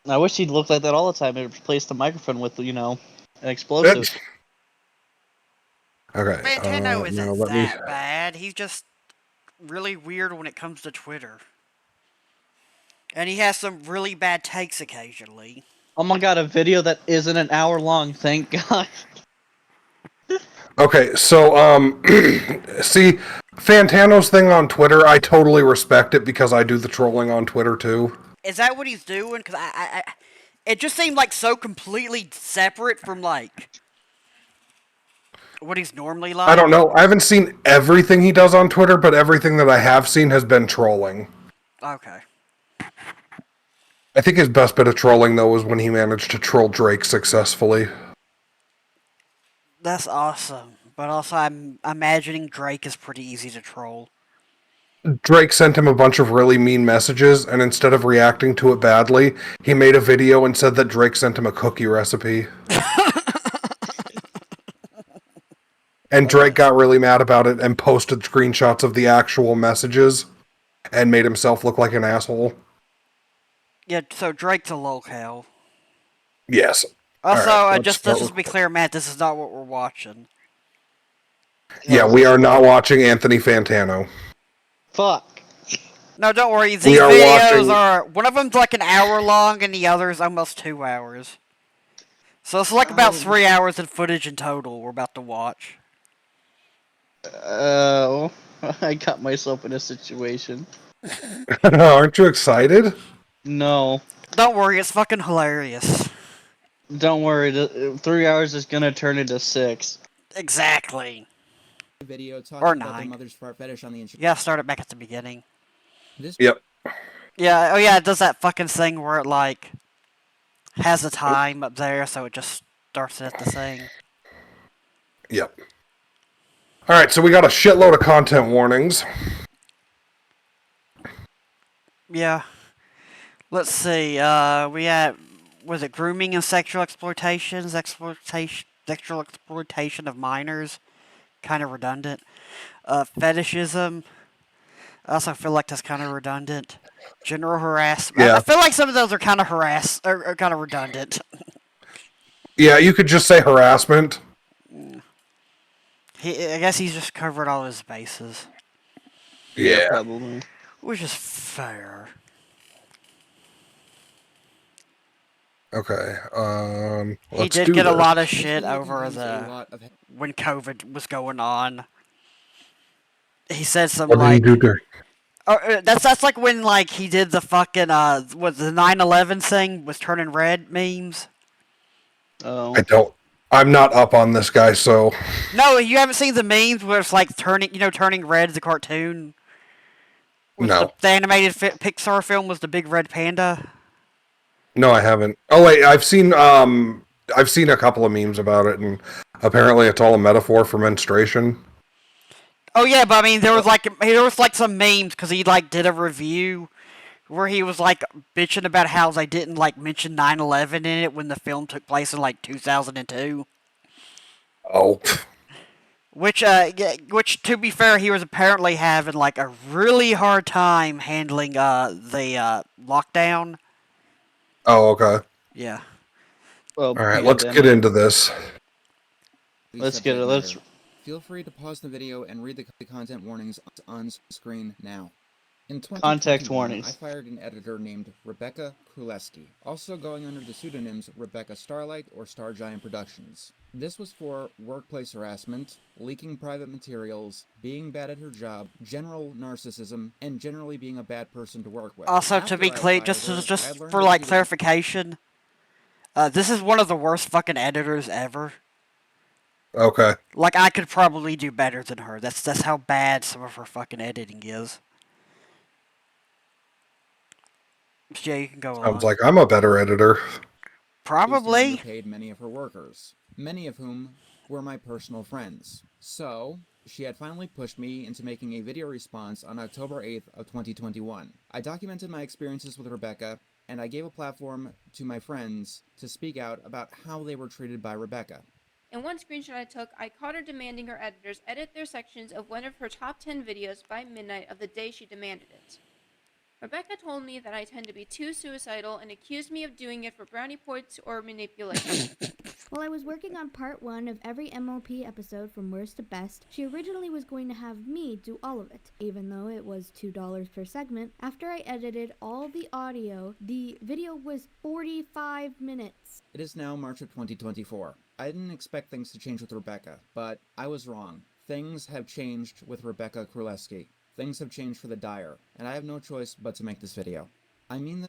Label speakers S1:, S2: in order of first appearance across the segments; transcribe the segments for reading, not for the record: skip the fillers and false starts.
S1: I wish he'd look like that all the time and replace the microphone with, an explosive.
S2: Okay.
S3: Fantano
S2: Now
S3: isn't
S2: let me.
S3: that bad. He's just really weird when it comes to Twitter. And he has some really bad takes occasionally.
S1: Oh my god, a video that isn't an hour long, thank god.
S2: Okay, so see, Fantano's thing on Twitter, I totally respect it because I do the trolling on Twitter too.
S3: Is that what he's doing? Because it just seemed like so completely separate from like what he's normally
S2: I don't
S3: like.
S2: know. I haven't seen everything he does on Twitter, but everything that I have seen has been trolling.
S3: Okay.
S2: I think his best bit of trolling though was when he managed to troll Drake successfully.
S3: That's awesome. But also, I'm imagining Drake is pretty easy to troll.
S2: Drake sent him a bunch of really mean messages, and instead of reacting to it badly, he made a video and said that Drake sent him a cookie recipe. And Drake got really mad about it and posted screenshots of the actual messages and made himself look like an asshole.
S3: Yeah, so Drake's a lolcow.
S2: Yes. All
S3: Also,
S2: right, let's
S3: just
S2: start
S3: to be clear, Matt, this is not what we're watching.
S2: Yeah, we are not watching Anthony Fantano.
S1: Fuck.
S3: No, don't worry.
S2: We
S3: These
S2: are
S3: videos
S2: watching.
S3: are one of them's like an hour long, and the other's almost 2 hours. So it's like about 3 hours of footage in total we're about to watch.
S1: Oh, I got myself in a situation.
S2: Aren't you excited?
S1: No.
S3: Don't worry, it's fucking hilarious.
S1: Don't worry, 3 hours is gonna turn into 6.
S3: Exactly.
S4: Video talking
S3: Or
S4: about their
S3: 9.
S4: mother's fart fetish on the internet.
S3: You gotta start it back at the beginning.
S2: Yep.
S3: Yeah, oh yeah, it does that fucking thing where it like has a time up there, so it just starts it at the thing.
S2: Yep. All right, so we got a shitload of content warnings.
S3: Yeah. Let's see. We had was it grooming and sexual sexual exploitation of minors, kind of redundant. Fetishism. I also feel like that's kind of redundant. General harassment. I
S2: Yeah.
S3: feel like some of those are kind of or kind of redundant.
S2: Yeah, you could just say harassment.
S3: I guess he's just covered all his bases,
S2: Yeah.
S1: Probably.
S3: which is fair.
S2: Okay.
S3: He
S2: Let's
S3: did
S2: do
S3: get a
S2: this.
S3: lot of
S4: This
S3: shit
S4: video
S3: over
S4: contains a lot of
S3: when COVID was going on. He said some
S2: What did he
S3: like
S2: do there?
S3: that's like when like he did the fucking what the 9/11 thing was turning red memes.
S1: Oh.
S2: I don't. I'm not up on this guy, so.
S3: No, you haven't seen the memes where it's like turning red. The cartoon was
S2: No.
S3: the animated Pixar film was the big red panda.
S2: No, I haven't. Oh wait, I've seen a couple of memes about it, and apparently it's all a metaphor for menstruation.
S3: Oh yeah, but I mean there was like some memes because he like did a review where he was like bitching about how they didn't like mention 9/11 in it when the film took place in like 2002.
S2: Oh.
S3: Which to be fair, he was apparently having like a really hard time handling the lockdown.
S2: Oh, okay.
S3: Yeah.
S1: Well,
S2: All right, let's
S1: pandemic.
S2: get into this.
S1: Let's get it. Let's.
S4: Feel free to pause the video and read the content warnings on screen now. In
S1: Context
S4: 2021,
S1: warnings.
S4: I fired an editor named Rebecca Królewski, also going under the pseudonyms Rebecca Starlight or Star Giant Productions. This was for workplace harassment, leaking private materials, being bad at her job, general narcissism, and generally being a bad person to work with.
S3: Also, to be clear, just for like clarification, this is one of the worst fucking editors ever.
S2: Okay.
S3: Like I could probably do better than her. That's how bad some of her fucking editing is. Yeah, you can go along.
S2: Sounds like I'm a better editor.
S3: Probably.
S4: Paid many of her workers, many of whom were my personal friends. So, she had finally pushed me into making a video response on October 8th of 2021. I documented my experiences with Rebecca, and I gave a platform to my friends to speak out about how they were treated by Rebecca.
S5: In one screenshot I took, I caught her demanding her editors edit their sections of one of her top 10 videos by midnight of the day she demanded it. Rebecca told me that I tend to be too suicidal and accused me of doing it for brownie points or manipulation.
S6: While I was working on part 1 of every MLP episode from worst to best, she originally was going to have me do all of it. Even though it was $2 per segment, after I edited all the audio, the video was 45 minutes.
S4: It is now March of 2024. I didn't expect things to change with Rebecca, but I was wrong. Things have changed with Rebecca Królewski. Things have changed for the dire, and I have no choice but to make this video. I mean that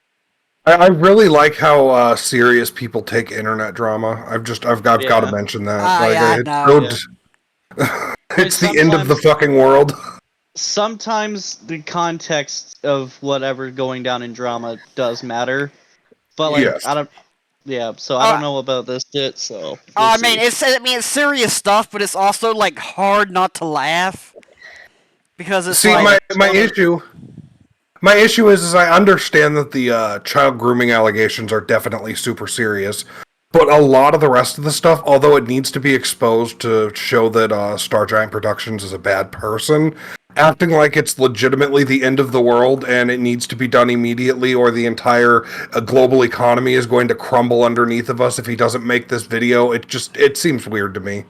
S2: I really like how serious people take internet drama. I've got
S1: Yeah.
S2: to mention that.
S3: Yeah, I
S2: it's
S3: know.
S2: it's the end of the fucking world.
S1: Sometimes the context of whatever going down in drama does matter, but like
S2: Yes.
S1: I don't. Yeah, so I don't know about this shit. So we'll
S3: I
S1: see.
S3: mean, it's serious stuff, but it's also like hard not to laugh because it's
S2: See,
S3: like
S2: my issue is I understand that the child grooming allegations are definitely super serious, but a lot of the rest of the stuff, although it needs to be exposed to show that Star Giant Productions is a bad person, acting like it's legitimately the end of the world and it needs to be done immediately or the entire global economy is going to crumble underneath of us if he doesn't make this video, it seems weird to me.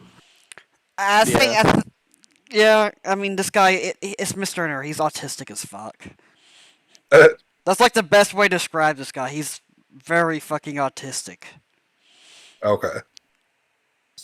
S3: I think yeah, I mean this guy it's Mr. Inner. He's autistic as fuck.
S2: Uh,
S3: That's like the best way to describe this guy. He's very fucking autistic.
S2: okay.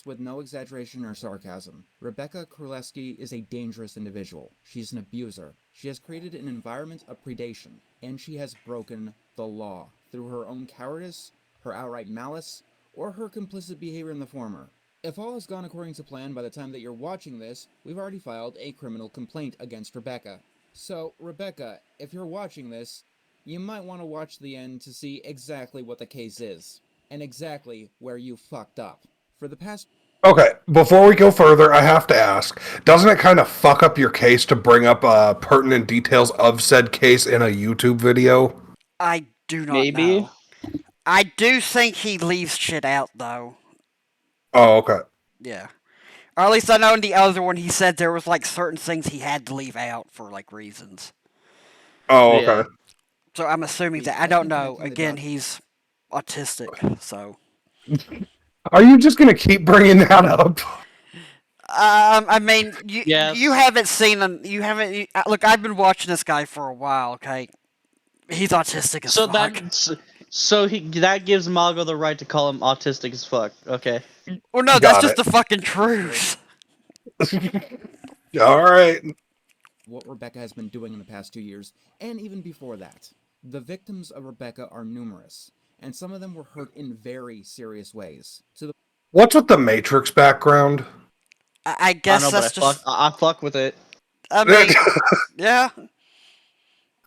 S4: with no exaggeration or sarcasm. Rebecca Królewski is a dangerous individual. She's an abuser. She has created an environment of predation, and she has broken the law through her own cowardice, her outright malice, or her complicit behavior in the former. If all has gone according to plan by the time that you're watching this, we've already filed a criminal complaint against Rebecca. So, Rebecca, if you're watching this, you might want to watch the end to see exactly what the case is, and exactly where you fucked up. For the past...
S2: Okay, before we go further, I have to ask, doesn't it kind of fuck up your case to bring up pertinent details of said case in a YouTube video?
S3: I do not
S1: Maybe.
S3: know. I do think he leaves shit out though.
S2: Oh, okay.
S3: Yeah. Or at least I know in the other one he said there was like certain things he had to leave out for like reasons.
S2: Oh,
S1: Yeah.
S2: okay.
S3: So I'm assuming that I don't know. Again, he's autistic, so
S2: Are you just gonna keep bringing that up?
S3: I mean,
S1: Yes.
S3: you haven't seen him. You haven't. Look, I've been watching this guy for a while. Okay, he's autistic as
S1: So
S3: fuck.
S1: that gives Mago the right to call him autistic as fuck. Okay.
S3: Well, no, that's
S2: Got
S3: just
S2: it.
S3: the fucking truth.
S2: All right.
S4: what Rebecca has been doing in the past 2 years, and even before that. The victims of Rebecca are numerous, and some of them were hurt in very serious ways. To the
S2: What's with the Matrix background?
S3: I
S1: I
S3: guess
S1: don't know,
S3: that's
S1: but
S3: just.
S1: I fuck with it.
S3: I mean, yeah.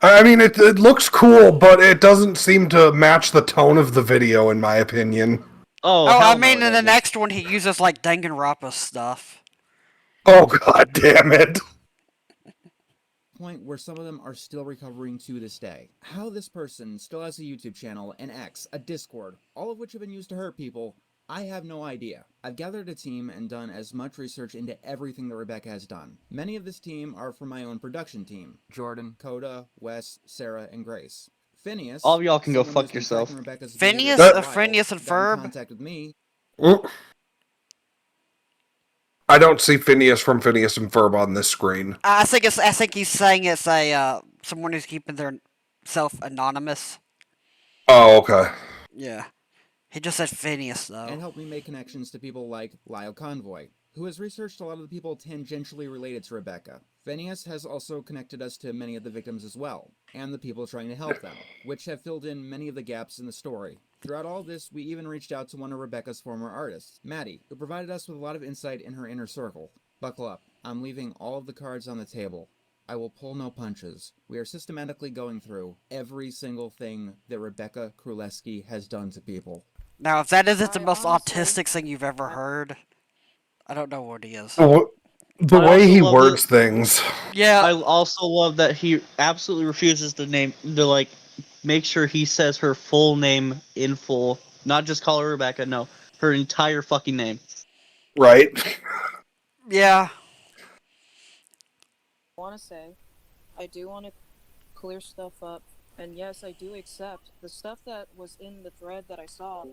S2: I mean, it looks cool, but it doesn't seem to match the tone of the video, in my opinion.
S1: Oh,
S3: Oh,
S1: hell
S3: I
S1: no,
S3: mean,
S1: it
S3: in the
S1: doesn't.
S3: next one he uses like Danganronpa stuff.
S2: Oh, god damn it.
S4: point where some of them are still recovering to this day. How this person still has a YouTube channel, an X, a Discord, all of which have been used to hurt people, I have no idea. I've gathered a team and done as much research into everything that Rebecca has done. Many of this team are from my own production team. Jordan, Coda, Wes, Sarah, and Grace. Phineas,
S1: All of y'all can go
S4: someone who's
S1: fuck
S4: been
S1: yourself.
S4: tracking Rebecca's
S3: Phineas?
S4: behavior for a while,
S3: Phineas and
S4: got in
S3: Ferb?
S4: contact with me.
S2: I don't see Phineas from Phineas and Ferb on this screen.
S3: I think he's saying it's a someone who's keeping their self anonymous.
S2: Oh, okay.
S3: Yeah. He just said Phineas though.
S4: And helped me make connections to people like Lyle Convoy, who has researched a lot of the people tangentially related to Rebecca. Phineas has also connected us to many of the victims as well, and the people trying to help them, which have filled in many of the gaps in the story. Throughout all this, we even reached out to one of Rebecca's former artists, Maddie, who provided us with a lot of insight in her inner circle. Buckle up. I'm leaving all of the cards on the table. I will pull no punches. We are systematically going through every single thing that Rebecca Królewski has done to people.
S3: Now, if that isn't the most
S5: honestly-
S3: autistic thing you've ever heard, I don't know what he is.
S2: The
S1: I
S2: way
S1: also
S2: he
S1: love
S2: words
S1: that-
S2: things.
S3: Yeah,
S1: I also love that he absolutely refuses to like make sure he says her full name in full, not just call her Rebecca. No, her entire fucking name.
S2: Right?
S3: yeah.
S7: Want to say, I do want to clear stuff up And yes, I do accept the stuff that was in the thread that I saw.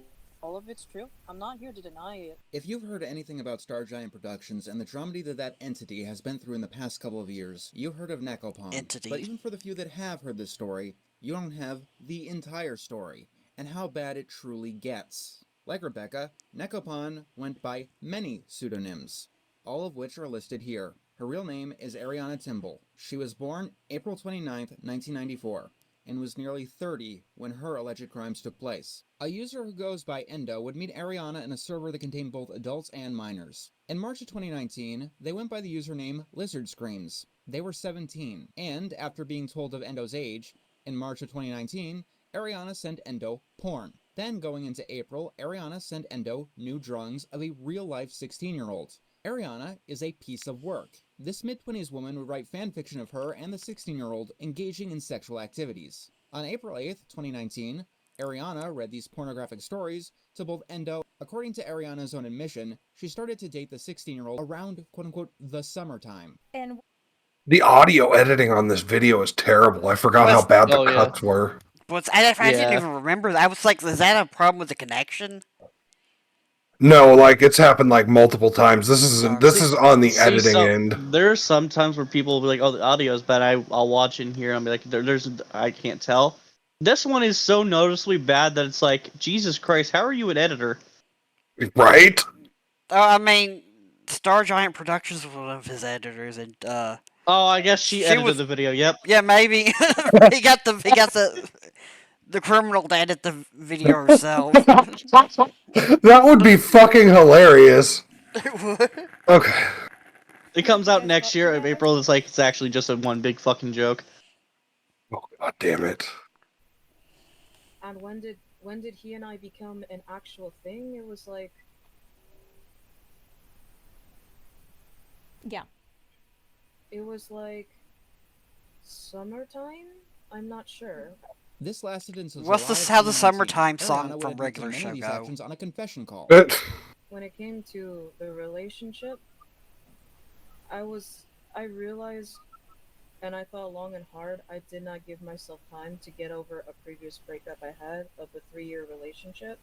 S7: All of it's true. I'm not here to deny it.
S4: If you've heard anything about Star Giant Productions and the dramedy that entity has been through in the past couple of years, you've heard of Nekopon.
S3: Entity.
S4: But even for the few that have heard this story, you don't have the entire story, and how bad it truly gets. Like Rebecca, Nekopon went by many pseudonyms, all of which are listed here. Her real name is Ariana Timble. She was born April 29th, 1994. And was nearly 30 when her alleged crimes took place. A user who goes by Endo would meet Ariana in a server that contained both adults and minors. In March of 2019, they went by the username Lizard Screams. They were 17, and after being told of Endo's age, in March of 2019, Ariana sent Endo porn. Then, going into April, Ariana sent Endo new drawings of a real-life 16-year-old. Ariana is a piece of work. This mid-20s woman would write fanfiction of her and the 16-year-old engaging in sexual activities. On April 8th, 2019, Ariana read these pornographic stories to both Endo. According to Ariana's own admission, she started to date the 16-year-old around, quote-unquote, the summertime.
S8: And
S2: The audio editing on this video is terrible. I forgot how bad the cuts were.
S3: I didn't even remember that. I was like, is that a problem with the connection?
S2: No, like it's happened like multiple times. This is on the editing end.
S1: There's some times where people will be like, "Oh, the audio is bad." I'll watch in here. And be like, I can't tell." This one is so noticeably bad that it's like, Jesus Christ, how are you an editor?
S2: Right?
S3: I mean, Star Giant Productions was one of his editors, and
S1: oh, I guess she edited the video. Yep.
S3: Yeah, maybe he got the criminal to edit the video herself.
S2: That would be fucking hilarious.
S3: It would.
S2: Okay.
S1: It comes out next year of April. It's actually just a one big fucking joke.
S2: Oh, god damn it.
S7: And when did he and I become an actual thing? It was like,
S8: yeah.
S7: It was like summertime? I'm not sure.
S4: This lasted until
S3: What's
S4: July
S3: how the
S4: 2019.
S3: summertime song
S4: Ariana would
S3: from
S4: admit to
S3: regular
S4: many
S3: show
S4: of these
S3: go?
S4: actions on a confession call.
S7: When it came to the relationship, I realized, and I thought long and hard, I did not give myself time to get over a previous breakup I had of a 3-year relationship.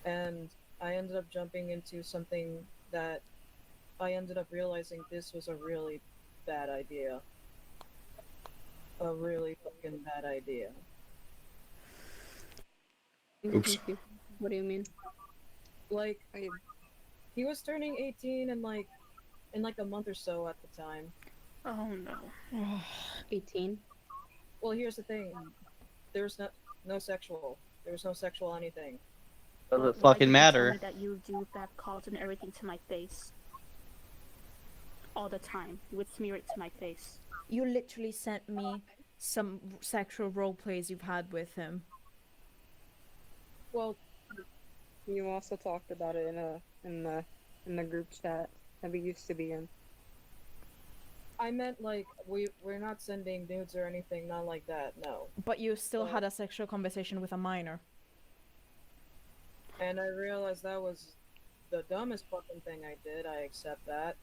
S7: And I ended up jumping into something that I ended up realizing this was a really bad idea. A really fucking bad idea.
S2: Oops.
S9: What do you mean?
S7: Like, he was turning 18 in like a month or so at the time.
S9: Oh no. 18?
S7: Well, here's the thing. There was no sexual. There was no sexual anything.
S1: Does it fucking matter?
S9: That you do bad calls and everything to my face. All the time. You would smear it to my face.
S8: You literally sent me some sexual role plays you've had with him.
S7: Well,
S10: you also talked about it in the group chat that we used to be in.
S7: I meant like we're not sending nudes or anything, not like that. No.
S8: But you still had a sexual conversation with a minor.
S7: And I realized that was the dumbest fucking thing I did. I accept that.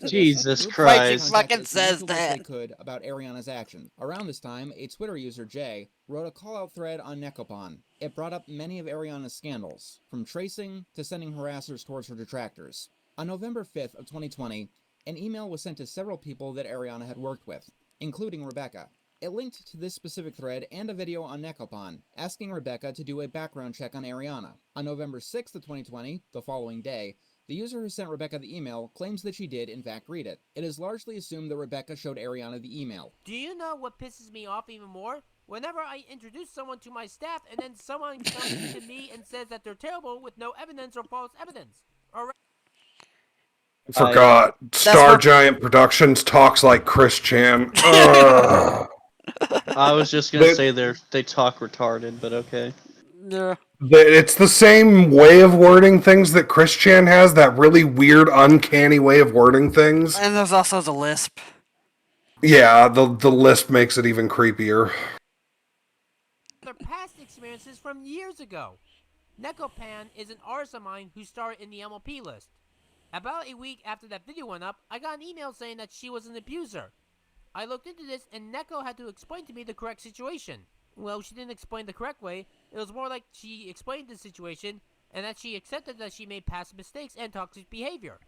S1: Jesus Christ.
S3: He fucking says that.
S4: They could about Ariana's actions. Around this time, a Twitter user, Jay, wrote a call-out thread on Nekopon. It brought up many of Ariana's scandals, from tracing to sending harassers towards her detractors. On November 5th of 2020, an email was sent to several people that Ariana had worked with, including Rebecca. It linked to this specific thread and a video on Nekopon, asking Rebecca to do a background check on Ariana. On November 6th of 2020, the following day, the user who sent Rebecca the email claims that she did, in fact, read it. It is largely assumed that Rebecca showed Ariana the email.
S11: Do you know what pisses me off even more? Whenever I introduce someone to my staff and then someone comes to me and says that they're terrible with no evidence or false evidence.
S2: Forgot. Star Giant Productions talks like Chris Chan. I
S1: was just gonna say they talk retarded, but okay.
S3: Yeah.
S2: It's the same way of wording things that Chris Chan has, that really weird, uncanny way of wording things.
S3: And there's also the lisp.
S2: Yeah, the lisp makes it even creepier.
S11: Their past experiences from years ago. Nekopan is an artist of mine who starred in the MLP list. About a week after that video went up, I got an email saying that she was an abuser. I looked into this, and Neko had to explain to me the correct situation. Well, she didn't explain the correct way. It was more like she explained the situation, and that she accepted that she made past mistakes and toxic behavior.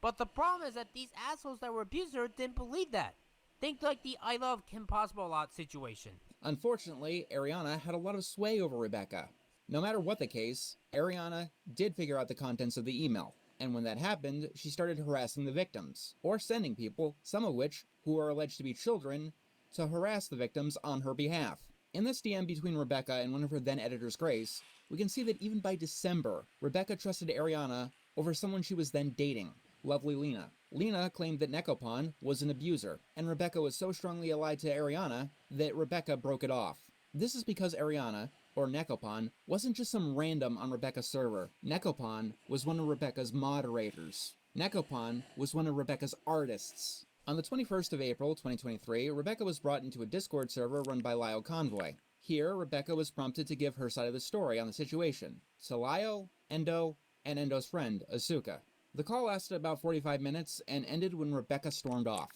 S11: But the problem is that these assholes that were abusing her didn't believe that. Think like the I love Kim Possible a lot situation.
S4: Unfortunately, Ariana had a lot of sway over Rebecca. No matter what the case, Ariana did figure out the contents of the email, and when that happened, she started harassing the victims, or sending people, some of which, who are alleged to be children, to harass the victims on her behalf. In this DM between Rebecca and one of her then editors, Grace, we can see that even by December, Rebecca trusted Ariana over someone she was then dating, lovely Lena. Lena claimed that Nekopon was an abuser, and Rebecca was so strongly allied to Ariana that Rebecca broke it off. This is because Ariana, or Nekopon, wasn't just some random on Rebecca's server. Nekopon was one of Rebecca's moderators. Nekopon was one of Rebecca's artists. On the 21st of April, 2023, Rebecca was brought into a Discord server run by Lyle Convoy. Here, Rebecca was prompted to give her side of the story on the situation to Lyle, Endo, and Endo's friend, Asuka. The call lasted about 45 minutes and ended when Rebecca stormed off.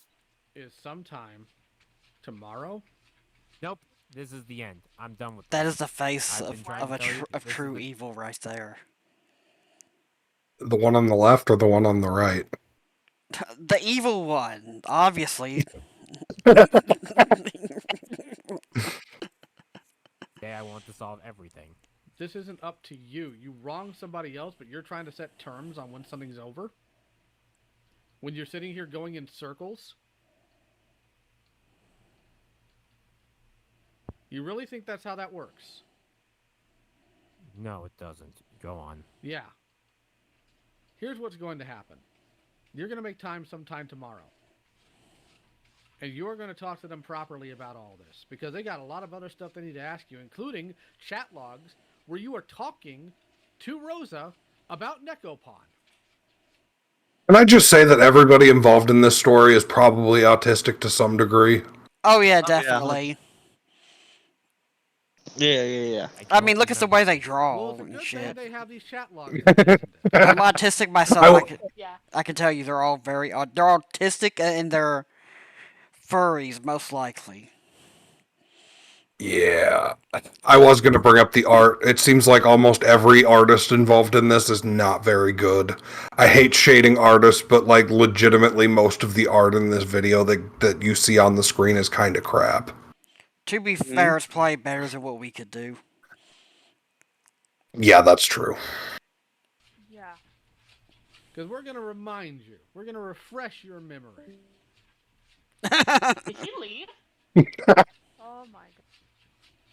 S12: Is sometime tomorrow?
S11: Nope, this is the end. I'm done with
S3: That
S11: this.
S3: is the face
S11: I've been trying
S3: of
S11: to tell you,
S3: of
S11: this is
S3: true
S11: the-
S3: evil right there.
S2: The one on the left or the one on the right?
S3: The evil one, obviously.
S11: Today I want to solve everything.
S12: This isn't up to you. You wrong somebody else, but you're trying to set terms on when something's over? When you're sitting here going in circles? You really think that's how that works?
S11: No, it doesn't. Go on.
S12: Yeah. Here's what's going to happen. You're going to make time sometime tomorrow. And you're going to talk to them properly about all this. Because they got a lot of other stuff they need to ask you, including chat logs where you are talking to Rosa about Nekopon.
S2: Can I just say that everybody involved in this story is probably autistic to some degree?
S3: Oh yeah, definitely.
S1: Yeah.
S3: I mean, look at the way they draw
S12: Well, it's a
S3: and
S12: good
S3: shit.
S12: thing they have these chat logs.
S3: I'm autistic myself. I can tell you, they're all very they're autistic and they're furries, most likely.
S2: Yeah. I was going to bring up the art. It seems like almost every artist involved in this is not very good. I hate shading artists, but like legitimately most of the art in this video that you see on the screen is kind of crap.
S3: To be fair, it's probably better than what we could do.
S2: Yeah, that's true.
S9: Yeah.
S12: Because we're going to remind you. We're going to refresh your memory.
S9: Did she leave? Oh my god.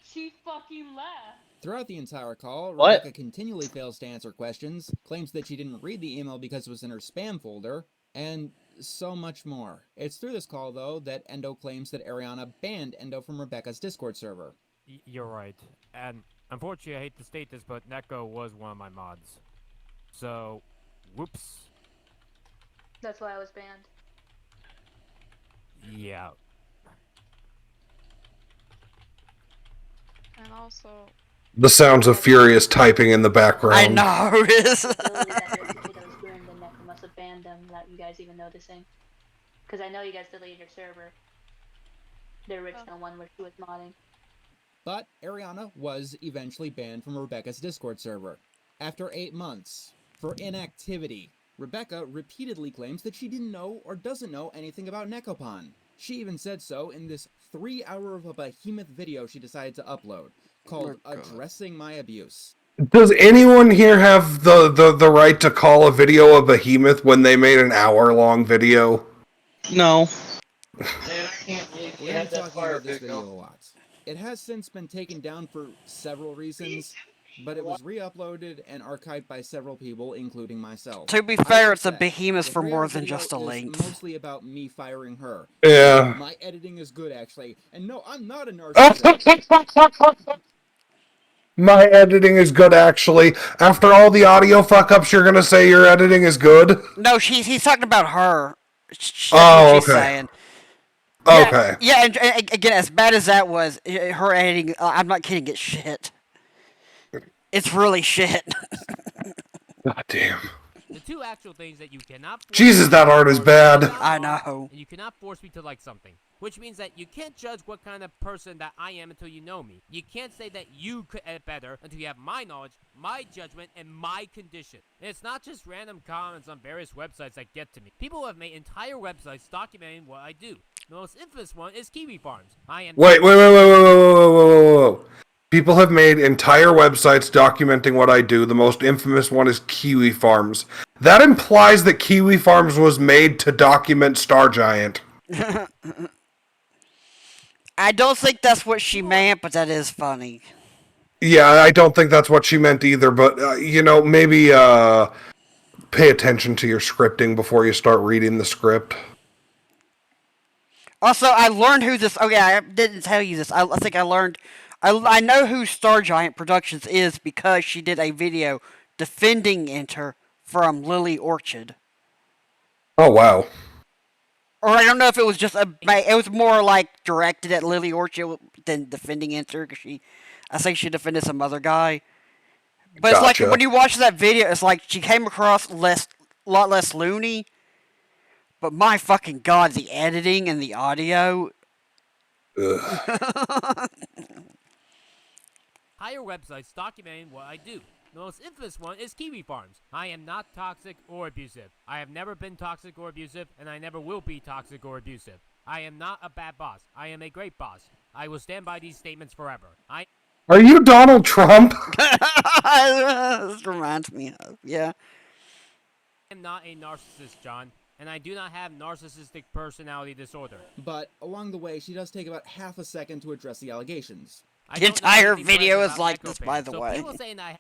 S9: She fucking left.
S4: Throughout the entire call,
S1: What?
S4: Rebecca continually fails to answer questions, claims that she didn't read the email because it was in her spam folder, and so much more. It's through this call, though, that Endo claims that Ariana banned Endo from Rebecca's Discord server.
S11: You're right. And unfortunately, I hate to state this, but Neko was one of my mods. So, whoops.
S9: That's why I was banned.
S11: Yeah.
S13: And also,
S2: The sounds of furious typing in the background.
S3: I know it is.
S9: That was ruined and Neko must have banned them without you guys even noticing. Because I know you guys deleted your server. The original one where she was modding.
S4: But Ariana was eventually banned from Rebecca's Discord server. After 8 months, for inactivity, Rebecca repeatedly claims that she didn't know or doesn't know anything about Nekopon. She even said so in this 3-hour of a behemoth video she decided to upload, called Addressing My Abuse.
S2: Does anyone here have the right to call a video a behemoth when they made an hour-long video?
S1: No.
S4: We're going to be talking about this video a lot. It has since been taken down for several reasons, but it was re-uploaded and archived by several people, including myself.
S3: To be fair, it's a behemoth for more than just a length.
S4: Mostly about me firing her.
S2: Yeah.
S4: My editing is good, actually. And no, I'm not a narcissist.
S2: My editing is good, actually. After all the audio fuck-ups, you're gonna say your editing is good?
S3: No, he's talking about her. That's
S2: Oh,
S3: what she's
S2: okay.
S3: saying.
S2: Okay.
S3: Yeah, and again, as bad as that was, her editing, I'm not kidding, it's shit. It's really shit.
S2: God damn.
S11: The two actual things that you cannot force
S2: Jesus, that art is bad.
S3: I know.
S11: And you cannot force me to like something. which means that you can't judge what kind of person that I am until you know me. You can't say that you could edit better until you have my knowledge, my judgment, and my condition. And it's not just random comments on various websites that get to me. People have made entire websites documenting what I do. The most infamous one is Kiwi Farms. I am
S2: Wait. People have made entire websites documenting what I do. The most infamous one is Kiwi Farms. That implies that Kiwi Farms was made to document Star Giant.
S3: I don't think that's what she meant, but that is funny.
S2: Yeah, I don't think that's what she meant either, but, maybe pay attention to your scripting before you start reading the script.
S3: Also, I learned who this... Okay, I didn't tell you this. I think I learned... I know who Star Giant Productions is because she did a video defending Enter from Lily Orchard.
S2: Oh, wow.
S3: Or I don't know if it was just it was more like directed at Lily Orchard than defending Enter, because I think she defended some other guy. But it's like, when you watch that video, it's like she came across a lot less loony. But my fucking god, the editing and the audio.
S11: Hire websites documenting what I do. The most infamous one is Kiwi Farms. I am not toxic or abusive. I have never been toxic or abusive, and I never will be toxic or abusive. I am not a bad boss. I am a great boss. I will stand by these statements forever.
S2: Are you Donald Trump?
S3: This reminds me of, yeah.
S11: I am not a narcissist, John, and I do not have narcissistic personality disorder.
S4: But along the way, she does take about half a second to address the allegations.
S3: The entire video is like this, by the way.
S11: People saying I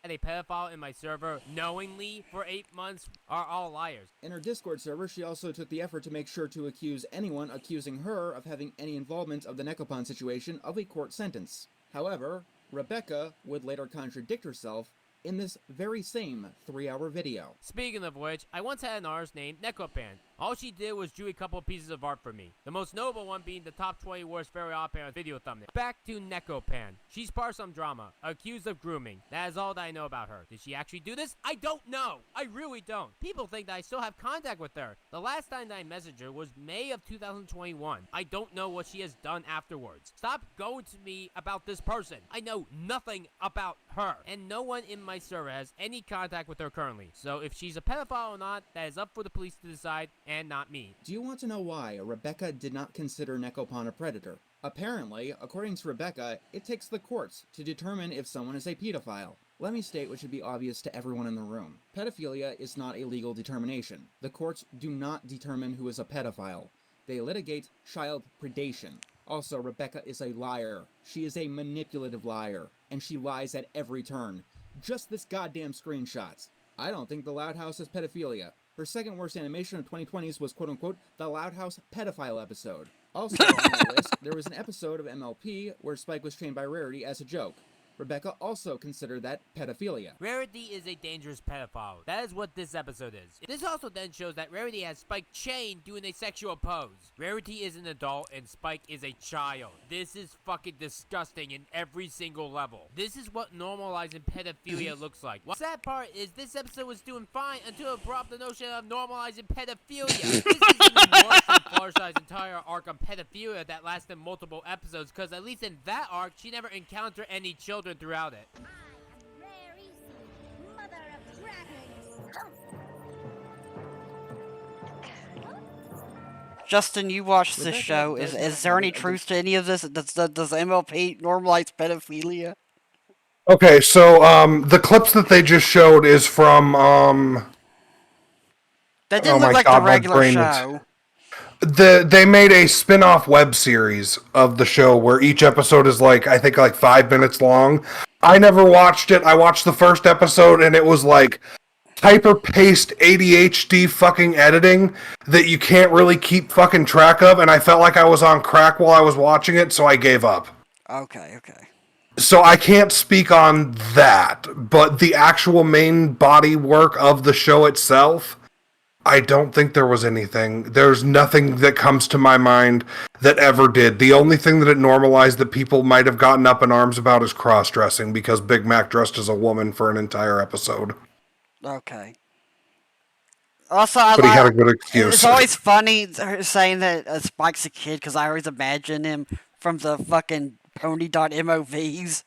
S11: had a pedophile in my server knowingly for 8 months are all liars.
S4: In her Discord server, she also took the effort to make sure to accuse anyone accusing her of having any involvement of the Nekopon situation of a court sentence. However, Rebecca would later contradict herself in this very same 3-hour video.
S11: Speaking of which, I once had an artist named Nekopan. All she did was drew a couple pieces of art for me. The most notable one being the top 20 worst fairy odd parents video thumbnail. Back to Nekopan. She's part of some drama, accused of grooming. That is all that I know about her. Did she actually do this? I don't know. I really don't. People think that I still have contact with her. The last time that I messaged her was May of 2021. I don't know what she has done afterwards. Stop going to me about this person. I know nothing about her. And no one in my server has any contact with her currently. So if she's a pedophile or not, that is up for the police to decide, and not me.
S4: Do you want to know why Rebecca did not consider Nekopon a predator? Apparently, according to Rebecca, it takes the courts to determine if someone is a pedophile. Let me state what should be obvious to everyone in the room. Pedophilia is not a legal determination. The courts do not determine who is a pedophile. They litigate child predation. Also, Rebecca is a liar. She is a manipulative liar, and she lies at every turn. Just this goddamn screenshot. I don't think the Loud House is pedophilia. Her second worst animation of 2020s was quote-unquote the Loud House pedophile episode. Also on the list, there was an episode of MLP where Spike was trained by Rarity as a joke. Rebecca also considered that pedophilia.
S11: Rarity is a dangerous pedophile. That is what this episode is. This also then shows that Rarity has Spike chained doing a sexual pose. Rarity is an adult and Spike is a child. This is fucking disgusting in every single level. This is what normalizing pedophilia looks like. The sad part is this episode was doing fine until it brought up the notion of normalizing pedophilia. This is even worse than Fluttershy's entire arc on pedophilia that lasted multiple episodes, because at least in that arc, she never encountered any children throughout it.
S3: Justin, you watched this show. Is there any truth to any of this? Does MLP normalize pedophilia?
S2: Okay, so the clips that they just showed is from
S3: That didn't look like the regular show.
S2: They made a spin-off web series of the show where each episode is I think 5 minutes long. I never watched it. I watched the first episode and it was hyper-paced ADHD fucking editing that you can't really keep fucking track of, and I felt like I was on crack while I was watching it, so I gave up.
S3: Okay.
S2: So I can't speak on that, but the actual main body work of the show itself, I don't think there was anything. There's nothing that comes to my mind that ever did. The only thing that it normalized that people might have gotten up in arms about is cross-dressing, because Big Mac dressed as a woman for an entire episode.
S3: Okay. Also,
S2: but he had a good excuse.
S3: It's always funny saying that Spike's a kid because I always imagine him from the fucking pony.movs.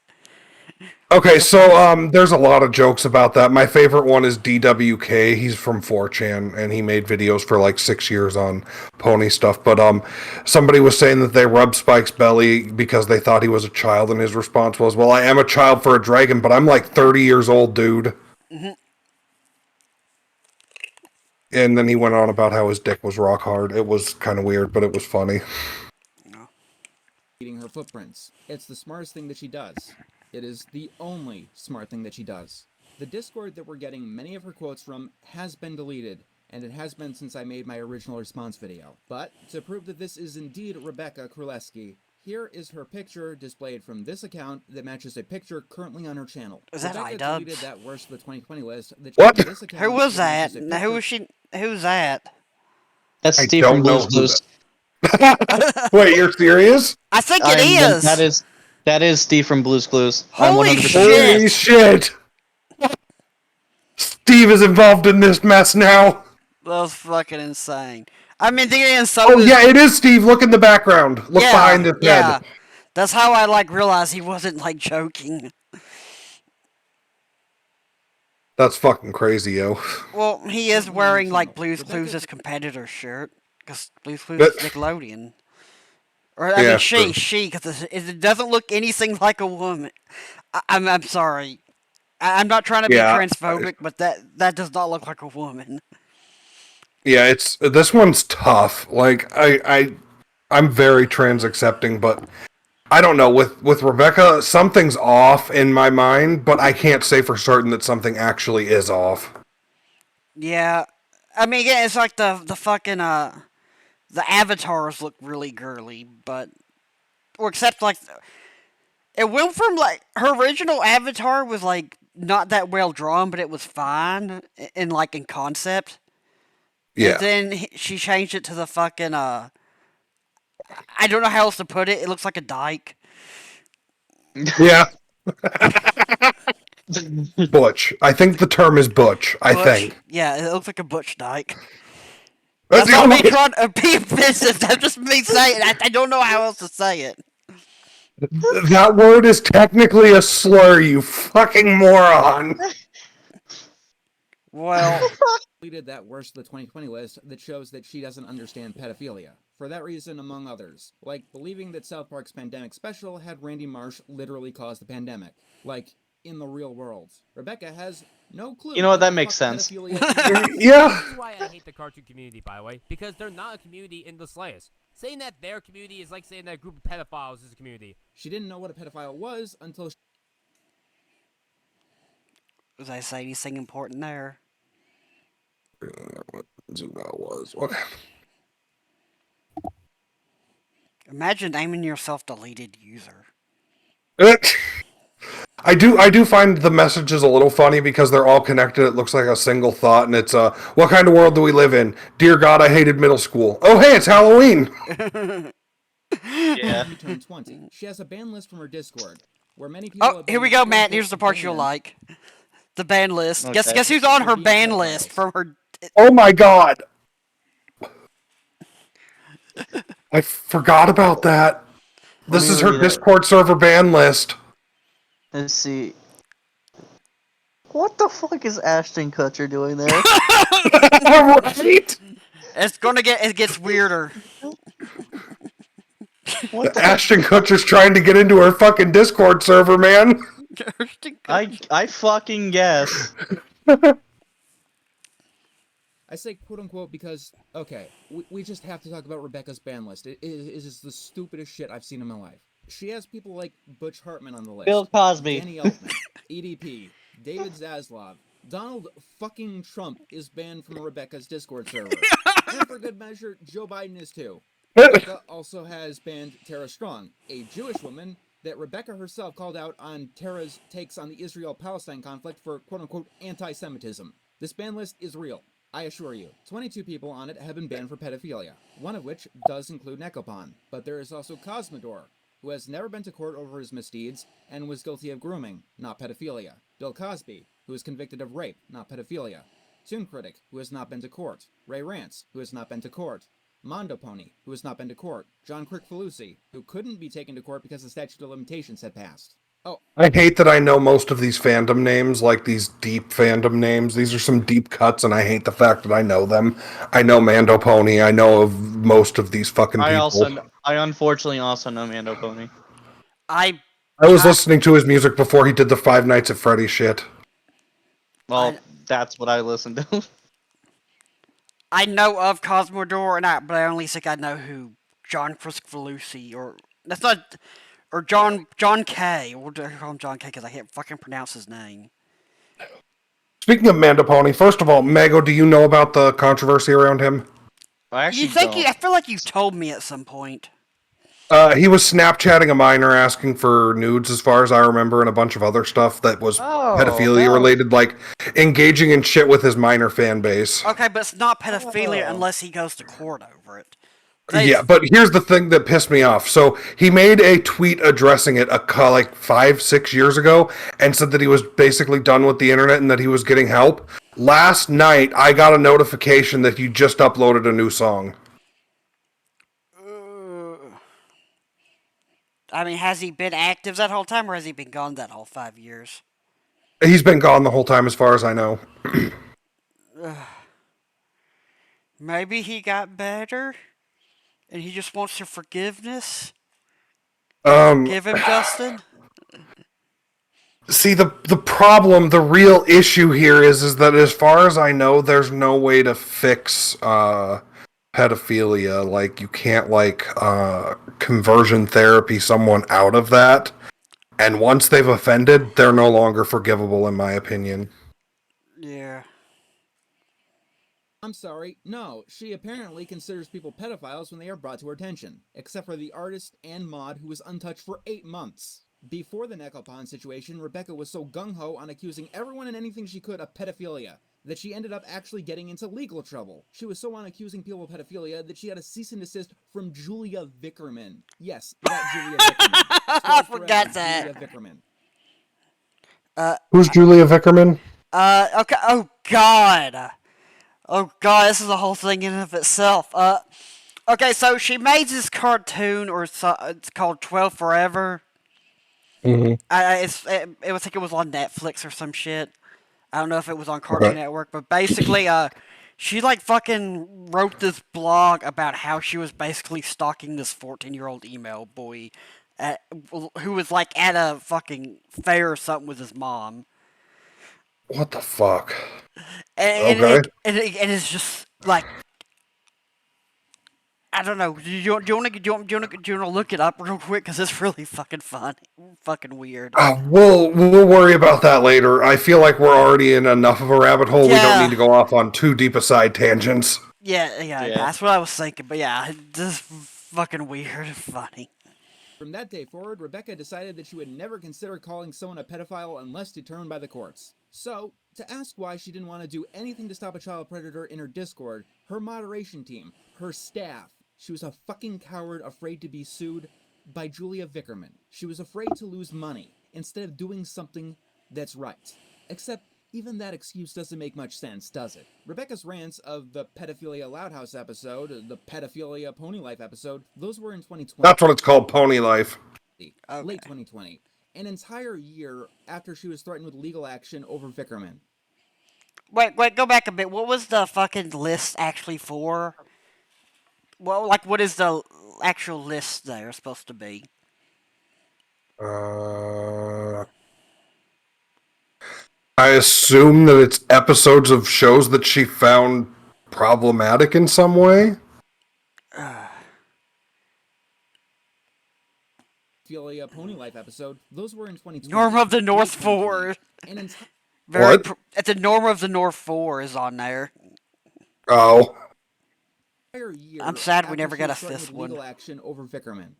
S2: Okay, so there's a lot of jokes about that. My favorite one is DWK. He's from 4chan, and he made videos for like 6 years on pony stuff. But somebody was saying that they rubbed Spike's belly because they thought he was a child, and his response was, "Well, I am a child for a dragon, but I'm like 30 years old, dude."
S3: Mm-hmm.
S2: And then he went on about how his dick was rock hard. It was kind of weird, but it was funny.
S4: Eating her footprints. It's the smartest thing that she does. It is the only smart thing that she does. The Discord that we're getting many of her quotes from has been deleted, and it has been since I made my original response video. But to prove that this is indeed Rebecca Królewski, here is her picture displayed from this account that matches a picture currently on her channel.
S3: Is that
S4: Rebecca
S3: iDubbbz?
S4: deleted that worst of the 2020 list.
S2: What?
S4: This account
S3: Who was that?
S4: matches a
S3: Who was she? Who's that?
S1: That's
S2: I
S1: Steve from
S2: don't know
S1: Blue's
S2: who
S1: Clues.
S2: Wait, you're serious?
S3: I think it is.
S1: That is Steve from Blue's Clues.
S3: Holy
S1: I'm 100%
S3: shit.
S2: Holy shit! Steve is involved in this mess now.
S3: That was fucking insane. I mean, and so
S2: Oh yeah, it is Steve. Look in the background. Look behind his
S3: yeah.
S2: head.
S3: That's how I realized he wasn't joking.
S2: That's fucking crazy, yo.
S3: Well, he is wearing Blue's Clues' competitor shirt because Blue's Clues is Nickelodeon. Or I mean, she, because it doesn't look anything like a woman. I'm sorry. I'm not trying to be transphobic, but that does not look like a woman.
S2: Yeah, this one's tough. I'm very trans accepting, but I don't know, with Rebecca, something's off in my mind, but I can't say for certain that something actually is off.
S3: Yeah. I mean, again, it's like the fucking the avatars look really girly, but except it went from her original avatar was not that well drawn, but it was fine in concept.
S2: Yeah.
S3: And then she changed it to the fucking I don't know how else to put it. It looks like a dyke.
S2: Yeah. Butch. I think the term is butch. I think.
S3: Yeah, it looks like a butch dyke. That's not me trying to be offensive. That's just me saying it. I don't know how else to say it.
S2: That word is technically a slur, you fucking moron.
S3: Well,
S4: deleted that worst of the 2020 list that shows that she doesn't understand pedophilia. For that reason, among others, like believing that South Park's pandemic special had Randy Marsh literally cause the pandemic, in the real world. Rebecca has no clue.
S1: You know what? That makes sense.
S2: Yeah.
S11: This is why I hate the cartoon community, by the way, because they're not a community in the slightest. Saying that their community is like saying that a group of pedophiles is a community.
S4: She didn't know what a pedophile was until
S3: was I say anything important there?
S2: What that was? What?
S3: Imagine naming yourself deleted user.
S2: I do find the messages a little funny because they're all connected. It looks like a single thought, and it's what kind of world do we live in? Dear God, I hated middle school. Oh, hey, it's Halloween.
S1: Yeah.
S4: She turned 20. She has a ban list from her Discord, where many people.
S3: Oh, here we go, Matt. Here's the part you'll like. The ban list.
S1: Okay.
S3: Guess who's on her ban list from her?
S2: Oh my God. I forgot about that. This is her Discord server ban list.
S1: Let's see. What the fuck is Ashton Kutcher doing there?
S2: Right?
S3: It gets weirder.
S2: Ashton Kutcher's trying to get into her fucking Discord server, man.
S1: I fucking guess.
S4: I say quote unquote because, okay, we just have to talk about Rebecca's ban list. It is the stupidest shit I've seen in my life. She has people like Butch Hartman on the list.
S1: Bill Cosby.
S4: Danny Elfman. EDP. David Zaslav. Donald fucking Trump is banned from Rebecca's Discord server. And for good measure, Joe Biden is too. Rebecca also has banned Tara Strong, a Jewish woman that Rebecca herself called out on Tara's takes on the Israel-Palestine conflict for quote-unquote anti-Semitism. This ban list is real. I assure you, 22 people on it have been banned for pedophilia, one of which does include Nekopon. But there is also Cosmodor, who has never been to court over his misdeeds and was guilty of grooming, not pedophilia. Bill Cosby, who was convicted of rape, not pedophilia. Toon Critic, who has not been to court, Ray Rance, who has not been to court, Mondo Pony, who has not been to court, John Crick Falusi, who couldn't be taken to court because the statute of limitations had passed. Oh,
S2: I hate that I know most of these fandom names, like these deep fandom names. These are some deep cuts, and I hate the fact that I know them. I know Mando Pony. I know of most of these fucking people.
S1: I unfortunately also know Mando Pony.
S2: I was listening to his music before he did the Five Nights at Freddy's shit.
S1: Well, that's what I listened to.
S3: I know of Cosmodor, but I only think I know who John Falusi or that's not or John K. We'll call him John K. because I can't fucking pronounce his name.
S2: Speaking of Mando Pony, first of all, Mago, do you know about the controversy around him?
S1: I actually
S3: I feel like you told me at some point.
S2: He was Snapchatting a minor asking for nudes, as far as I remember, and a bunch of other stuff that was pedophilia related, like engaging in shit with his minor fan base.
S3: Okay, but it's not pedophilia unless he goes to court over it.
S2: Yeah, but here's the thing that pissed me off. So he made a tweet addressing it like 5-6 years ago and said that he was basically done with the internet and that he was getting help. Last night, I got a notification that he just uploaded a new song.
S3: I mean, has he been active that whole time, or has he been gone that whole 5 years?
S2: He's been gone the whole time, as far as I know.
S3: Maybe he got better, and he just wants your forgiveness. Give him, Justin.
S2: See, the problem, the real issue here is that as far as I know, there's no way to fix pedophilia. Like, you can't, conversion therapy someone out of that. And once they've offended, they're no longer forgivable, in my opinion.
S3: Yeah.
S4: I'm sorry, no, she apparently considers people pedophiles when they are brought to her attention, except for the artist and mod who was untouched for 8 months. Before the Necopon situation, Rebecca was so gung-ho on accusing everyone and anything she could of pedophilia that she ended up actually getting into legal trouble. She was so on accusing people of pedophilia that she had a cease and desist from Julia Vickerman. Yes, that Julia Vickerman.
S3: I forgot that.
S4: Julia Vickerman.
S2: Who's Julia Vickerman?
S3: Okay, oh god, this is a whole thing in and of itself. Okay, so she made this cartoon, it's called 12 Forever.
S2: Mm-hmm.
S3: I think it was on Netflix or some shit. I don't know if it was on Cartoon Network, but basically, she fucking wrote this blog about how she was basically stalking this 14-year-old email boy, who was at a fucking fair or something with his mom.
S2: What the fuck?
S3: And it's just I don't know. Do you want to look it up real quick? Because it's really fucking funny, fucking weird.
S2: We'll worry about that later. I feel like we're already in enough of a rabbit hole. Yeah. We don't need to go off on too deep a side tangents.
S3: Yeah, that's what I was thinking. But yeah, this is fucking weird and funny.
S4: From that day forward, Rebecca decided that she would never consider calling someone a pedophile unless determined by the courts. So, to ask why she didn't want to do anything to stop a child predator in her Discord, her moderation team, her staff, she was a fucking coward afraid to be sued by Julia Vickerman. She was afraid to lose money instead of doing something that's right. Except, even that excuse doesn't make much sense, does it? Rebecca's rants of the Pedophilia Loud House episode, the Pedophilia Pony Life episode, those were in 2020.
S2: That's what it's called, Pony Life.
S4: Okay. Late 2020. An entire year after she was threatened with legal action over Vickerman.
S3: Wait, go back a bit. What was the fucking list actually for? Well, what is the actual list there supposed to be?
S2: I assume that it's episodes of shows that she found problematic in some way.
S4: Pedophilia Pony Life episode, those were in 2020.
S3: Norm of the North 4.
S2: What?
S3: It's a Norm of the North 4 is on there.
S2: Oh.
S3: I'm sad we never got a fifth one.
S4: Legal action over Vickerman.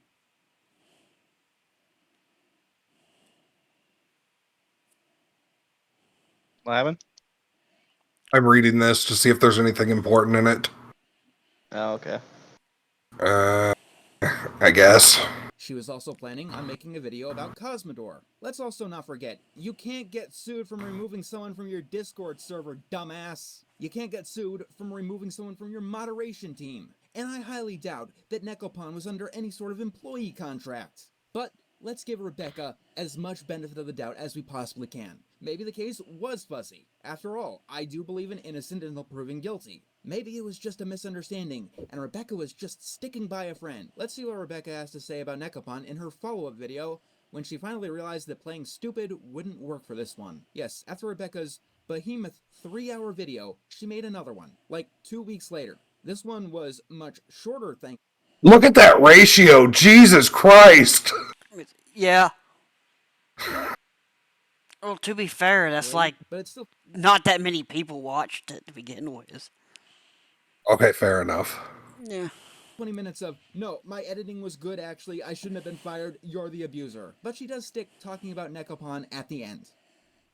S1: What happened?
S2: I'm reading this to see if there's anything important in it.
S1: Oh, okay.
S2: I guess.
S4: She was also planning on making a video about Cosmodor. Let's also not forget, you can't get sued from removing someone from your Discord server, dumbass. You can't get sued from removing someone from your moderation team. And I highly doubt that Nekopon was under any sort of employee contract. But let's give Rebecca as much benefit of the doubt as we possibly can. Maybe the case was fuzzy. After all, I do believe in innocent until proven guilty. Maybe it was just a misunderstanding, and Rebecca was just sticking by a friend. Let's see what Rebecca has to say about Nekopon in her follow-up video, when she finally realized that playing stupid wouldn't work for this one. Yes, after Rebecca's behemoth 3-hour video, she made another one, like 2 weeks later. This one was much shorter,
S2: Look at that ratio, Jesus Christ!
S3: Yeah. Well, to be fair, that's like
S4: but it's still
S3: not that many people watched it to begin with.
S2: Okay, fair enough.
S3: Yeah.
S4: 20 minutes of, no, my editing was good actually, I shouldn't have been fired, you're the abuser. But she does stick talking about Nekopon at the end.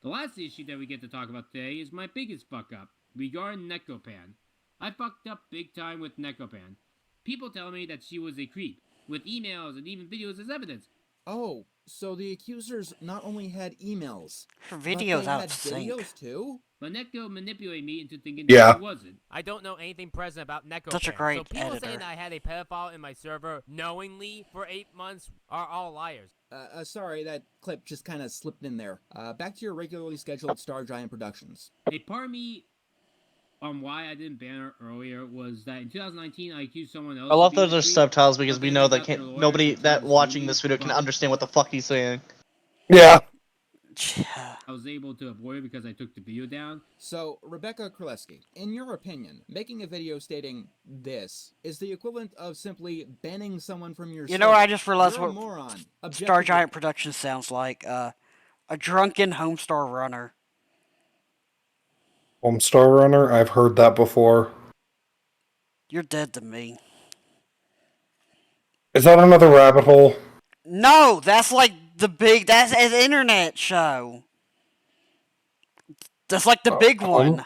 S13: The last issue that we get to talk about today is my biggest fuck up, regarding Nekopan. I fucked up big time with Nekopan. People tell me that she was a creep, with emails and even videos as evidence.
S4: Oh, so the accusers not only had emails,
S3: her videos
S4: but they
S3: out
S4: had
S3: of sync.
S4: videos too?
S13: But Neko manipulated me into thinking
S2: Yeah.
S13: that she wasn't.
S11: I don't know anything present about Neko.
S3: Such a
S11: So
S3: great
S11: people
S3: editor.
S11: saying that I had a pedophile in my server knowingly for 8 months are all liars.
S4: Sorry, that clip just kind of slipped in there. Back to your regularly scheduled Star Giant Productions.
S13: A part of me on why I didn't ban her earlier was that in 2019 I accused someone else.
S1: I love
S13: of being
S1: those are
S13: a creep,
S1: subtitles because
S13: but
S1: we
S13: then
S1: know
S13: I
S1: that
S13: got their
S1: can't,
S13: lawyers
S1: nobody
S13: to
S1: that
S13: try to
S1: watching
S13: sue
S1: this
S13: me,
S1: video can
S13: but
S1: understand what the fuck he's saying.
S2: Yeah.
S13: I was able to avoid it because I took the video down.
S4: So, Rebecca Kraleski, in your opinion, making a video stating this is the equivalent of simply banning someone from your
S3: You know what? I
S4: server.
S3: just realized
S4: You're a
S3: what
S4: moron.
S3: Star
S4: Objectively-
S3: Giant Productions sounds like. A drunken Homestar runner.
S2: Homestar Runner? I've heard that before.
S3: You're dead to me.
S2: Is that another rabbit hole?
S3: No, that's like that's an internet show. That's like the big one.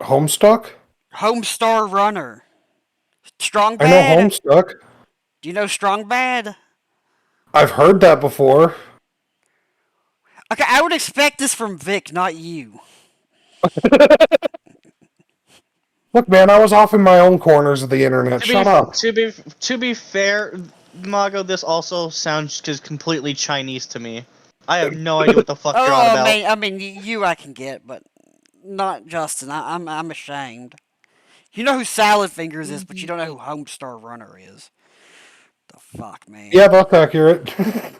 S2: Homestuck?
S3: Homestar Runner. Strong
S2: I know
S3: Bad?
S2: Homestuck.
S3: Do you know Strong Bad?
S2: I've heard that before.
S3: Okay, I would expect this from Vic, not you.
S2: Look, man, I was off in my own corners of the internet. Shut up.
S1: To be fair, Mago, this also sounds just completely Chinese to me. I have no idea what the fuck you're on about.
S3: I mean, you I can get, but not Justin. I'm ashamed. You know who Salad Fingers is, but you don't know who Homestar Runner is. The fuck, man.
S2: Yeah, that's accurate.
S3: The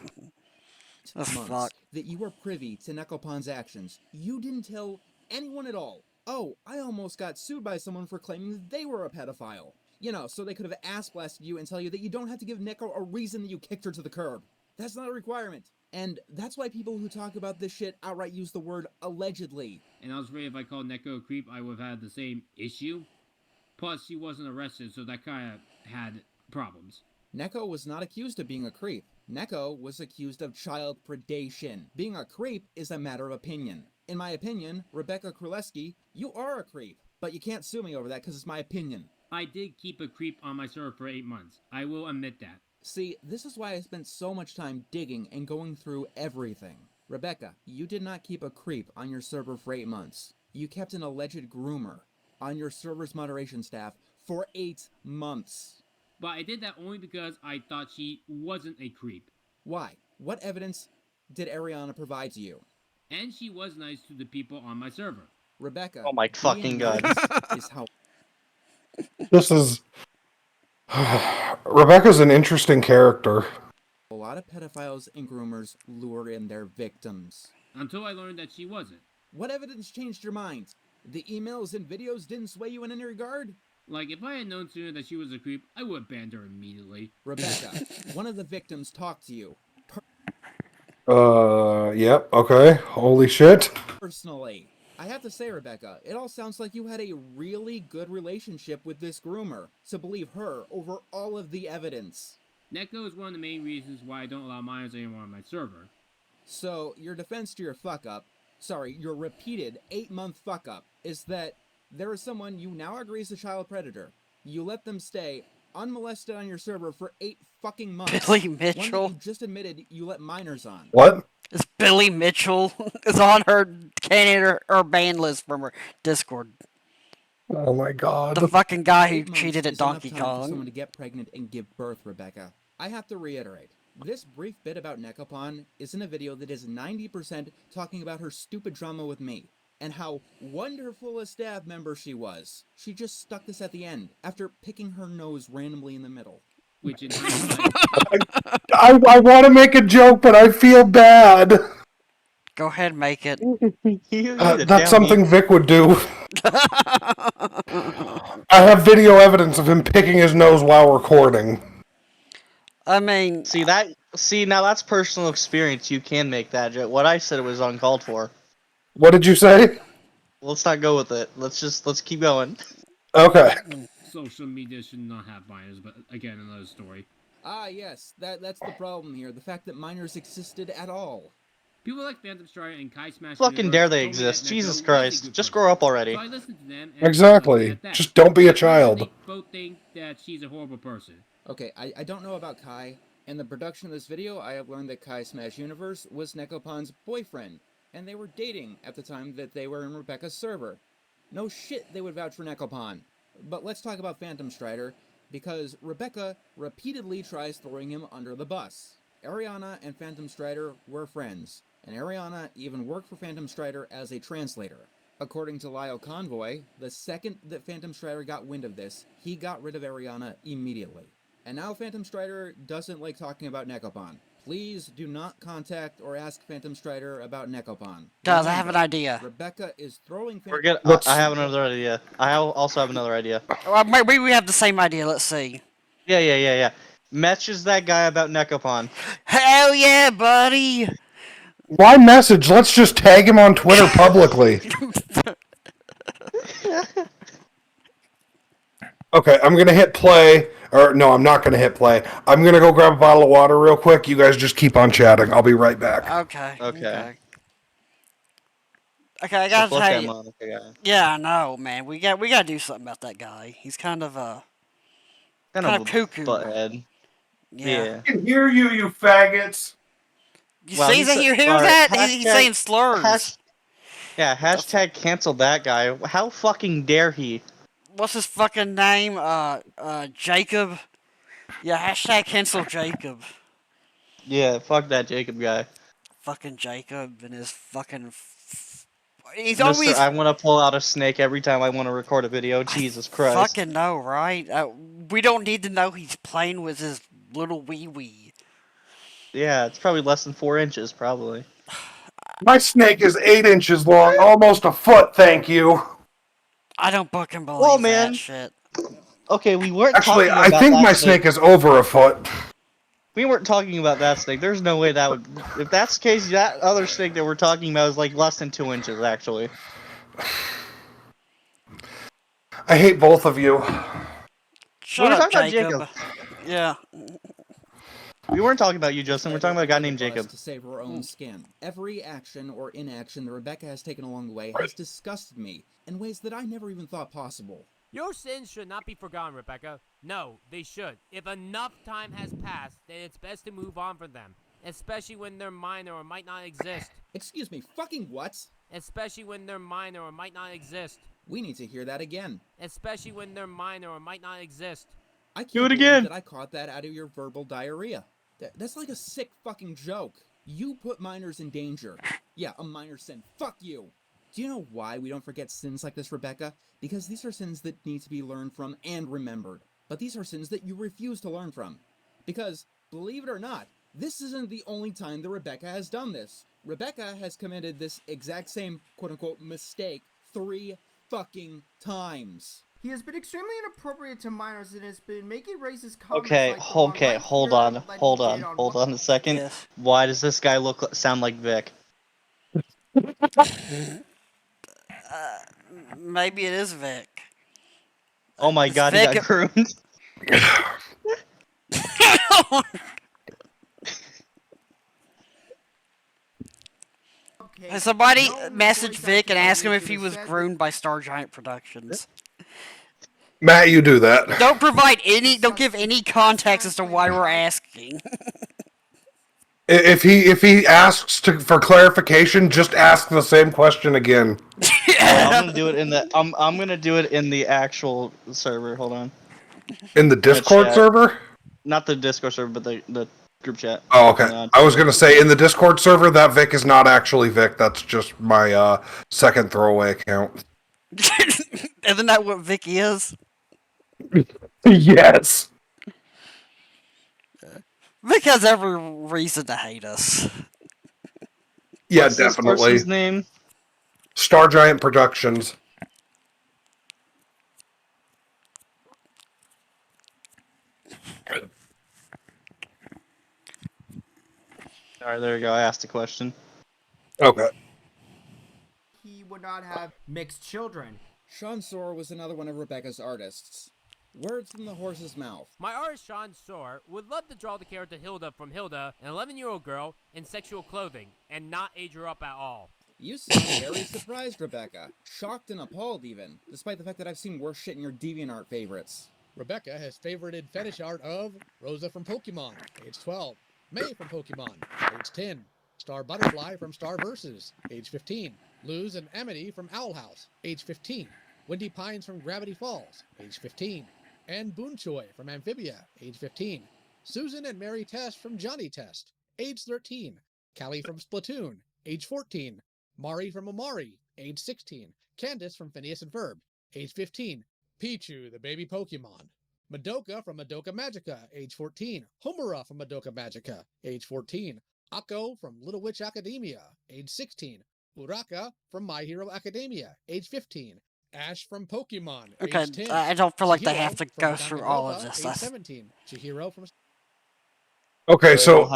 S4: months
S3: fuck.
S4: that you were privy to Nekopon's actions. You didn't tell anyone at all. Oh, I almost got sued by someone for claiming that they were a pedophile. You know, so they could have ass-blasted you and tell you that you don't have to give Neko a reason that you kicked her to the curb. That's not a requirement. And that's why people who talk about this shit outright use the word allegedly.
S13: And I was afraid if I called Neko a creep, I would have had the same issue. Plus, she wasn't arrested, so that kind of had problems.
S4: Neko was not accused of being a creep. Neko was accused of child predation. Being a creep is a matter of opinion. In my opinion, Rebecca Kraleski, you are a creep. But you can't sue me over that because it's my opinion.
S13: I did keep a creep on my server for 8 months. I will admit that.
S4: See, this is why I spent so much time digging and going through everything. Rebecca, you did not keep a creep on your server for 8 months. You kept an alleged groomer on your server's moderation staff for 8 months.
S13: But I did that only because I thought she wasn't a creep.
S4: Why? What evidence did Ariana provide to you?
S13: And she was nice to the people on my server.
S4: Rebecca,
S1: Oh my fucking god.
S4: is how
S2: This is... Rebecca's an interesting character.
S4: a lot of pedophiles and groomers lure in their victims.
S13: Until I learned that she wasn't.
S4: What evidence changed your mind? The emails and videos didn't sway you in any regard?
S13: Like, if I had known sooner that she was a creep, I would have banned her immediately.
S4: Rebecca, one of the victims talked to you.
S2: Yep, okay. Holy shit.
S4: Personally. I have to say, Rebecca, it all sounds like you had a really good relationship with this groomer, to believe her over all of the evidence.
S13: Neko is one of the main reasons why I don't allow minors anymore on my server.
S4: So, your defense to your your repeated 8-month fuck-up, is that there is someone you now agree is a child predator. You let them stay unmolested on your server for 8 fucking months.
S3: Billy
S4: One
S3: Mitchell?
S4: that you just admitted you let minors on.
S2: What?
S3: It's Billy Mitchell. It's on her candidate or ban list from her Discord.
S2: Oh my god.
S3: The fucking guy who
S4: 8 months
S3: cheated at
S4: is enough
S3: Donkey
S4: time for someone
S3: Kong.
S4: to get pregnant and give birth, Rebecca. I have to reiterate, this brief bit about Nekopon is in a video that is 90% talking about her stupid drama with me, and how wonderful a staff member she was. She just stuck this at the end, after picking her nose randomly in the middle.
S13: Which in hindsight,
S2: I want to make a joke, but I feel bad.
S3: Go ahead, make it.
S2: That's something Vic would do. I have video evidence of him picking his nose while recording.
S3: I mean,
S1: See, now that's personal experience. You can make that joke. What I said was uncalled for.
S2: What did you say?
S1: Let's not go with it. Let's keep going.
S2: Okay.
S13: social media should not have minors, but again, another story.
S4: Ah, yes, that's the problem here, the fact that minors existed at all.
S13: People like Phantom Strider and Kai Smash
S1: Fucking
S13: Universe
S1: dare they
S13: told me that
S1: exist.
S13: Neko
S1: Jesus
S13: was a
S1: Christ.
S13: good
S1: Just
S13: person.
S1: grow up already.
S13: So I listened to them, and
S2: Exactly.
S13: left it at that.
S2: Just don't be a
S13: I
S2: child.
S13: personally both think that she's a horrible person.
S4: Okay, I don't know about Kai. In the production of this video, I have learned that Kai Smash Universe was Nekopon's boyfriend, and they were dating at the time that they were in Rebecca's server. No shit they would vouch for Nekopon. But let's talk about Phantom Strider, because Rebecca repeatedly tries throwing him under the bus. Ariana and Phantom Strider were friends, and Ariana even worked for Phantom Strider as a translator. According to Lyle Convoy, the second that Phantom Strider got wind of this, he got rid of Ariana immediately. And now Phantom Strider doesn't like talking about Nekopon. Please do not contact or ask Phantom Strider about Nekopon.
S3: Guys, I have an idea.
S4: Rebecca is throwing
S1: We're
S4: Phantom...
S1: good. I have another idea. Also have another idea.
S3: Well, maybe we have the same idea. Let's see.
S1: Yeah. Message that guy about Nekopon.
S3: Hell yeah, buddy!
S2: Why message? Let's just tag him on Twitter publicly. Okay, I'm gonna hit play. Or, no, I'm not gonna hit play. I'm gonna go grab a bottle of water real quick. You guys just keep on chatting. I'll be right back.
S3: Okay.
S1: Okay.
S3: Okay, I gotta
S1: fuck
S3: tell
S1: that
S3: you.
S1: Monica guy.
S3: Yeah, I know, man. We gotta do something about that guy. He's kind of kind of cuckoo.
S1: Butthead. Yeah.
S2: I can hear you, you faggots.
S3: You see that? You hear that? He's saying slurs.
S1: Hashtag cancel that guy. How fucking dare he?
S3: What's his fucking name? Jacob. Yeah, hashtag cancel Jacob.
S1: Yeah, fuck that Jacob guy.
S3: Fucking Jacob and his fucking. He's
S1: Mister,
S3: always.
S1: I want to pull out a snake every time I want to record a video. Jesus Christ.
S3: Fucking know, right? We don't need to know he's playing with his little wee wee.
S1: Yeah, it's probably less than 4 inches, probably.
S2: My snake is 8 inches long, almost a foot, thank you.
S3: I don't fucking believe that shit.
S1: Okay, we weren't
S2: Actually,
S1: talking about
S2: I think
S1: that
S2: my snake is over a foot.
S1: We weren't talking about that snake. There's no way that would... If that's the case, that other snake that we're talking about is like less than 2 inches, actually.
S2: I hate both of you.
S3: Shut up, Jacob. Yeah.
S1: We weren't talking about you, Justin. We're talking about a guy named Jacob.
S4: To save her own skin. Every action or inaction that Rebecca has taken along the way has disgusted me in ways that I never even thought possible.
S11: Your sins should not be forgotten, Rebecca. No, they should. If enough time has passed, then it's best to move on from them. Especially when they're minor or might not exist.
S4: Excuse me, fucking what?
S11: Especially when they're minor or might not exist.
S4: We need to hear that again.
S11: Especially when they're minor or might not exist.
S4: I can't believe that I caught that out of your verbal diarrhea. That's like a sick fucking joke. You put minors in danger. Yeah, a minor sin. Fuck you. Do you know why we don't forget sins like this, Rebecca? Because these are sins that need to be learned from and remembered. But these are sins that you refuse to learn from. Because, believe it or not, this isn't the only time that Rebecca has done this. Rebecca has committed this exact same quote-unquote mistake 3 fucking times.
S14: He has been extremely inappropriate to minors and has been making racist comments.
S1: Okay, hold on a second.
S3: Yes.
S1: Why does this guy sound like Vic?
S3: Maybe it is Vic.
S1: Oh my god, he got groomed.
S3: Somebody message Vic and ask him if he was groomed by Star Giant Productions.
S2: Matt, you do that.
S3: Don't give any context as to why we're asking.
S2: If he asks for clarification, just ask the same question again.
S1: I'm gonna do it in the I'm gonna do it in the actual server. Hold on.
S2: In the Discord server?
S1: Not the Discord server, but the group chat.
S2: Oh, okay. I was gonna say in the Discord server that Vic is not actually Vic. That's just my second throwaway account.
S3: Isn't that what Vic is?
S2: Yes.
S3: Vic has every reason to hate us.
S2: Yeah,
S1: What's this
S2: definitely.
S1: person's name?
S2: Star Giant Productions.
S1: Alright, there you go. I asked a question.
S2: Okay.
S14: He would not have mixed children.
S4: Sean Soar was another one of Rebecca's artists. Words from the horse's mouth.
S11: My artist Sean Soar would love to draw the character Hilda from Hilda, an 11-year-old girl, in sexual clothing, and not age her up at all.
S4: You sound very surprised, Rebecca. Shocked and appalled, even, despite the fact that I've seen worse shit in your DeviantArt favorites.
S12: Rebecca has favorited fetish art of Rosa from Pokemon, age 12, May from Pokemon, age 10, Star Butterfly from Star Versus, age 15, Luz and Amity from Owl House, age 15, Windy Pines from Gravity Falls, age 15, and Boonchoy from Amphibia, age 15, Susan and Mary Test from Johnny Test, age 13, Callie from Splatoon, age 14, Mari from Amari, age 16, Candace from Phineas and Ferb, age 15, Pichu, the baby Pokemon, Madoka from Madoka Magica, age 14, Homura from Madoka Magica, age 14, Akko from Little Witch Academia, age 16, Uraka from My Hero Academia, age 15, Ash from Pokemon,
S3: Okay,
S12: age 10.
S3: I don't feel like they
S12: Chihiro
S3: have to
S12: from
S3: go through all of
S12: Danganronpa,
S3: this.
S12: age 17, Chihiro from...
S2: Okay, so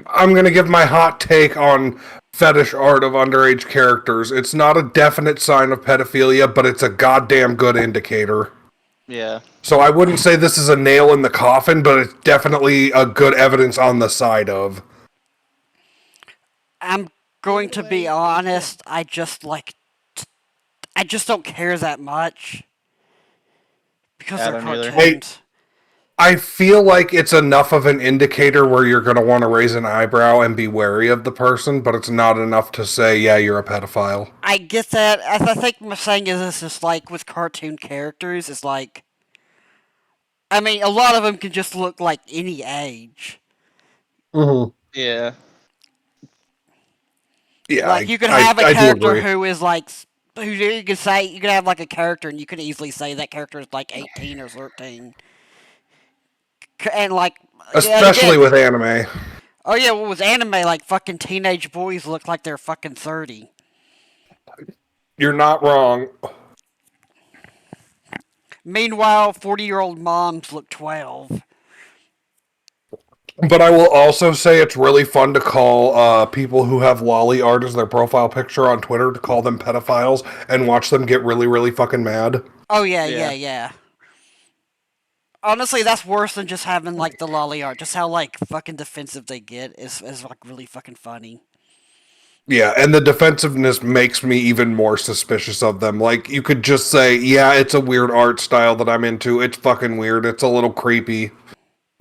S2: I'm gonna give my hot take on fetish art of underage characters. It's not a definite sign of pedophilia, but it's a goddamn good indicator.
S1: Yeah.
S2: So I wouldn't say this is a nail in the coffin, but it's definitely a good evidence on the side of.
S3: I'm going to be honest, I just don't care that much. Because they're cartoons.
S2: I feel like it's enough of an indicator where you're going to want to raise an eyebrow and be wary of the person, but it's not enough to say, yeah, you're a pedophile.
S3: I get that. I think what I'm saying is this is like with cartoon characters, it's like... I mean, a lot of them can just look like any age.
S2: Mm-hmm.
S1: Yeah.
S2: Yeah,
S3: like, you could have a character who is like... you could have like a character and you could easily say that character is like 18 or 13. And like...
S2: Especially with anime.
S3: Oh yeah, well with anime, like fucking teenage boys look like they're fucking 30.
S2: You're not wrong.
S3: Meanwhile, 40-year-old moms look 12.
S2: But I will also say it's really fun to call people who have lolly art as their profile picture on Twitter to call them pedophiles and watch them get really, really fucking mad.
S3: Oh yeah. Honestly, that's worse than just having like the lolly art. Just how like fucking defensive they get is like really fucking funny.
S2: Yeah, and the defensiveness makes me even more suspicious of them. Like, you could just say, yeah, it's a weird art style that I'm into. It's fucking weird. It's a little creepy.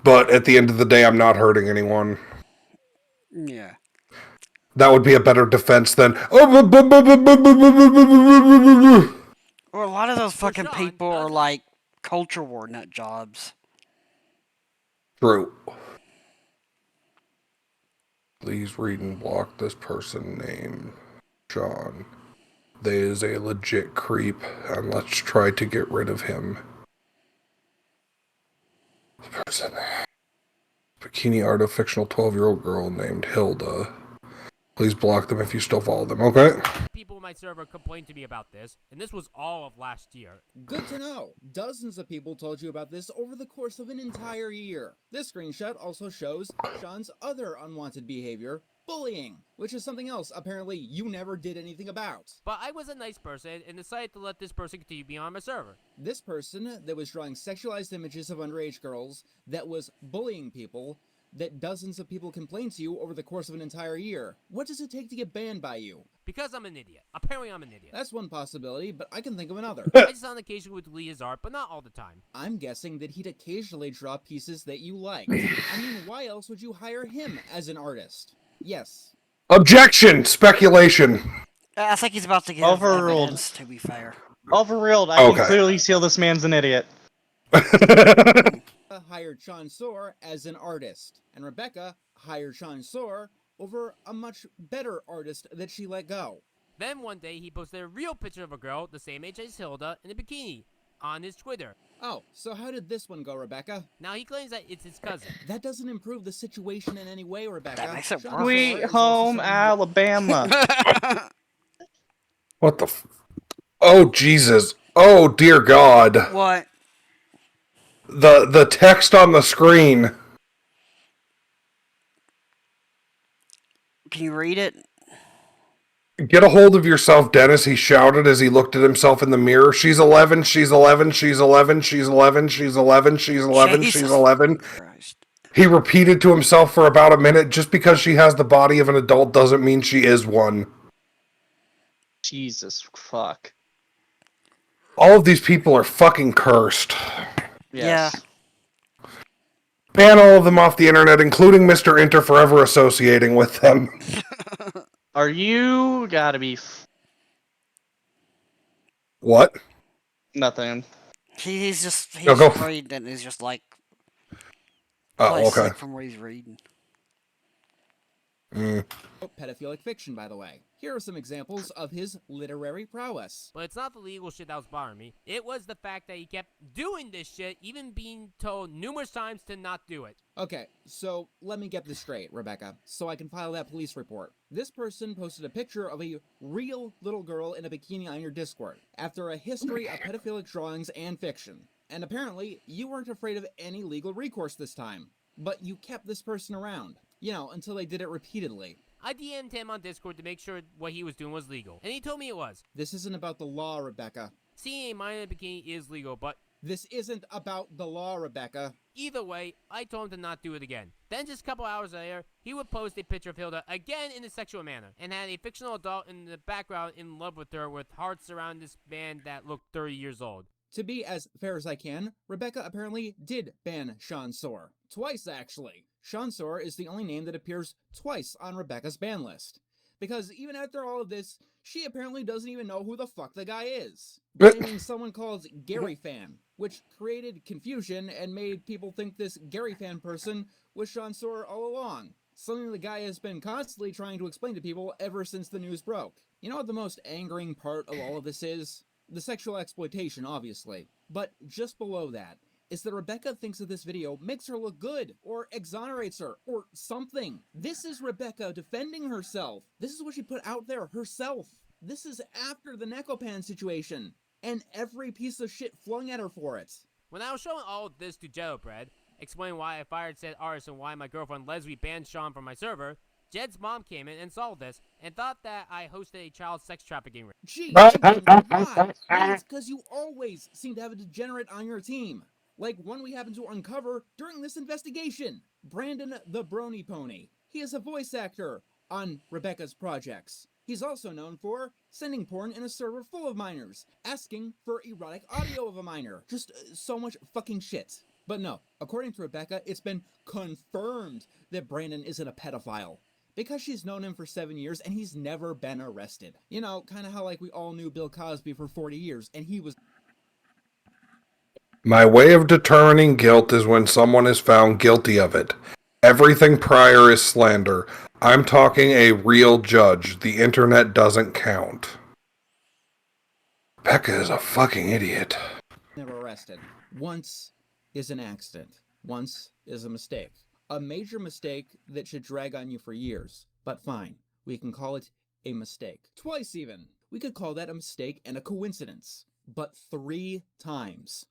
S2: But at the end of the day, I'm not hurting anyone.
S3: Yeah.
S2: That would be a better defense than...
S3: Or a lot of those fucking people are like culture war nut jobs.
S2: True. Please read and block this person named Sean. They is a legit creep, and let's try to get rid of him. The person... Bikini art of fictional 12-year-old girl named Hilda. Please block them if you still follow them, okay?
S11: People on my server complained to me about this, and this was all of last year.
S4: Good to know. Dozens of people told you about this over the course of an entire year. This screenshot also shows Sean's other unwanted behavior, bullying, which is something else apparently you never did anything about.
S11: But I was a nice person and decided to let this person continue being on my server.
S4: This person that was drawing sexualized images of underage girls, that was bullying people, that dozens of people complain to you over the course of an entire year. What does it take to get banned by you?
S11: Because I'm an idiot. Apparently I'm an idiot.
S4: That's one possibility, but I can think of another.
S11: I just on occasion would delete his art, but not all the time.
S4: I'm guessing that he'd occasionally draw pieces that you liked. I mean, why else would you hire him as an artist? Yes.
S2: Objection! Speculation.
S3: I think he's about to get
S1: Overruled.
S3: evidence, to be fair.
S1: Overruled. I
S2: Okay.
S1: can clearly see this man's an idiot.
S4: Hired Sean Soar as an artist, and Rebecca hired Sean Soar over a much better artist that she let go.
S11: Then one day he posted a real picture of a girl the same age as Hilda in a bikini on his Twitter.
S4: Oh, so how did this one go, Rebecca?
S11: Now he claims that it's his cousin.
S4: That doesn't improve the situation in any way, Rebecca.
S3: That makes it
S4: Sean
S3: worse.
S4: Soar
S1: Sweet
S4: is also
S1: home
S4: someone-
S1: Alabama.
S2: What the Oh, Jesus. Oh, dear God.
S3: What?
S2: The text on the screen.
S3: Can you read it?
S2: Get a hold of yourself, Dennis, he shouted as he looked at himself in the mirror. She's 11, she's 11, she's 11, she's 11, she's 11, she's 11, she's
S3: Jesus
S2: 11.
S3: Christ.
S2: He repeated to himself for about a minute, just because she has the body of an adult doesn't mean she is one.
S1: Jesus fuck.
S2: All of these people are fucking cursed.
S1: Yes.
S2: Ban all of them off the internet, including Mr. Inter, forever associating with them.
S1: Are you gotta be
S2: What?
S1: nothing?
S3: He's just
S2: No, go.
S3: reading and he's just like
S2: Oh, okay.
S3: sick from what he's reading.
S4: Pedophilic fiction, by the way. Here are some examples of his literary prowess.
S11: But it's not the legal shit that was bothering me. It was the fact that he kept doing this shit, even being told numerous times to not do it.
S4: Okay, so let me get this straight, Rebecca, so I can file that police report. This person posted a picture of a real little girl in a bikini on your Discord, after a history of pedophilic drawings and fiction. And apparently, you weren't afraid of any legal recourse this time. But you kept this person around. You know, until they did it repeatedly.
S11: I DM'd him on Discord to make sure what he was doing was legal, and he told me it was.
S4: This isn't about the law, Rebecca.
S11: Seeing a minor in a bikini is legal, but
S4: This isn't about the law, Rebecca.
S11: either way, I told him to not do it again. Then just a couple hours later, he would post a picture of Hilda again in a sexual manner, and had a fictional adult in the background in love with her with hearts around this man that looked 30 years old.
S4: To be as fair as I can, Rebecca apparently did ban Sean Soar. Twice, actually. Sean Soar is the only name that appears twice on Rebecca's ban list. Because even after all of this, she apparently doesn't even know who the fuck the guy is. Blaming someone called Gary Fan, which created confusion and made people think this Gary Fan person was Sean Soar all along. Something the guy has been constantly trying to explain to people ever since the news broke. You know what the most angering part of all of this is? The sexual exploitation, obviously. But just below that is that Rebecca thinks that this video makes her look good, or exonerates her, or something. This is Rebecca defending herself. This is what she put out there herself. This is after the Nekopan situation, and every piece of shit flung at her for it.
S11: When I was showing all of this to Jedobread, explaining why I fired said artist and why my girlfriend Leslie banned Sean from my server, Jed's mom came in and saw this, and thought that I hosted a child sex trafficking ring.
S4: Gee, why? It's because you always seem to have a degenerate on your team. Like one we happened to uncover during this investigation. Brandon the Brony Pony. He is a voice actor on Rebecca's projects. He's also known for sending porn in a server full of minors, asking for erotic audio of a minor. Just so much fucking shit. But no, according to Rebecca, it's been confirmed that Brandon isn't a pedophile. Because she's known him for 7 years and he's never been arrested. You know, kind of how like we all knew Bill Cosby for 40 years and he was...
S2: My way of determining guilt is when someone is found guilty of it. Everything prior is slander. I'm talking a real judge. The internet doesn't count. Becca is a fucking idiot.
S4: Never arrested. Once is an accident. Once is a mistake. A major mistake that should drag on you for years. But fine, we can call it a mistake. Twice even. We could call that a mistake and a coincidence. But 3 times.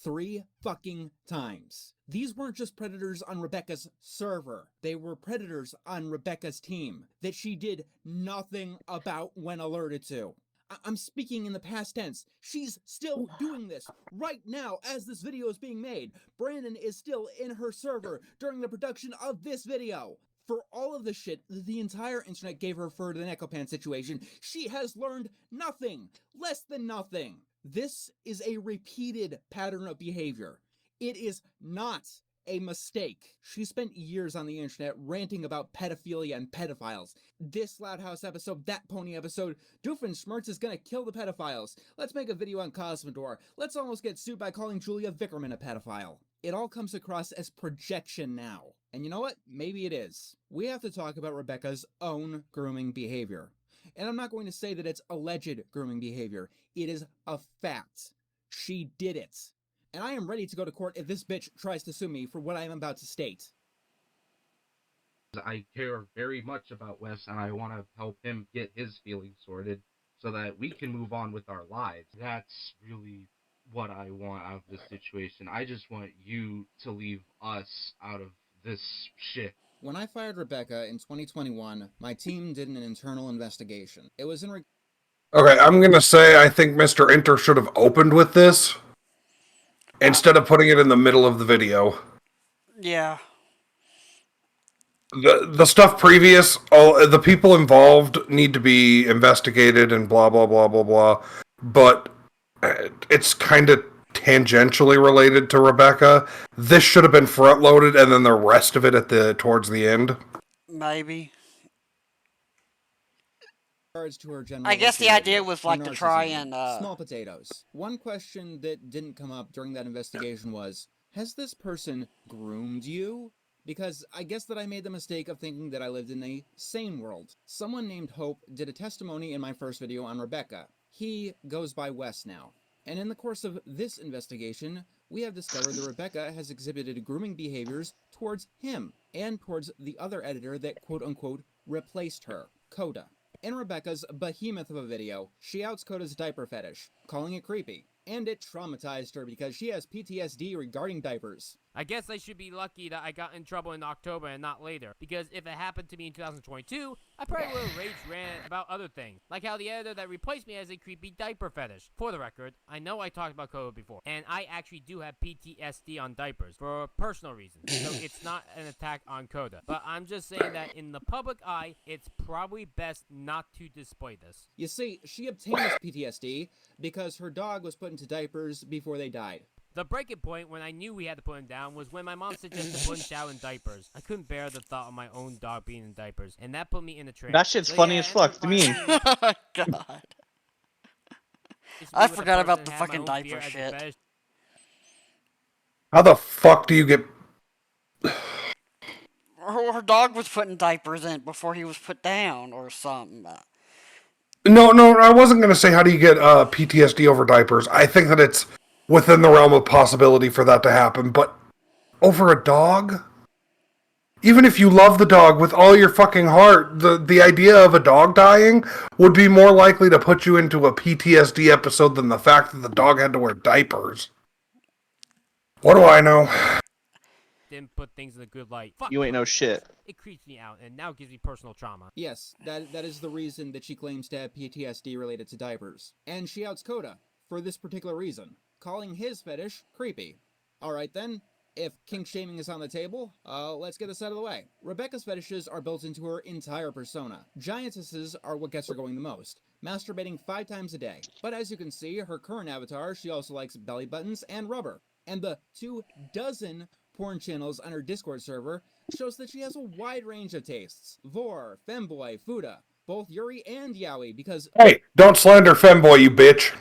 S4: 3 fucking times. These weren't just predators on Rebecca's server. They were predators on Rebecca's team that she did nothing about when alerted to. I'm speaking in the past tense. She's still doing this right now as this video is being made. Brandon is still in her server during the production of this video. For all of the shit that the entire internet gave her for the Nekopan situation, she has learned nothing. Less than nothing. This is a repeated pattern of behavior. It is not a mistake. She spent years on the internet ranting about pedophilia and pedophiles. This Loud House episode, that pony episode, Doofenshmirtz is gonna kill the pedophiles. Let's make a video on Cosmodor. Let's almost get sued by calling Julia Vickerman a pedophile. It all comes across as projection now. And you know what? Maybe it is. We have to talk about Rebecca's own grooming behavior. And I'm not going to say that it's alleged grooming behavior. It is a fact. She did it. And I am ready to go to court if this bitch tries to sue me for what I am about to state.
S15: I care very much about Wes, and I want to help him get his feelings sorted so that we can move on with our lives. That's really what I want out of this situation. I just want you to leave us out of this shit.
S4: When I fired Rebecca in 2021, my team did an internal investigation. It was in
S2: Okay, I'm gonna say I think Mr. Inter should have opened with this instead of putting it in the middle of the video.
S3: Yeah.
S2: The stuff previous, all the people involved need to be investigated and blah blah blah blah blah. But it's kind of tangentially related to Rebecca. This should have been front loaded, and then the rest of it towards the end.
S3: Maybe.
S4: To her general
S3: I guess the
S4: behavior,
S3: idea was
S4: her
S3: like to try
S4: narcissism.
S3: and
S4: small potatoes. One question that didn't come up during that investigation was, has this person groomed you? Because I guess that I made the mistake of thinking that I lived in a sane world. Someone named Hope did a testimony in my first video on Rebecca. He goes by Wes now. And in the course of this investigation, we have discovered that Rebecca has exhibited grooming behaviors towards him and towards the other editor that quote-unquote replaced her, Coda. In Rebecca's behemoth of a video, she outs Coda's diaper fetish, calling it creepy. And it traumatized her because she has PTSD regarding diapers.
S11: I guess I should be lucky that I got in trouble in October and not later, because if it happened to me in 2022, I probably would have rage ranted about other things, like how the editor that replaced me has a creepy diaper fetish. For the record, I know I talked about Coda before, and I actually do have PTSD on diapers for personal reasons, so it's not an attack on Coda. But I'm just saying that in the public eye, it's probably best not to display this.
S4: You see, she obtained this PTSD because her dog was put into diapers before they died.
S11: The breaking point when I knew we had to put him down was when my mom suggested putting Chow in diapers. I couldn't bear the thought of my own dog being in diapers, and that put me in a trance.
S1: That shit's funny as fuck to me.
S3: God. I forgot about the fucking diaper shit.
S2: How the fuck do you get...
S3: Her dog was put in diapers in before he was put down or something.
S2: No, I wasn't going to say how do you get PTSD over diapers. I think that it's within the realm of possibility for that to happen, but over a dog? Even if you love the dog with all your fucking heart, the idea of a dog dying would be more likely to put you into a PTSD episode than the fact that the dog had to wear diapers. What do I know?
S11: Didn't put things in a good light. Fuck
S1: You ain't no shit.
S11: It creeps me out, and now gives me personal trauma.
S4: Yes, that is the reason that she claims to have PTSD related to diapers. And she outs Coda for this particular reason, calling his fetish creepy. Alright then, if kink shaming is on the table, let's get this out of the way. Rebecca's fetishes are built into her entire persona. Giantesses are what gets her going the most, masturbating 5 times a day. But as you can see, her current avatar, she also likes belly buttons and rubber. And the 24 porn channels on her Discord server shows that she has a wide range of tastes. Vor, femboy, fuda, both yuri and yaoi, because...
S2: Hey, don't slander femboy, you bitch.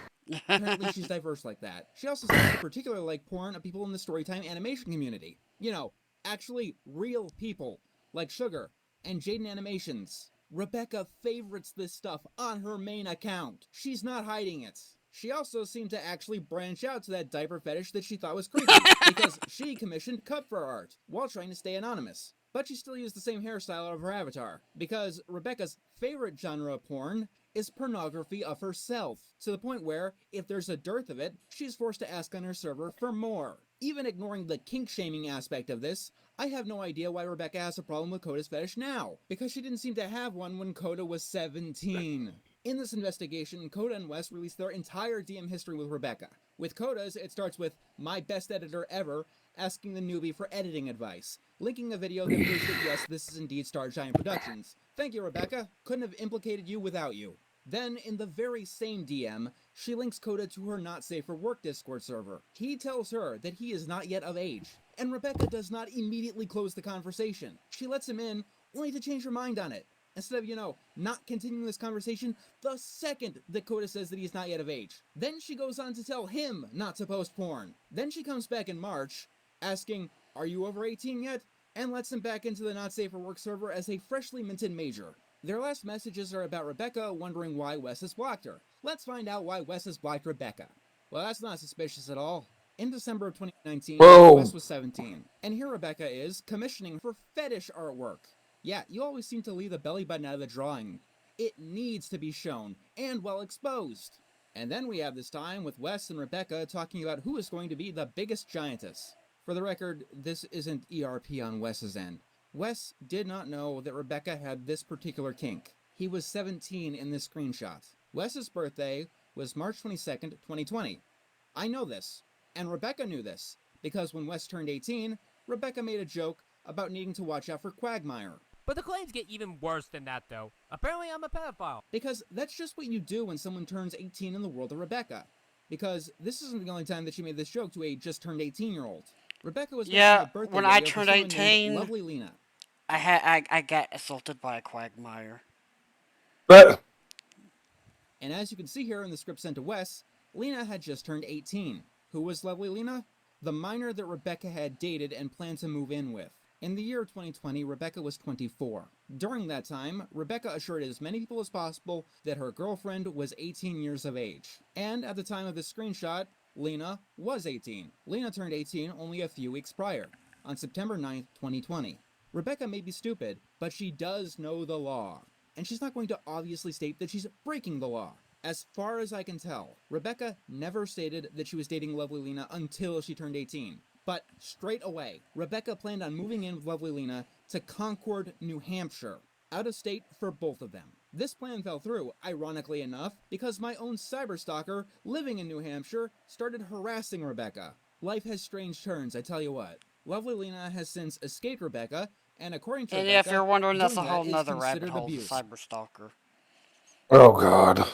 S4: Apparently she's diverse like that. She also seems to particularly like porn of people in the storytime animation community. You know, actually real people, like Sugar and Jaden Animations. Rebecca favorites this stuff on her main account. She's not hiding it. She also seemed to actually branch out to that diaper fetish that she thought was creepy, because she commissioned cover art, while trying to stay anonymous. But she still used the same hairstyle of her avatar, because Rebecca's favorite genre of porn is pornography of herself, to the point where, if there's a dearth of it, she's forced to ask on her server for more. Even ignoring the kink-shaming aspect of this, I have no idea why Rebecca has a problem with Coda's fetish now, because she didn't seem to have one when Coda was 17. In this investigation, Coda and Wes released their entire DM history with Rebecca. With Coda's, it starts with, "My best editor ever," asking the newbie for editing advice, linking a video that proves that yes, this is indeed Star Giant Productions. "Thank you, Rebecca. Couldn't have implicated you without you." Then, in the very same DM, she links Coda to her Not Safe for Work Discord server. He tells her that he is not yet of age, and Rebecca does not immediately close the conversation. She lets him in, only to change her mind on it. Instead of, not continuing this conversation the second that Coda says that he's not yet of age. Then she goes on to tell him not to post porn. Then she comes back in March, asking, "Are you over 18 yet?" and lets him back into the Not Safe for Work server as a freshly minted major. Their last messages are about Rebecca wondering why Wes has blocked her. Let's find out why Wes has blocked Rebecca. Well, that's not suspicious at all. In December of 2019, Wes was 17, and here Rebecca is commissioning for fetish artwork. Yeah, you always seem to leave the belly button out of the drawing. It needs to be shown, and well exposed. And then we have this time with Wes and Rebecca talking about who is going to be the biggest giantess. For the record, this isn't ERP on Wes's end. Wes did not know that Rebecca had this particular kink. He was 17 in this screenshot. Wes's birthday was March 22nd, 2020. I know this, and Rebecca knew this, because when Wes turned 18, Rebecca made a joke about needing to watch out for Quagmire.
S11: But the claims get even worse than that, though. Apparently I'm a pedophile.
S4: Because that's just what you do when someone turns 18 in the world of Rebecca. Because this isn't the only time that she made this joke to a just turned 18-year-old. Rebecca was making a birthday
S3: when I
S4: video for
S3: turned
S4: someone named
S3: 18,
S4: Lovely Lena.
S3: I got assaulted by a quagmire.
S2: But
S4: And as you can see here in the script sent to Wes, Lena had just turned 18. Who was Lovely Lena? The minor that Rebecca had dated and planned to move in with. In the year 2020, Rebecca was 24. During that time, Rebecca assured as many people as possible that her girlfriend was 18 years of age. And at the time of this screenshot, Lena was 18. Lena turned 18 only a few weeks prior, on September 9th, 2020. Rebecca may be stupid, but she does know the law. And she's not going to obviously state that she's breaking the law. As far as I can tell, Rebecca never stated that she was dating Lovely Lena until she turned 18. But straight away, Rebecca planned on moving in with Lovely Lena to Concord, New Hampshire, out of state for both of them. This plan fell through, ironically enough, because my own cyberstalker living in New Hampshire started harassing Rebecca. Life has strange turns, I tell you what. Lovely Lena has since escaped Rebecca, and according to
S3: And
S4: Rebecca,
S3: if you're wondering, that's a
S4: doing
S3: whole
S4: that is
S3: nother rabbit
S4: considered
S3: hole,
S4: abuse.
S3: cyberstalker.
S2: oh god.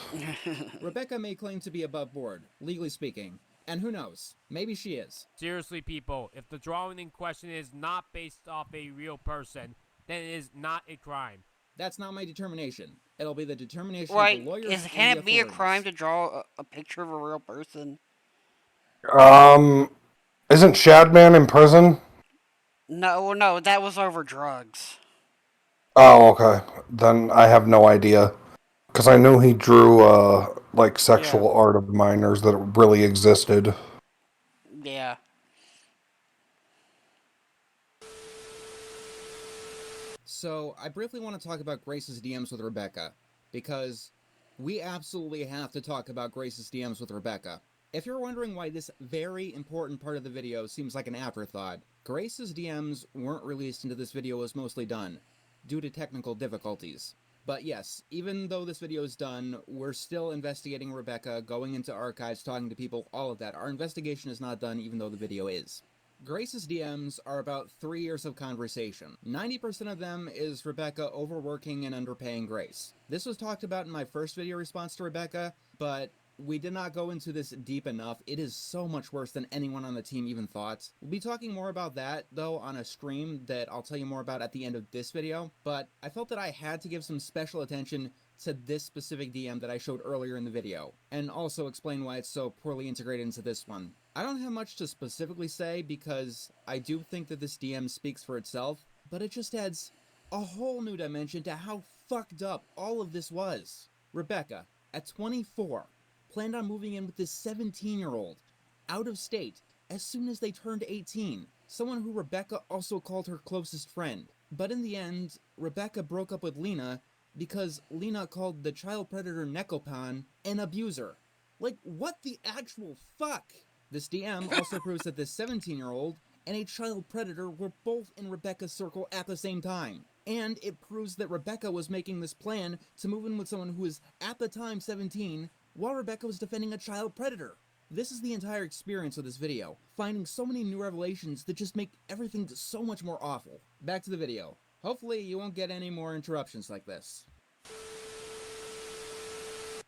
S4: Rebecca may claim to be above board, legally speaking. And who knows, maybe she is.
S11: Seriously, people, if the drawing in question is not based off a real person, then it is not a crime.
S4: That's not my determination. It'll be the determination
S3: Wait,
S4: of the lawyers
S3: can
S4: and
S3: it
S4: the
S3: be a
S4: authorities.
S3: crime to draw a picture of a real person?
S2: Isn't Shadman in prison?
S3: No, that was over drugs.
S2: Oh, okay. Then I have no idea. Because I knew he drew, sexual art of minors that really existed.
S3: Yeah.
S4: So, I briefly want to talk about Grace's DMs with Rebecca, because we absolutely have to talk about Grace's DMs with Rebecca. If you're wondering why this very important part of the video seems like an afterthought, Grace's DMs weren't released until this video was mostly done, due to technical difficulties. But yes, even though this video is done, we're still investigating Rebecca, going into archives, talking to people, all of that. Our investigation is not done even though the video is. Grace's DMs are about 3 years of conversation. 90% of them is Rebecca overworking and underpaying Grace. This was talked about in my first video response to Rebecca, but we did not go into this deep enough. It is so much worse than anyone on the team even thought. We'll be talking more about that, though, on a stream that I'll tell you more about at the end of this video, but I felt that I had to give some special attention to this specific DM that I showed earlier in the video, and also explain why it's so poorly integrated into this one. I don't have much to specifically say because I do think that this DM speaks for itself, but it just adds a whole new dimension to how fucked up all of this was. Rebecca, at 24, planned on moving in with this 17-year-old, out of state, as soon as they turned 18, someone who Rebecca also called her closest friend. But in the end, Rebecca broke up with Lena because Lena called the child predator Nekopan an abuser. Like, what the actual fuck? This DM also proves that this 17-year-old and a child predator were both in Rebecca's circle at the same time. And it proves that Rebecca was making this plan to move in with someone who was, at the time, 17, while Rebecca was defending a child predator. This is the entire experience of this video, finding so many new revelations that just make everything so much more awful. Back to the video. Hopefully you won't get any more interruptions like this.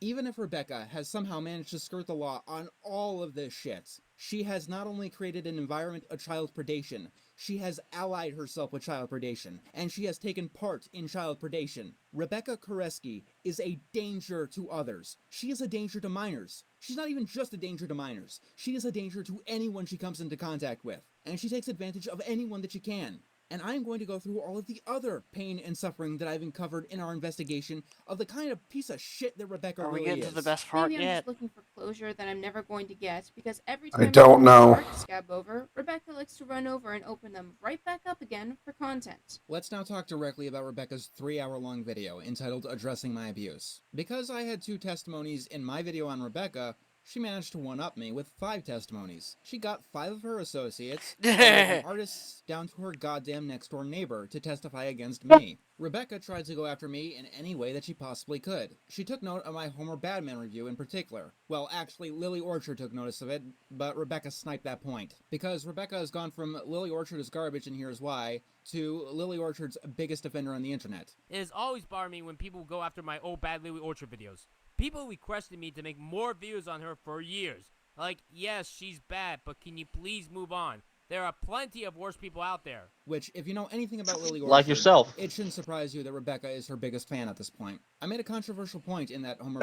S4: Even if Rebecca has somehow managed to skirt the law on all of this shit, she has not only created an environment of child predation, she has allied herself with child predation, and she has taken part in child predation. Rebecca Koreski is a danger to others. She is a danger to minors. She's not even just a danger to minors. She is a danger to anyone she comes into contact with, and she takes advantage of anyone that she can. And I'm going to go through all of the other pain and suffering that I've uncovered in our investigation of the kind of piece of shit that Rebecca
S3: Are we
S4: really
S3: getting
S4: is.
S3: to the best part
S5: Maybe I'm
S3: yet?
S5: just looking for closure that I'm never going to get, because every
S2: I
S5: time
S2: don't
S5: I
S2: know.
S5: start to scab over, Rebecca likes to run over and open them right back up again for content.
S4: Let's now talk directly about Rebecca's 3-hour-long video entitled Addressing My Abuse. Because I had 2 testimonies in my video on Rebecca, she managed to one-up me with 5 testimonies. She got 5 of her associates, all the way from artists down to her goddamn next-door neighbor, to testify against me. Rebecca tried to go after me in any way that she possibly could. She took note of my Homer Badman review in particular. Well, actually, Lily Orchard took notice of it, but Rebecca sniped that point. Because Rebecca has gone from Lily Orchard is garbage and here's why, to Lily Orchard's biggest defender on the internet.
S11: It has always bothered me when people go after my old Bad Lily Orchard videos. People requested me to make more videos on her for years. Like, yes, she's bad, but can you please move on? There are plenty of worse people out there.
S4: Which, if you know anything about Lily Orchard,
S1: Like yourself.
S4: it shouldn't surprise you that Rebecca is her biggest fan at this point. I made a controversial point in that Homer...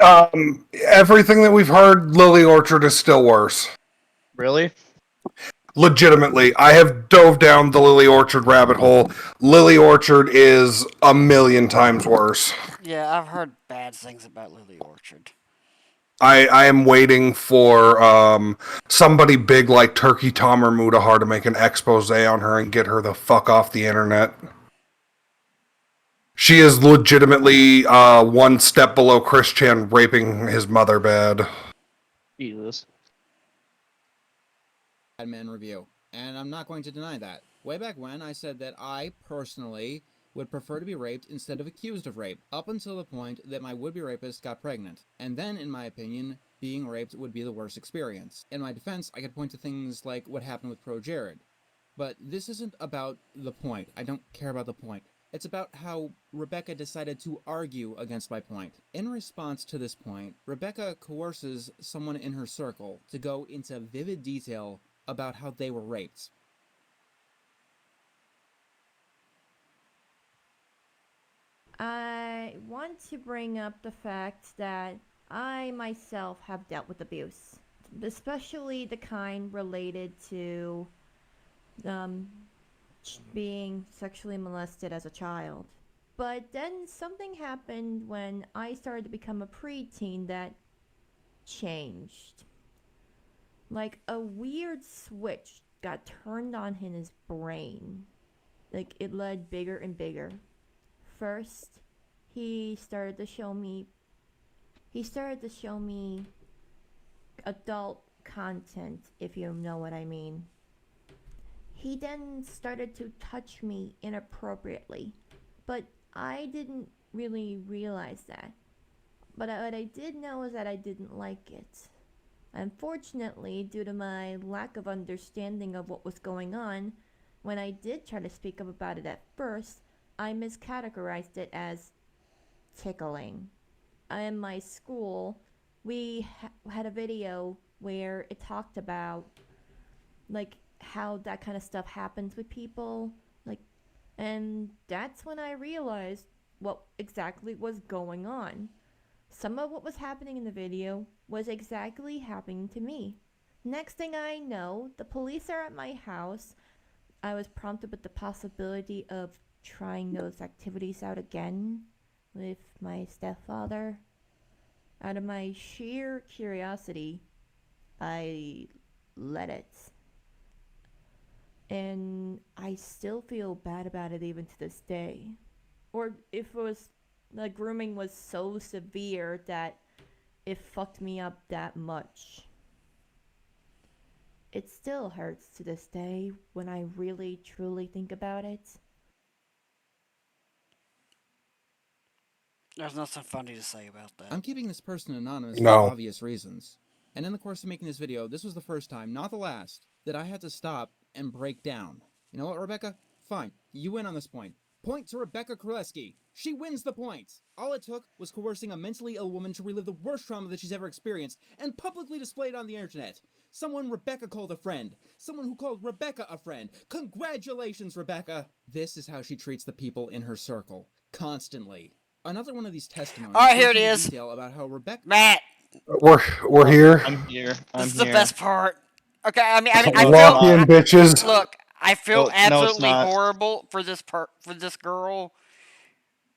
S2: Everything that we've heard, Lily Orchard is still worse.
S1: Really?
S2: Legitimately, I have dove down the Lily Orchard rabbit hole. Lily Orchard is a million times worse.
S3: Yeah, I've heard bad things about Lily Orchard.
S2: I am waiting for somebody big like Turkey Tom or Mudahar to make an expose on her and get her the fuck off the internet. She is legitimately one step below Chris Chan raping his mother bad.
S1: Jesus.
S4: Badman review, and I'm not going to deny that. Way back when, I said that I, personally, would prefer to be raped instead of accused of rape, up until the point that my would-be rapist got pregnant. And then, in my opinion, being raped would be the worst experience. In my defense, I could point to things like what happened with Pro Jared. But this isn't about the point. I don't care about the point. It's about how Rebecca decided to argue against my point. In response to this point, Rebecca coerces someone in her circle to go into vivid detail about how they were raped.
S8: I want to bring up the fact that I myself have dealt with abuse, especially the kind related to being sexually molested as a child. But then something happened when I started to become a preteen that changed. Like a weird switch got turned on in his brain. Like it led bigger and bigger. First, he started to show me adult content, if you know what I mean. He then started to touch me inappropriately, but I didn't really realize that. But what I did know is that I didn't like it. Unfortunately, due to my lack of understanding of what was going on, when I did try to speak up about it at first, I miscategorized it as tickling. In my school, we had a video where it talked about like how that kind of stuff happens with people, and that's when I realized what exactly was going on. Some of what was happening in the video was exactly happening to me. Next thing I know, the police are at my house. I was prompted with the possibility of trying those activities out again with my stepfather. Out of my sheer curiosity, I let it. And I still feel bad about it even to this day. Or if it was, the grooming was so severe that it fucked me up that much. It still hurts to this day when I really truly think about it.
S3: There's nothing funny to say about that.
S4: I'm keeping this person anonymous
S2: No.
S4: for obvious reasons. And in the course of making this video, this was the first time, not the last, that I had to stop and break down. You know what, Rebecca? Fine. You win on this point. Point to Rebecca Kraleski. She wins the point. All it took was coercing a mentally ill woman to relive the worst trauma that she's ever experienced and publicly display it on the internet. Someone Rebecca called a friend. Someone who called Rebecca a friend. Congratulations, Rebecca. This is how she treats the people in her circle. Constantly. Another one of these testimonies.
S3: Alright, here it
S4: goes into
S3: is.
S4: Detail about how Rebecca.
S3: Matt.
S2: We're here.
S1: I'm here.
S3: This is the best part. Okay, I
S2: Lock in, bitches.
S3: Look, I feel
S1: No, it's
S3: absolutely
S1: not.
S3: horrible for this girl,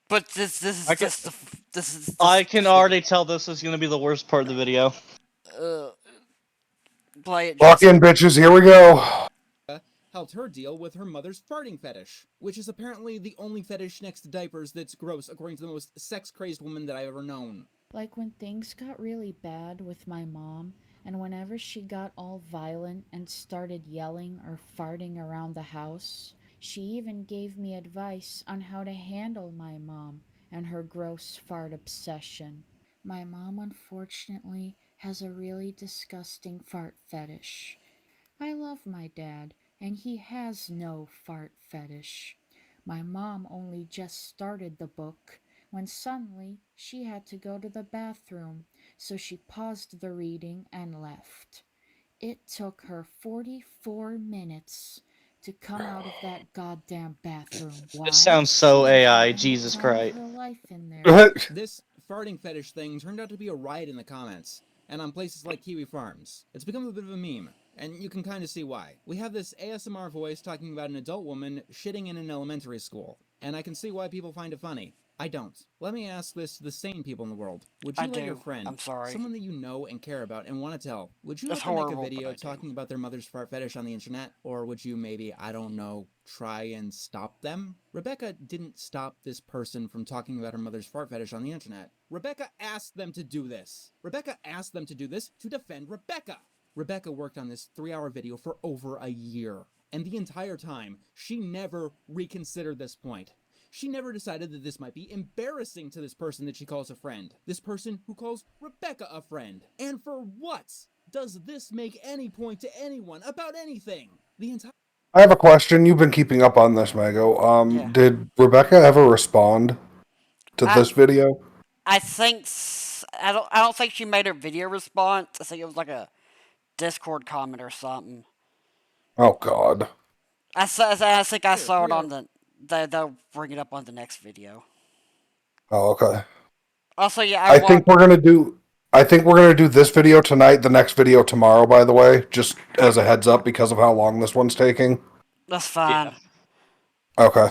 S3: but this is just this is.
S1: I can already tell this is gonna be the worst part of the video.
S3: Play it.
S2: Lock in, bitches. Here we go.
S4: Helped her deal with her mother's farting fetish, which is apparently the only fetish next to diapers that's gross, according to the most sex-crazed woman that I've ever known.
S16: Like when things got really bad with my mom, and whenever she got all violent and started yelling or farting around the house, she even gave me advice on how to handle my mom and her gross fart obsession. My mom, unfortunately, has a really disgusting fart fetish. I love my dad, and he has no fart fetish. My mom only just started the book when suddenly she had to go to the bathroom, so she paused the reading and left. It took her 44 minutes to come out of that goddamn bathroom. Why?
S1: This sounds so
S16: She
S1: AI.
S16: had
S1: Jesus
S16: the time of
S1: Christ.
S16: her life in there.
S4: This farting fetish thing turned out to be a riot in the comments, and on places like Kiwi Farms. It's become a bit of a meme, and you can kind of see why. We have this ASMR voice talking about an adult woman shitting in an elementary school, and I can see why people find it funny. I don't. Let me ask this to the sane people in the world. Would you
S3: I
S4: let your
S3: do.
S4: friend,
S3: I'm sorry.
S4: someone that you know and care about and want to tell, would you
S3: That's
S4: let them make
S3: horrible,
S4: a
S3: but
S4: video
S3: I do.
S4: talking about their mother's fart fetish on the internet? Or would you maybe, I don't know, try and stop them? Rebecca didn't stop this person from talking about her mother's fart fetish on the internet. Rebecca asked them to do this. Rebecca asked them to do this to defend Rebecca. Rebecca worked on this 3-hour video for over a year. And the entire time, she never reconsidered this point. She never decided that this might be embarrassing to this person that she calls a friend. This person who calls Rebecca a friend. And for what? Does this make any point to anyone about anything? The entire...
S2: I have a question. You've been keeping up on this, Mago.
S3: Yeah.
S2: Did Rebecca ever respond to this video?
S3: I think I don't think she made her video response. I think it was like a Discord comment or something.
S2: Oh God.
S3: I think I saw it on they'll bring it up on the next video.
S2: Oh, okay.
S3: Also, yeah,
S2: I think we're gonna do this video tonight, the next video tomorrow, by the way, just as a heads up because of how long this one's taking.
S3: That's fine.
S2: Okay.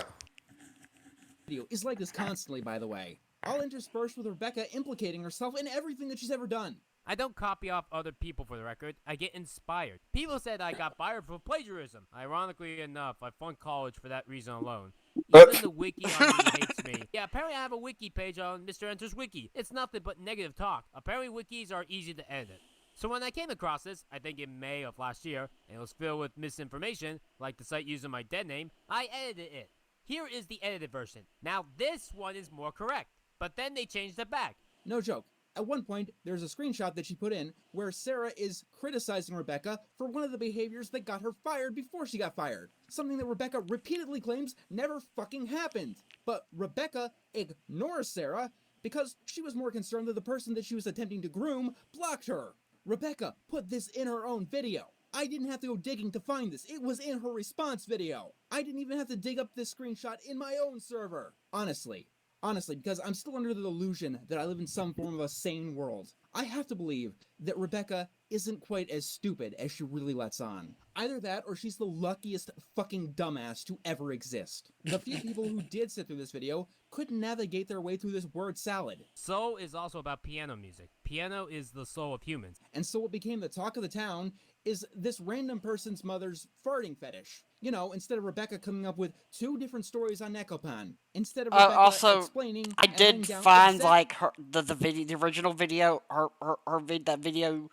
S4: Video is like this constantly, by the way. All interspersed with Rebecca implicating herself in everything that she's ever done.
S11: I don't copy off other people for the record. I get inspired. People said I got fired for plagiarism. Ironically enough, I flunked college for that reason alone. Even the wiki on me hates me. Yeah, apparently I have a wiki page on Mr. Enter's wiki. It's nothing but negative talk. Apparently wikis are easy to edit. So when I came across this, I think in May of last year, and it was filled with misinformation, like the site using my dead name, I edited it. Here is the edited version. Now this one is more correct. But then they changed it back.
S4: No joke. At one point, there's a screenshot that she put in where Sarah is criticizing Rebecca for one of the behaviors that got her fired before she got fired. Something that Rebecca repeatedly claims never fucking happened. But Rebecca ignores Sarah because she was more concerned that the person that she was attempting to groom blocked her. Rebecca put this in her own video. I didn't have to go digging to find this. It was in her response video. I didn't even have to dig up this screenshot in my own server. Honestly, because I'm still under the delusion that I live in some form of a sane world. I have to believe that Rebecca isn't quite as stupid as she really lets on. Either that, or she's the luckiest fucking dumbass to ever exist. The few people who did sit through this video couldn't navigate their way through this word salad.
S11: Soul is also about piano music. Piano is the soul of humans.
S4: And so what became the talk of the town is this random person's mother's farting fetish. You know, instead of Rebecca coming up with 2 different stories on Nekopan. Instead of Rebecca
S3: also,
S4: explaining...
S3: I did find like the video, the original video, that video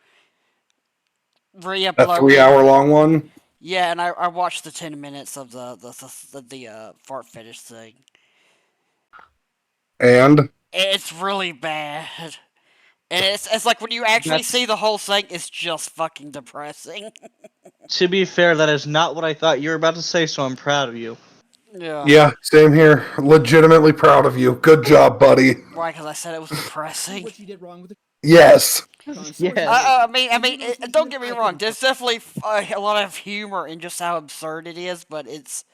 S3: re-uploaded.
S2: A 3-hour-long one.
S3: Yeah, and I watched the 10 minutes of the fart fetish thing.
S2: And
S3: It's really bad. And it's like when you actually see the whole thing, it's just fucking depressing.
S1: To be fair, that is not what I thought you were about to say, so I'm proud of you.
S3: Yeah.
S2: Yeah, same here. Legitimately proud of you. Good job, buddy.
S3: Why? Because I said it was depressing.
S4: What she did wrong with the
S2: Yes.
S3: Don't get me wrong. There's definitely a lot of humor in just how absurd it is, but it's.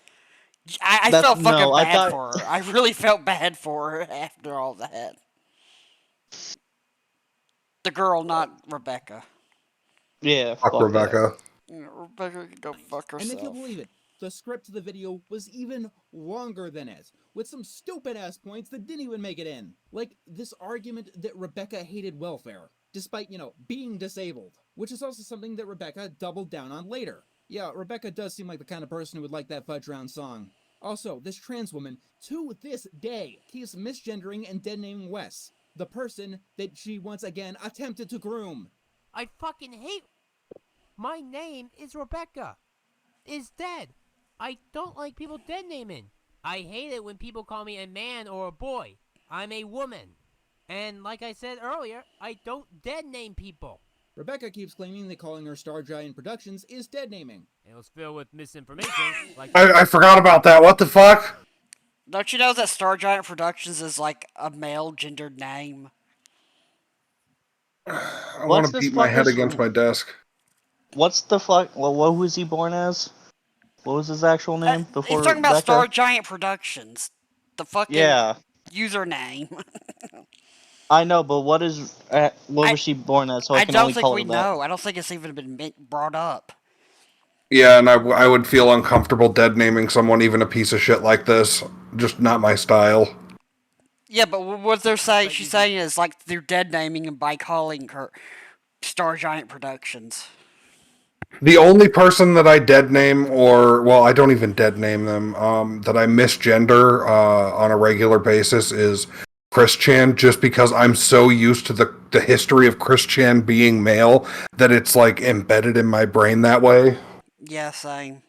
S3: I felt fucking bad for her. I really felt bad for her after all that. The girl, not Rebecca.
S1: Yeah,
S2: fuck Rebecca.
S3: Rebecca can go fuck herself.
S4: And if you'll believe it, the script to the video was even longer than it, with some stupid-ass points that didn't even make it in. Like this argument that Rebecca hated welfare, despite, being disabled. Which is also something that Rebecca doubled down on later. Yeah, Rebecca does seem like the kind of person who would like that Fudge Round song. Also, this trans woman, to this day, keeps misgendering and dead-naming Wes, the person that she once again attempted to groom.
S11: I fucking hate. My name is Rebecca. Is dead. I don't like people dead naming. I hate it when people call me a man or a boy. I'm a woman. And like I said earlier, I don't dead name people.
S4: Rebecca keeps claiming that calling her Star Giant Productions is dead naming.
S11: It was filled with misinformation. Like
S2: I forgot about that. What the fuck?
S3: Don't you know that Star Giant Productions is like a male gendered name?
S2: I want to beat my head against my desk.
S1: What's the fuck? Well, what was he born as? What was his actual name before
S3: He's talking about
S1: Rebecca?
S3: Star Giant Productions. The fucking username.
S1: I know, but what was she born as? So I can
S3: don't
S1: only
S3: think
S1: call
S3: we
S1: her that.
S3: know. I don't think it's even been brought up.
S2: Yeah, and I would feel uncomfortable dead naming someone, even a piece of shit like this. Just not my style.
S3: Yeah, but what they're saying, she's saying is like they're dead naming him by calling her Star Giant Productions.
S2: The only person that I dead name, or well, I don't even dead name them, that I misgender on a regular basis is Chris Chan, just because I'm so used to the history of Chris Chan being male that it's like embedded in my brain that way.
S3: Yeah, same.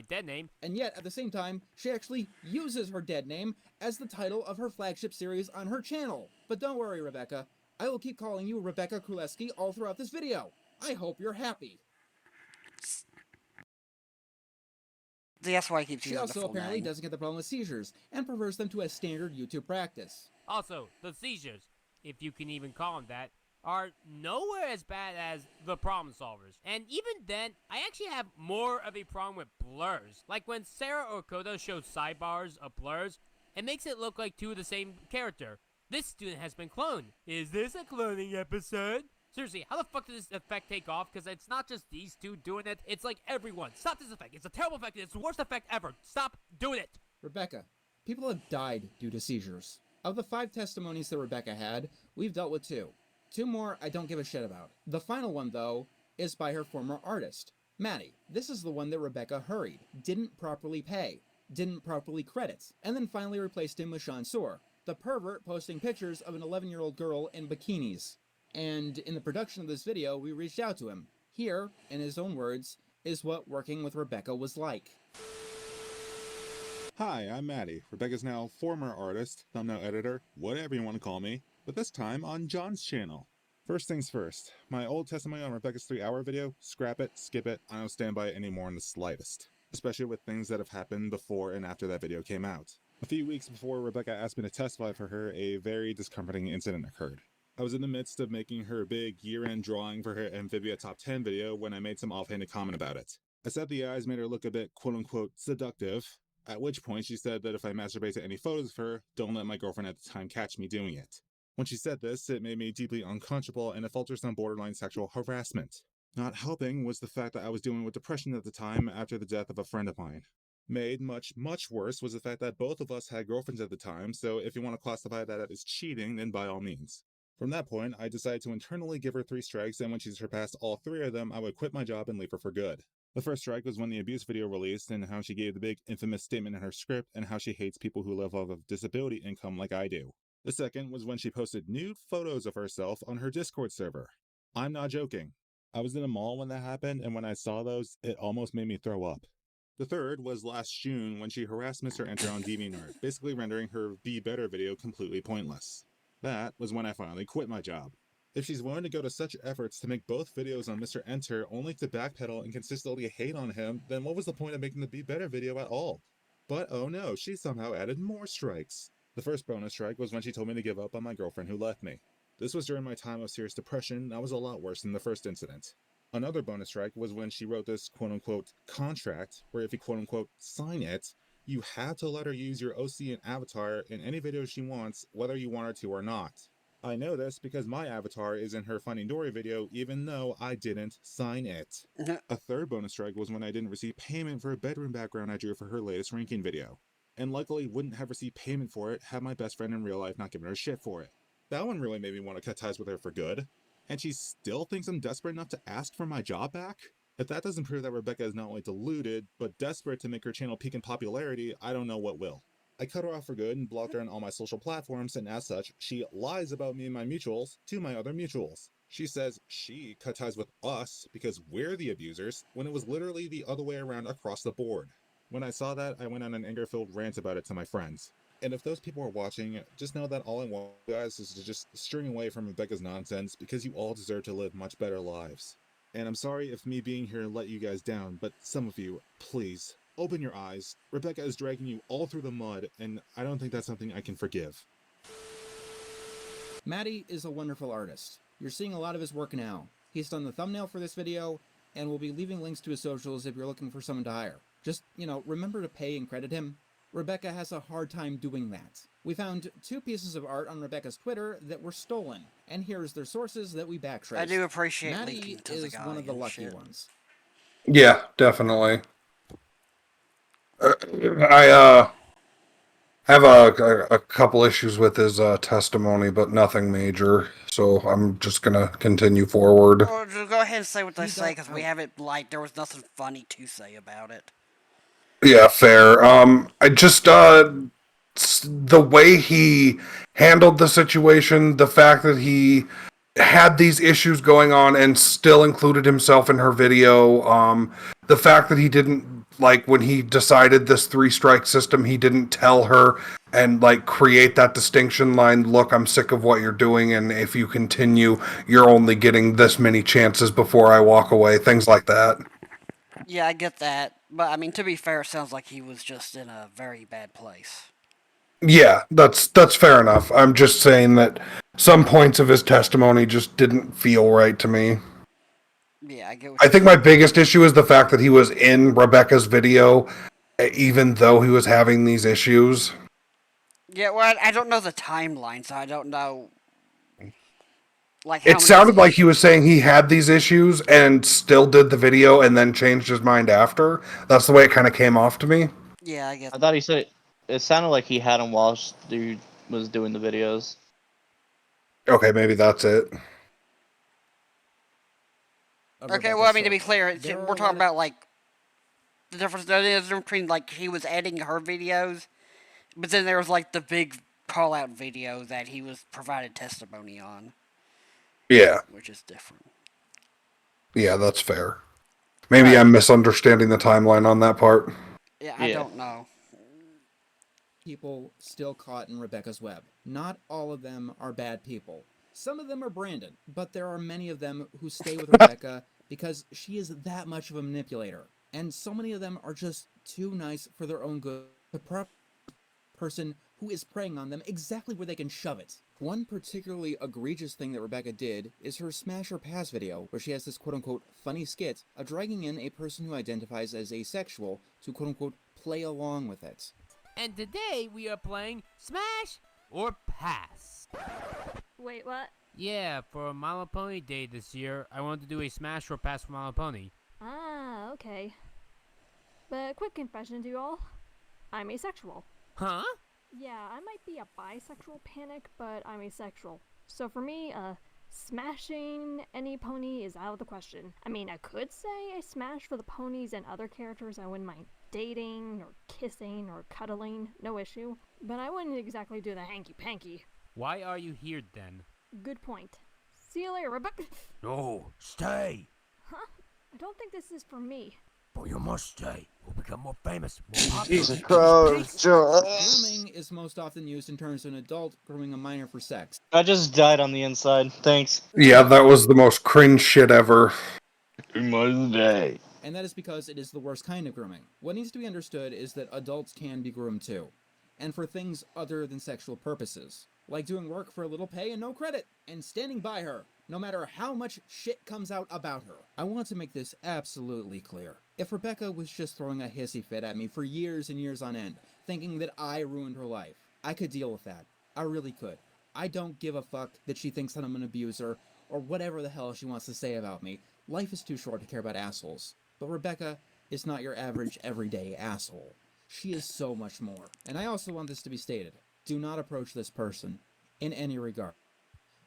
S11: Dead name.
S4: And yet, at the same time, she actually uses her dead name as the title of her flagship series on her channel. But don't worry, Rebecca. I will keep calling you Rebecca Królewski all throughout this video. I hope you're happy.
S3: That's why I keep
S4: She
S3: using the
S4: also
S3: full
S4: apparently
S3: name.
S4: doesn't get the problem with seizures, and prefers them to a standard YouTube practice.
S11: Also, the seizures, if you can even call them that, are nowhere as bad as the problem solvers. And even then, I actually have more of a problem with blurs. Like when Sarah or Koda shows sidebars of blurs, it makes it look like two of the same character. This student has been cloned. Is this a cloning episode? Seriously, how the fuck did this effect take off? Because it's not just these two doing it, it's like everyone. Stop this effect. It's a terrible effect. It's the worst effect ever. Stop doing it.
S4: Rebecca, people have died due to seizures. Of the 5 testimonies that Rebecca had, we've dealt with 2. 2 more I don't give a shit about. The final one, though, is by her former artist, Maddie. This is the one that Rebecca hurried, didn't properly pay, didn't properly credit, and then finally replaced him with Sean Soar, the pervert posting pictures of an 11-year-old girl in bikinis. And in the production of this video, we reached out to him. Here, in his own words, is what working with Rebecca was like.
S17: Hi, I'm Maddie, Rebecca's now former artist, thumbnail editor, whatever you want to call me, but this time on John's channel. First things first, my old testimony on Rebecca's 3-hour video, scrap it, skip it, I don't stand by it anymore in the slightest. Especially with things that have happened before and after that video came out. A few weeks before Rebecca asked me to testify for her, a very discomforting incident occurred. I was in the midst of making her big year-end drawing for her Amphibia Top 10 video when I made some offhanded comment about it. I said the eyes made her look a bit quote-unquote seductive, at which point she said that if I masturbate to any photos of her, don't let my girlfriend at the time catch me doing it. When she said this, it made me deeply uncomfortable and it felt to some borderline sexual harassment. Not helping was the fact that I was dealing with depression at the time after the death of a friend of mine. Made much worse was the fact that both of us had girlfriends at the time, so if you want to classify that as cheating, then by all means. From that point, I decided to internally give her 3 strikes, and when she surpassed all 3 of them, I would quit my job and leave her for good. The first strike was when the abuse video released and how she gave the big infamous statement in her script and how she hates people who live off of disability income like I do. The second was when she posted nude photos of herself on her Discord server. I'm not joking. I was in a mall when that happened, and when I saw those, it almost made me throw up. The third was last June when she harassed Mr. Enter on DeviantArt, basically rendering her Be Better video completely pointless. That was when I finally quit my job. If she's willing to go to such efforts to make both videos on Mr. Enter only to backpedal and consistently hate on him, then what was the point of making the Be Better video at all? But oh no, she somehow added more strikes. The first bonus strike was when she told me to give up on my girlfriend who left me. This was during my time of serious depression, that was a lot worse than the first incident. Another bonus strike was when she wrote this quote-unquote contract, where if you quote-unquote sign it, you have to let her use your OC and avatar in any video she wants, whether you want her to or not. I know this because my avatar is in her Finding Dory video, even though I didn't sign it. A third bonus strike was when I didn't receive payment for a bedroom background I drew for her latest ranking video. And luckily wouldn't have received payment for it had my best friend in real life not given her shit for it. That one really made me want to cut ties with her for good. And she still thinks I'm desperate enough to ask for my job back? If that doesn't prove that Rebecca is not only deluded, but desperate to make her channel peak in popularity, I don't know what will. I cut her off for good and blocked her on all my social platforms, and as such, she lies about me and my mutuals to my other mutuals. She says she cut ties with us because we're the abusers, when it was literally the other way around across the board. When I saw that, I went on an anger-filled rant about it to my friends. And if those people are watching, just know that all I want you guys is to just string away from Rebecca's nonsense because you all deserve to live much better lives. And I'm sorry if me being here let you guys down, but some of you, please, open your eyes. Rebecca is dragging you all through the mud, and I don't think that's something I can forgive.
S4: Maddie is a wonderful artist. You're seeing a lot of his work now. He's done the thumbnail for this video, and we'll be leaving links to his socials if you're looking for someone to hire. Just, remember to pay and credit him. Rebecca has a hard time doing that. We found 2 pieces of art on Rebecca's Twitter that were stolen, and here's their sources that we backtraced.
S3: I do appreciate
S4: Maddie
S3: linking to the
S4: is
S3: guy
S4: one of the
S3: and
S4: lucky
S3: shit.
S4: ones.
S2: Yeah, definitely. I have a couple issues with his testimony, but nothing major. So I'm just gonna continue forward.
S3: Well, just go ahead and say what they say, because we haven't, there was nothing funny to say about it.
S2: Yeah, fair. I just the way he handled the situation, the fact that he had these issues going on and still included himself in her video, the fact that he didn't, like, when he decided this 3-strike system, he didn't tell her and, like, create that distinction line, look, I'm sick of what you're doing, and if you continue, you're only getting this many chances before I walk away, things like that.
S3: Yeah, I get that. But, I mean, to be fair, it sounds like he was just in a very bad place.
S2: Yeah, that's fair enough. I'm just saying that some points of his testimony just didn't feel right to me.
S3: Yeah, I get what
S2: I
S3: you're
S2: think my
S3: saying.
S2: biggest issue is the fact that he was in Rebecca's video, even though he was having these issues.
S3: Yeah, well, I don't know the timeline, so I don't know, like, how
S2: It
S3: many
S2: sounded like he was saying he had these issues and still did the video and then changed his mind after. That's the way it kind of came off to me.
S3: Yeah, I get
S1: I thought he said it sounded like he had him while dude was doing the videos.
S2: Okay, maybe that's it.
S3: Okay, well, I mean, to be clear, we're talking about, like, the difference between, like, he was editing her videos, but then there was, like, the big call-out video that he was provided testimony on.
S2: Yeah.
S3: Which is different.
S2: Yeah, that's fair. Maybe I'm misunderstanding the timeline on that part.
S3: Yeah, I don't know.
S4: People still caught in Rebecca's web. Not all of them are bad people. Some of them are Brandon, but there are many of them who stay with Rebecca because she is that much of a manipulator. And so many of them are just too nice for their own good. The person who is preying on them exactly where they can shove it. One particularly egregious thing that Rebecca did is her Smash or Pass video, where she has this quote-unquote funny skit of dragging in a person who identifies as asexual to quote-unquote play along with it.
S11: And today we are playing Smash or Pass.
S18: Wait, what?
S11: Yeah, for My Little Pony Day this year, I wanted to do a Smash or Pass for My Little Pony.
S18: Ah, okay. But quick confession to you all, I'm asexual.
S11: Huh?
S18: Yeah, I might be a bisexual panic, but I'm asexual. So for me, smashing any pony is out of the question. I mean, I could say I smash for the ponies and other characters I wouldn't mind dating, or kissing, or cuddling, no issue. But I wouldn't exactly do the hanky-panky.
S11: Why are you here then?
S18: Good point. See you later, Rebecca.
S11: No, stay!
S18: Huh? I don't think this is for me.
S11: But you must stay. We'll become more famous, more popular.
S1: Jesus Christ,
S4: Grooming is most often used in terms of an adult grooming a minor for sex.
S1: I just died on the inside. Thanks.
S2: Yeah, that was the most cringe shit ever.
S1: Day.
S4: And that is because it is the worst kind of grooming. What needs to be understood is that adults can be groomed too, and for things other than sexual purposes, like doing work for a little pay and no credit, and standing by her, no matter how much shit comes out about her. I want to make this absolutely clear. If Rebecca was just throwing a hissy fit at me for years and years on end, thinking that I ruined her life, I could deal with that. I really could. I don't give a fuck that she thinks that I'm an abuser, or whatever the hell she wants to say about me. Life is too short to care about assholes. But Rebecca is not your average, everyday asshole. She is so much more. And I also want this to be stated. Do not approach this person in any regard.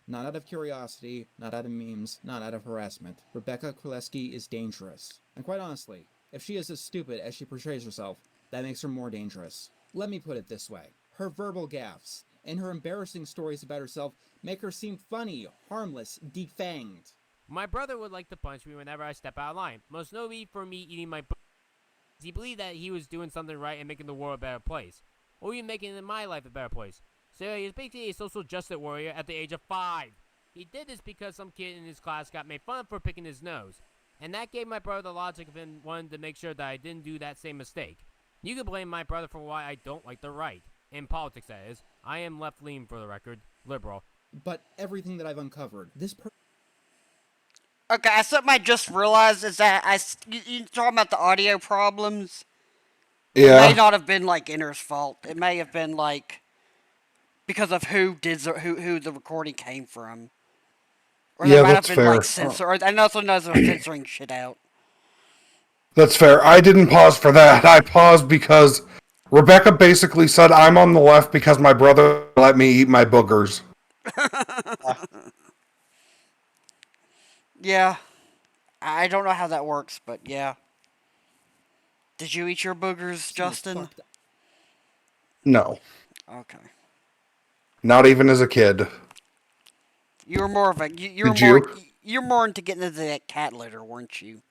S4: Not out of curiosity, not out of memes, not out of harassment. Rebecca Kraleski is dangerous. And quite honestly, if she is as stupid as she portrays herself, that makes her more dangerous. Let me put it this way. Her verbal gaffes and her embarrassing stories about herself make her seem funny, harmless, defanged.
S11: My brother would like to punch me whenever I step out of line, most notably for me eating my he believed that he was doing something right and making the world a better place, or even making my life a better place. So he was basically a social justice warrior at the age of 5. He did this because some kid in his class got made fun of for picking his nose, and that gave my brother the logic of him wanting to make sure that I didn't do that same mistake. You can blame my brother for why I don't like the right. In politics, that is. I am left-leaning, for the record. Liberal.
S4: But everything that I've uncovered, this
S3: Okay, something I just realized is that you talking about the audio problems. It may
S2: Yeah.
S3: not have been like Inner's fault. It may have been like because of who the recording came from, or there
S2: Yeah,
S3: might have
S2: that's
S3: been like
S2: fair.
S3: censor. And also knows they're censoring shit out.
S2: That's fair. I didn't pause for that. I paused because Rebecca basically said I'm on the left because my brother let me eat my boogers.
S3: Yeah, I don't know how that works, but yeah. Did you eat your boogers, Justin?
S2: No.
S3: Okay.
S2: Not even as a kid.
S3: You were more of a
S2: Did you?
S3: you're more into getting into that cat litter, weren't you?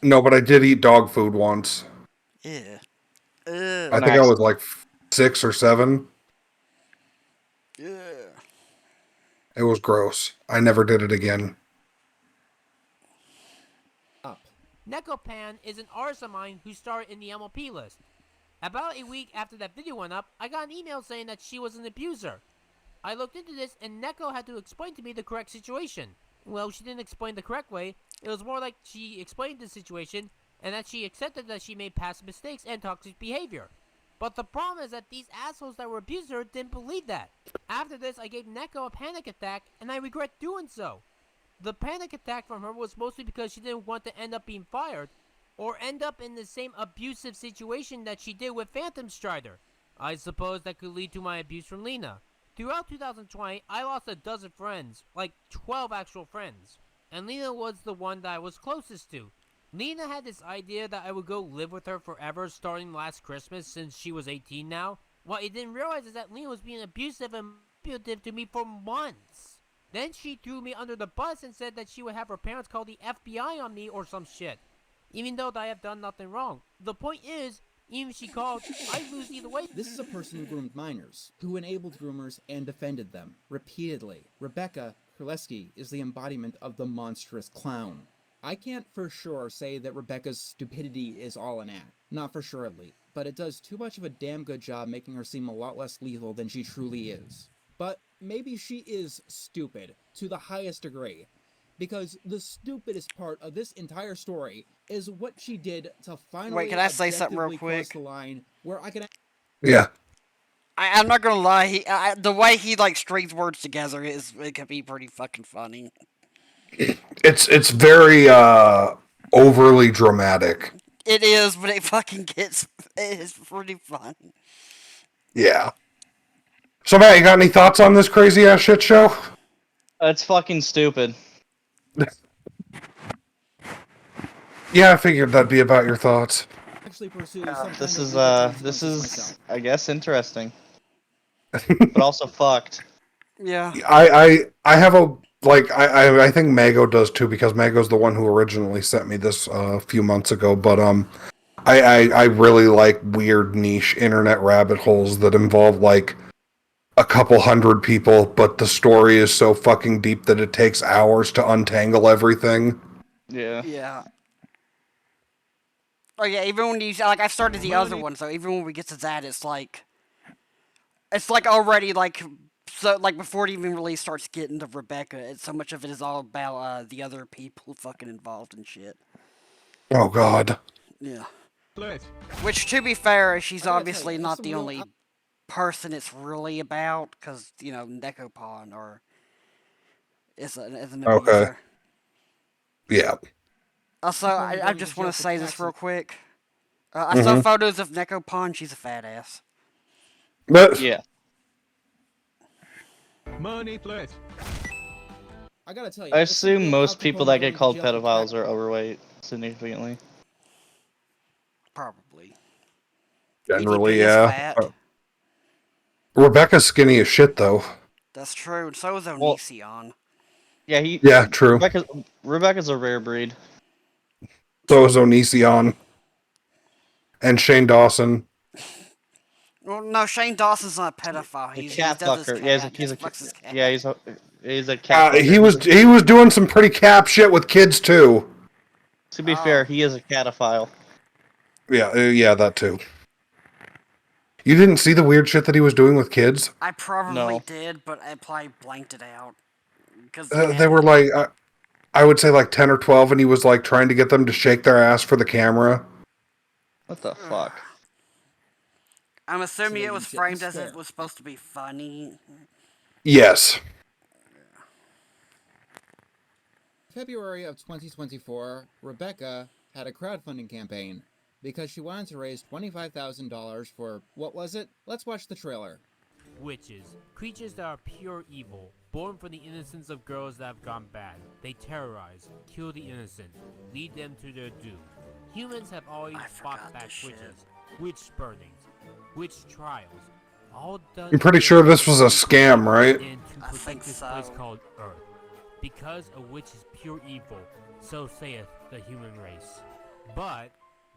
S2: No, but I did eat dog food once.
S3: Yeah.
S2: I think I was like 6 or 7.
S3: Yeah.
S2: It was gross. I never did it again.
S11: Nekopan is an artist of mine who started in the MLP list. About a week after that video went up, I got an email saying that she was an abuser. I looked into this and Neko had to explain to me the correct situation. Well, she didn't explain the correct way. It was more like she explained the situation and that she accepted that she made past mistakes and toxic behavior. But the problem is that these assholes that were abusing her didn't believe that. After this, I gave Neko a panic attack and I regret doing so. The panic attack from her was mostly because she didn't want to end up being fired or end up in the same abusive situation that she did with Phantom Strider. I suppose that could lead to my abuse from Lena. Throughout 2020, I lost a dozen friends, like 12 actual friends, and Lena was the one that I was closest to. Lena had this idea that I would go live with her forever starting last Christmas since she was 18 now. What I didn't realize is that Lena was being abusive and manipulative to me for months. Then she threw me under the bus and said that she would have her parents call the FBI on me or some shit. Even though I have done nothing wrong. The point is, even if she called, I'd lose either way.
S4: This is a person who groomed minors, who enabled groomers and defended them, repeatedly. Rebecca Kraleski is the embodiment of the monstrous clown. I can't for sure say that Rebecca's stupidity is all an act. Not for sure at least. But it does too much of a damn good job making her seem a lot less lethal than she truly is. But maybe she is stupid to the highest degree. Because the stupidest part of this entire story is what she did to finally
S3: Wait, can I say something real
S4: objectively cross
S3: quick?
S4: the line where I can...
S2: Yeah.
S3: I'm not gonna lie. The way he like strings words together it can be pretty fucking funny.
S2: It's very overly dramatic.
S3: It is, but it is pretty fun.
S2: Yeah. So Matt, you got any thoughts on this crazy ass shit show?
S1: It's fucking stupid.
S2: Yeah, I figured that'd be about your thoughts.
S4: actually pursue
S1: This is I guess interesting. But also fucked.
S3: Yeah.
S2: I have a Like I think Mago does too, because Mago's the one who originally sent me this a few months ago. But I really like weird niche internet rabbit holes that involve like a couple hundred people, but the story is so fucking deep that it takes hours to untangle everything.
S1: Yeah.
S3: Yeah. Oh yeah, even when you like, I started the other one, so even when we get to that, it's like already like, so like before it even really starts getting to Rebecca, so much of it is all about the other people fucking involved and shit.
S2: Oh god.
S3: Yeah. Which, to be fair, she's obviously not the only person it's really about, because Nekopon is an
S2: Okay.
S3: abuser.
S2: Yeah.
S3: Also, I just want to say this real quick. I saw
S2: Mhm.
S3: photos of Nekopon. She's a fat ass.
S2: But
S1: Yeah.
S4: Money, please. I gotta tell you,
S1: I
S4: it's some
S1: assume
S4: real
S1: most
S4: Al
S1: people
S4: Capone
S1: that
S4: going
S1: get
S4: to
S1: called
S4: jail for
S1: pedophiles are overweight significantly.
S3: Probably.
S2: generally,
S3: EDP is
S2: yeah.
S3: fat.
S2: Rebecca's skinny as shit, though.
S3: That's true. And so is
S1: Well,
S3: Onision.
S1: yeah,
S2: Yeah, true.
S1: Rebecca's a rare breed.
S2: So is Onision. And Shane Dawson.
S3: Well, no, Shane Dawson's not a pedophile.
S1: A
S3: He
S1: cat
S3: does his
S1: fucker.
S3: cat.
S1: Yeah,
S3: He fucks his cat.
S1: yeah, he's a cat fucker.
S2: He was doing some pretty cap shit with kids too.
S1: To be fair, he is a catophile.
S2: Yeah, that too. You didn't see the weird shit that he was doing with kids?
S3: I probably
S1: No.
S3: did, but I probably blanked it out. Because
S2: They were like, I would say like 10 or 12, and he was like trying to get them to shake their ass for the camera.
S1: What the fuck?
S3: I'm assuming
S4: So
S3: it was
S4: you didn't
S3: framed as
S4: stare.
S3: it was supposed to be funny.
S2: Yes.
S4: February of 2024, Rebecca had a crowdfunding campaign because she wanted to raise $25,000 for, what was it? Let's watch the trailer.
S11: Witches, creatures that are pure evil, born from the innocence of girls that have gone bad. They terrorize, kill the innocent, lead them to their doom. Humans have always fought back witches, witch burnings, witch trials, all done.
S2: I'm pretty sure this was a scam, right?
S11: And to protect this place called Earth. Because a witch is pure evil, so saith the human race. But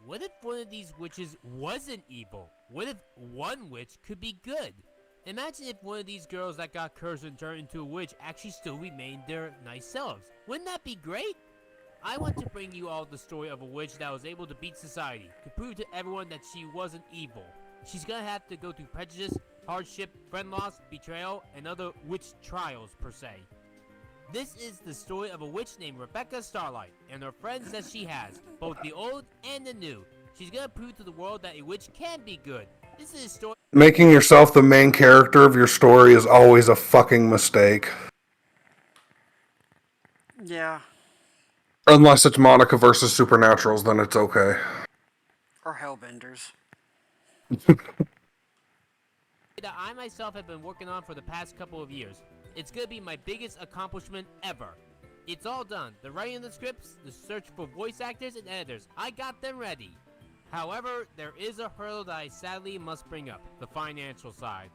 S11: what if one of these witches wasn't evil? What if one witch could be good? Imagine if one of these girls that got cursed and turned into a witch actually still remained their nice selves. Wouldn't that be great? I want to bring you all the story of a witch that was able to beat society, to prove to everyone that she wasn't evil. She's gonna have to go through prejudice, hardship, friend loss, betrayal, and other witch trials per se. This is the story of a witch named Rebecca Starlight and her friends that she has, both the old and the new. She's gonna prove to the world that a witch can be good. This is a story.
S2: Making yourself the main character of your story is always a fucking mistake.
S3: Yeah.
S2: Unless it's Monica versus Supernaturals, then it's okay.
S3: Or Hellbenders.
S11: That I myself have been working on for the past couple of years. It's gonna be my biggest accomplishment ever. It's all done. The writing of the scripts, the search for voice actors and editors. I got them ready. However, there is a hurdle that I sadly must bring up, the financial side.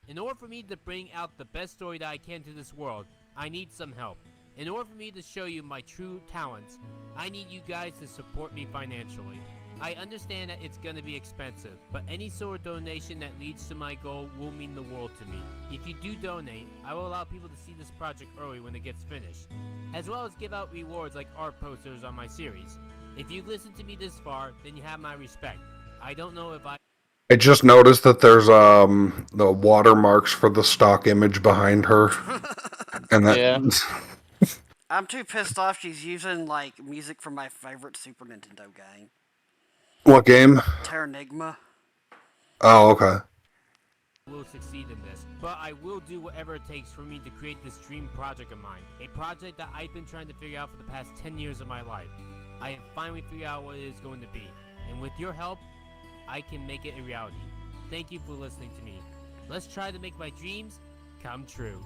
S11: In order for me to bring out the best story that I can to this world, I need some help. In order for me to show you my true talents, I need you guys to support me financially. I understand that it's gonna be expensive, but any sort of donation that leads to my goal will mean the world to me. If you do donate, I will allow people to see this project early when it gets finished, as well as give out rewards like art posters on my series. If you've listened to me this far, then you have my respect. I don't know if I
S2: just noticed that there's the watermarks for the stock image behind her. And that
S1: Yeah.
S3: I'm too pissed off she's using, like, music from my favorite Super Nintendo game.
S2: What game?
S3: Terranigma.
S2: Oh, okay.
S11: will succeed in this, but I will do whatever it takes for me to create this dream project of mine. A project that I've been trying to figure out for the past 10 years of my life. I have finally figured out what it is going to be, and with your help, I can make it a reality. Thank you for listening to me. Let's try to make my dreams come true.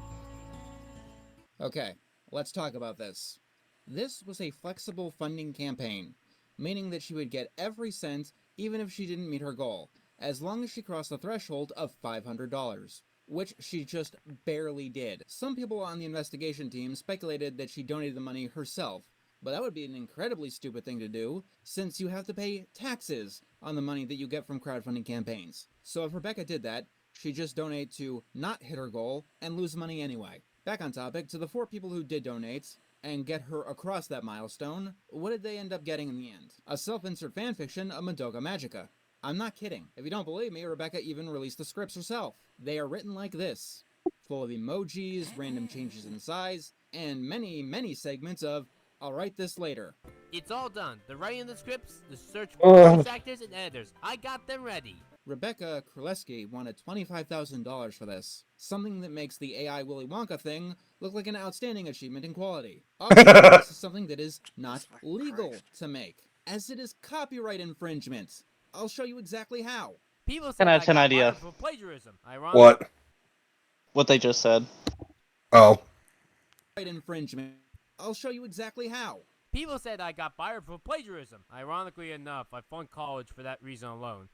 S4: Okay, let's talk about this. This was a flexible funding campaign, meaning that she would get every cent even if she didn't meet her goal, as long as she crossed the threshold of $500. which she just barely did. Some people on the investigation team speculated that she donated the money herself, but that would be an incredibly stupid thing to do, since you have to pay taxes on the money that you get from crowdfunding campaigns. So if Rebecca did that, she'd just donate to not hit her goal and lose money anyway. Back on topic, to the 4 people who did donate and get her across that milestone, what did they end up getting in the end? A self-insert fanfiction of M0nika Magica. I'm not kidding. If you don't believe me, Rebecca even released the scripts herself. They are written like this, full of emojis, random changes in size, and many, many segments of, I'll write this later.
S11: It's all done. The writing of the scripts, the search for voice actors and editors. I got them ready.
S4: Rebecca Kraleski wanted $25,000 for this, something that makes the AI Willy Wonka thing look like an outstanding achievement in quality. Obviously, this is something that is not legal to make, as it is copyright infringement. I'll show you exactly how.
S11: People
S1: Can
S11: said
S1: I
S11: I
S1: have an
S11: got
S1: idea?
S11: fired for plagiarism.
S2: What?
S1: What they just said.
S2: Oh.
S4: Infringement. I'll show you exactly how.
S11: People said I got fired for plagiarism. Ironically enough, I flunked college for that reason alone.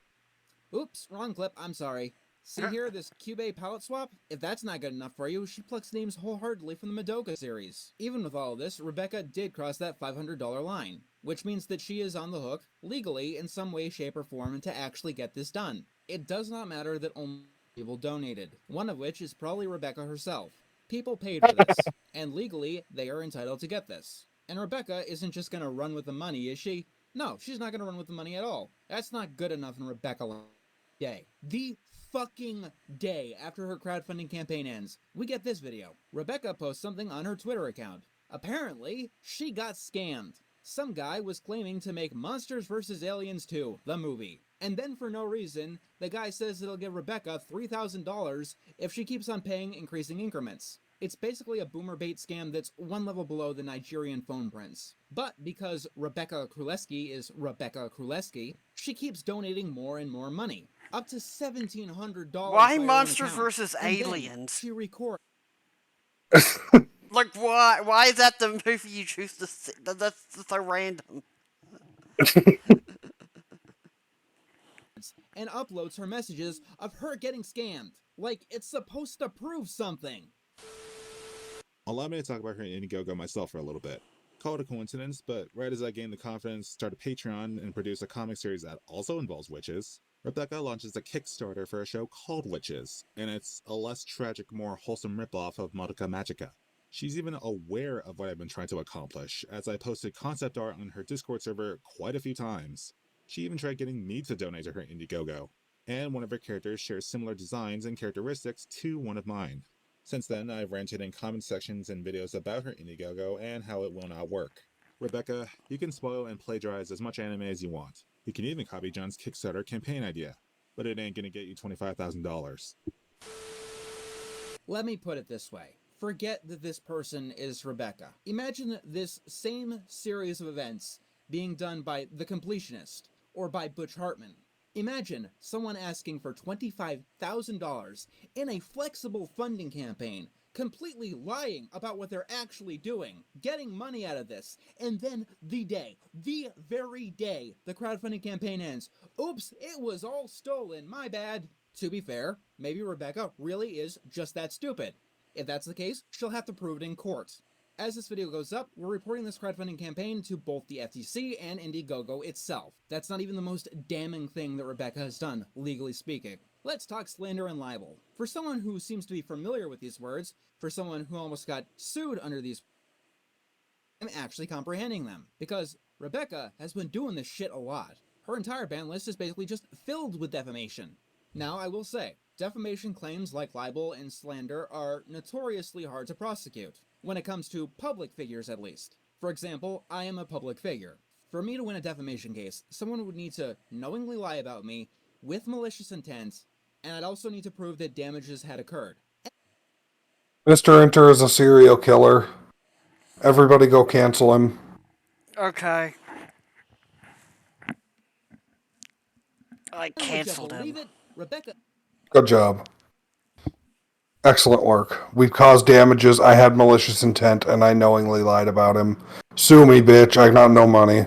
S4: Oops, wrong clip, I'm sorry. See here, this Cube palette swap? If that's not good enough for you, she plucks names wholeheartedly from the M0nika series. Even with all of this, Rebecca did cross that $500 line, which means that she is on the hook, legally, in some way, shape, or form, to actually get this done. It does not matter that only people donated, one of which is probably Rebecca herself. People paid for this, and legally, they are entitled to get this. And Rebecca isn't just gonna run with the money, is she? No, she's not gonna run with the money at all. That's not good enough in Rebecca day. The fucking day after her crowdfunding campaign ends, we get this video. Rebecca posts something on her Twitter account. Apparently, she got scammed. Some guy was claiming to make Monsters vs. Aliens 2, the movie. And then for no reason, the guy says it'll give Rebecca $3,000 if she keeps on paying increasing increments. It's basically a boomer bait scam that's one level below the Nigerian phone prince. But because Rebecca Kraleski is Rebecca Kraleski, she keeps donating more and more money. Up to $1,700.
S3: Why Monsters vs. Aliens?
S4: She records.
S3: Like, why? Why is that the movie you choose to see? That's so random.
S4: And uploads her messages of her getting scammed. Like, it's supposed to prove something.
S17: Allow me to talk about her in Indiegogo myself for a little bit. Call it a coincidence, but right as I gained the confidence to start a Patreon and produce a comic series that also involves witches, Rebecca launches a Kickstarter for a show called Witches, and it's a less tragic, more wholesome ripoff of M0nika Magica. She's even aware of what I've been trying to accomplish, as I posted concept art on her Discord server quite a few times. She even tried getting me to donate to her Indiegogo, and one of her characters shares similar designs and characteristics to one of mine. Since then, I've ranted in comment sections and videos about her Indiegogo and how it will not work. Rebecca, you can spoil and plagiarize as much anime as you want. You can even copy John's Kickstarter campaign idea, but it ain't gonna get you $25,000.
S4: Let me put it this way. Forget that this person is Rebecca. Imagine this same series of events being done by The Completionist, or by Butch Hartman. Imagine someone asking for $25,000 in a flexible funding campaign, completely lying about what they're actually doing, getting money out of this, and then the very day the crowdfunding campaign ends, oops, it was all stolen, my bad. To be fair, maybe Rebecca really is just that stupid. If that's the case, she'll have to prove it in court. As this video goes up, we're reporting this crowdfunding campaign to both the FTC and Indiegogo itself. That's not even the most damning thing that Rebecca has done, legally speaking. Let's talk slander and libel. For someone who seems to be familiar with these words, for someone who almost got sued under these, I'm actually comprehending them. Because Rebecca has been doing this shit a lot. Her entire ban list is basically just filled with defamation. Now, I will say, defamation claims like libel and slander are notoriously hard to prosecute. When it comes to public figures, at least. For example, I am a public figure. For me to win a defamation case, someone would need to knowingly lie about me with malicious intent, and I'd also need to prove that damages had occurred.
S2: Mr. Inter is a serial killer. Everybody go cancel him.
S3: Okay. I canceled him.
S4: Believe it? Rebecca.
S2: Good job. Excellent work. We've caused damages, I had malicious intent, and I knowingly lied about him. Sue me, bitch. I got no money.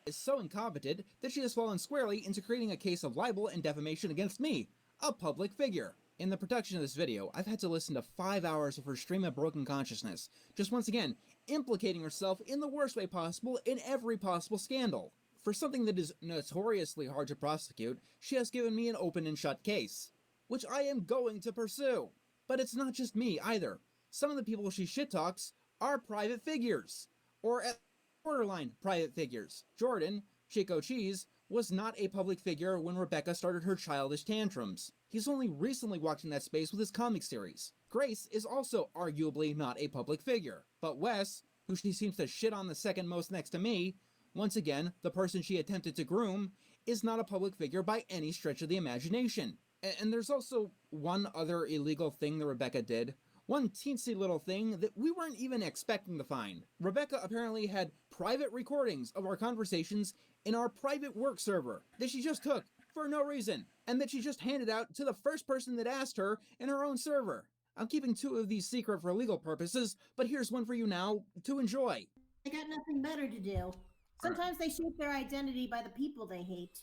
S4: Is so incompetent that she has fallen squarely into creating a case of libel and defamation against me. a public figure. In the production of this video, I've had to listen to 5 hours of her stream of broken consciousness, just once again, implicating herself in the worst way possible in every possible scandal. For something that is notoriously hard to prosecute, she has given me an open and shut case, which I am going to pursue. But it's not just me either. Some of the people she shit talks are private figures, or at borderline private figures. Jordan, Chico Cheese, was not a public figure when Rebecca started her childish tantrums. He's only recently walked in that space with his comic series. Grace is also arguably not a public figure. But Wes, who she seems to shit on the second most next to me, once again, the person she attempted to groom, is not a public figure by any stretch of the imagination. And there's also one other illegal thing that Rebecca did. One teensy little thing that we weren't even expecting to find. Rebecca apparently had private recordings of our conversations in our private work server that she just took for no reason, and that she just handed out to the first person that asked her in her own server. I'm keeping 2 of these secret for legal purposes, but here's one for you now to enjoy.
S19: They got nothing better to do. Sometimes they shape their identity by the people they hate.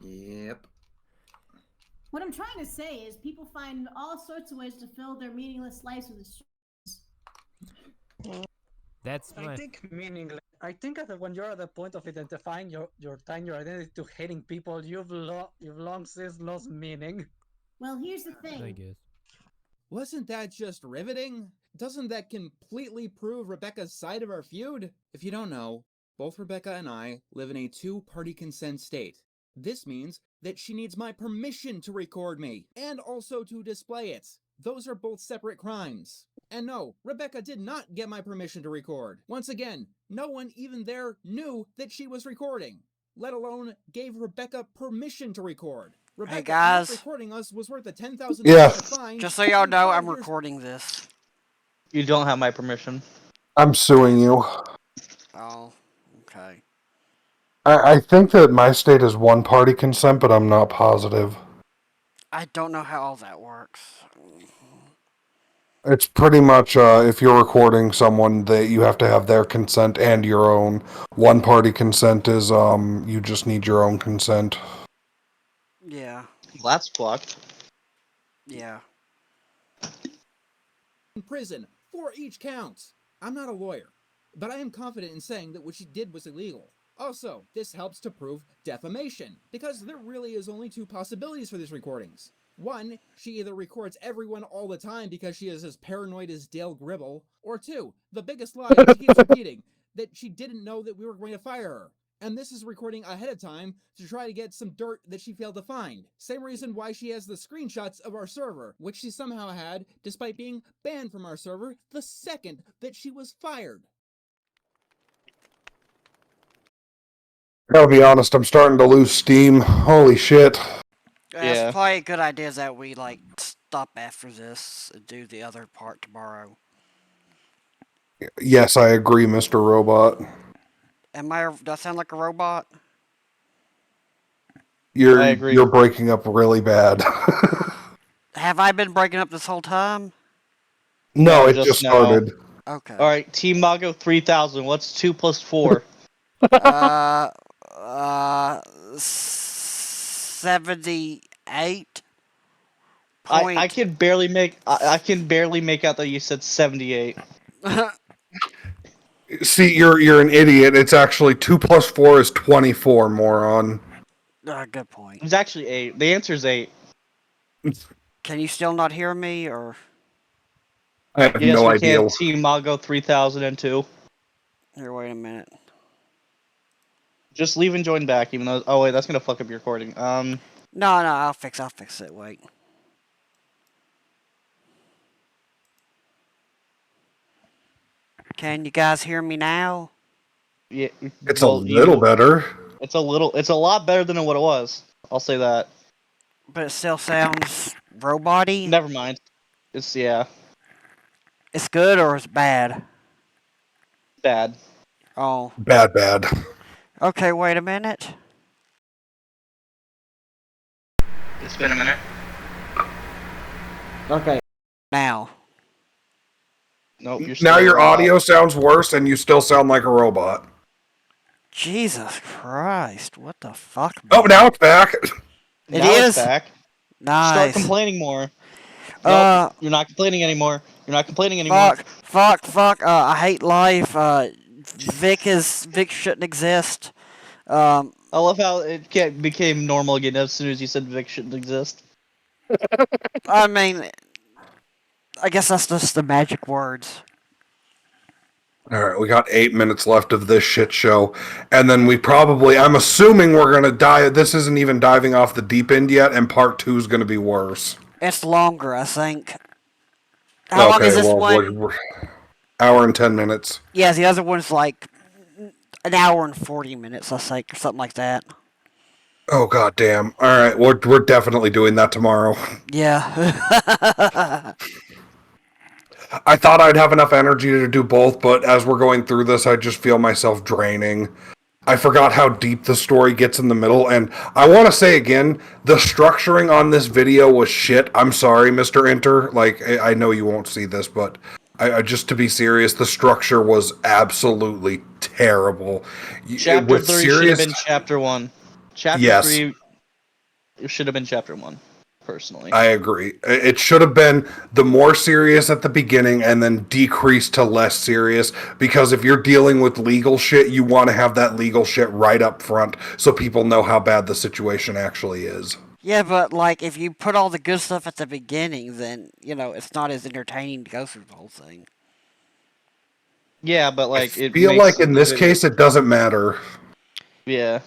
S4: Yep.
S19: What I'm trying to say is people find all sorts of ways to fill their meaningless lives with
S11: That's
S20: I think meaningless. I think that when you're at the point of identifying your identity to hating people, you've long since lost meaning.
S19: Well, here's the thing.
S11: I guess.
S4: Wasn't that just riveting? Doesn't that completely prove Rebecca's side of our feud? If you don't know, both Rebecca and I live in a 2-party consent state. This means that she needs my permission to record me, and also to display it. Those are both separate crimes. And no, Rebecca did not get my permission to record. Once again, no one even there knew that she was recording, let alone gave Rebecca permission to record. Rebecca
S3: Hey guys,
S4: not recording us was worth a $10,000 fine.
S3: just so y'all know, I'm recording this.
S1: You don't have my permission.
S2: I'm suing you.
S3: Oh, okay.
S2: I think that my state is 1-party consent, but I'm not positive.
S3: I don't know how all that works.
S2: It's pretty much if you're recording someone, that you have to have their consent and your own. 1-party consent is you just need your own consent.
S3: Yeah.
S1: Well, that's fucked.
S3: Yeah.
S4: In prison for each count. I'm not a lawyer, but I am confident in saying that what she did was illegal. Also, this helps to prove defamation, because there really is only 2 possibilities for these recordings. 1, she either records everyone all the time because she is as paranoid as Dale Gribble, or 2, the biggest lie she keeps repeating, that she didn't know that we were going to fire her. And this is recording ahead of time to try to get some dirt that she failed to find. Same reason why she has the screenshots of our server, which she somehow had despite being banned from our server the second that she was fired.
S2: Gotta be honest, I'm starting to lose steam. Holy shit.
S3: It's probably a good idea that we, like, stop after this and do the other part tomorrow.
S2: Yes, I agree, Mr. Robot.
S3: Do I sound like a robot?
S1: I agree.
S2: You're breaking up really bad.
S3: Have I been breaking up this whole time?
S2: No, it just started.
S3: Okay.
S1: Alright, Team Mago 3000. What's 2 plus 4?
S3: 78.
S1: I can barely make out that you said 78.
S2: See, you're an idiot. It's actually 2 plus 4 is 24, moron.
S3: Good point.
S1: It's actually 8. The answer is 8.
S3: Can you still not hear me, or?
S2: I have
S1: yes,
S2: no
S1: we
S2: idea.
S1: can. Team Mago 3002.
S3: Here, wait a minute.
S1: Just leave and join back, even though. Oh wait, that's gonna fuck up your recording.
S3: No, I'll fix it. Wait. Can you guys hear me now?
S1: Yeah,
S2: It's a little better.
S1: It's a lot better than what it was. I'll say that.
S3: But it still sounds robot-y?
S1: Never mind. It's
S3: It's good or it's bad?
S1: Bad.
S3: Oh.
S2: Bad.
S3: Okay, wait a minute.
S1: It's been a minute.
S3: Okay. Now.
S1: Nope.
S2: Now your audio sounds worse, and you still sound like a robot.
S3: Jesus Christ! What the fuck?
S2: Oh, now it's back.
S3: It is.
S1: Back. Start
S3: Nice.
S1: complaining more.
S3: Uh,
S1: Nope, you're not complaining anymore. You're not complaining anymore.
S3: Fuck. I hate life. Vic shouldn't exist.
S1: I love how it became normal again as soon as you said Vic shouldn't exist.
S3: I mean, I guess that's just the magic words.
S2: Alright, we got 8 minutes left of this shit show. And then I'm assuming we're gonna die. This isn't even diving off the deep end yet, and part 2 is gonna be worse.
S3: It's longer, I think. How long is
S2: Okay,
S3: this
S2: well,
S3: one?
S2: we're hour and 10 minutes.
S3: Yeah, the other one's like an hour and 40 minutes, I think, or something like that.
S2: Oh god damn. Alright, we're definitely doing that tomorrow.
S3: Yeah.
S2: I thought I'd have enough energy to do both, but as we're going through this, I just feel myself draining. I forgot how deep the story gets in the middle, and I want to say again, the structuring on this video was shit. I'm sorry, Mr. Enter. Like, I know you won't see this, but just to be serious, the structure was absolutely terrible.
S1: Chapter 3 should have been Chapter 1. Chapter
S2: Yes.
S1: 3 should have been Chapter 1, personally.
S2: I agree. It should have been the more serious at the beginning and then decrease to less serious, because if you're dealing with legal shit, you want to have that legal shit right up front so people know how bad the situation actually is.
S3: Yeah, but like if you put all the good stuff at the beginning, then it's not as entertaining to go through the whole thing.
S1: Yeah, but like
S2: I feel like in this case it doesn't matter.
S1: Yeah.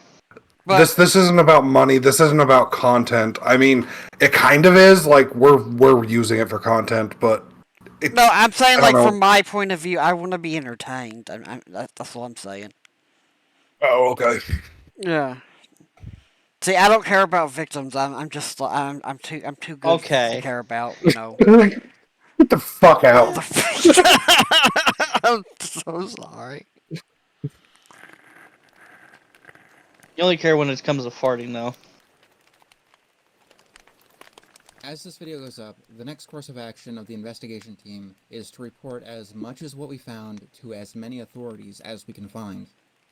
S2: But this isn't about money. This isn't about content. I mean, it kind of is. Like we're using it for content, but
S3: no, I'm saying like from my point of view, I want to be entertained. That's what I'm saying.
S2: Oh, okay.
S3: Yeah. See, I don't care about victims. I'm too good to care about.
S2: Get the fuck out.
S3: I'm so sorry.
S1: You only care when it comes to farting, though.
S4: As this video goes up, the next course of action of the investigation team is to report as much as what we found to as many authorities as we can find.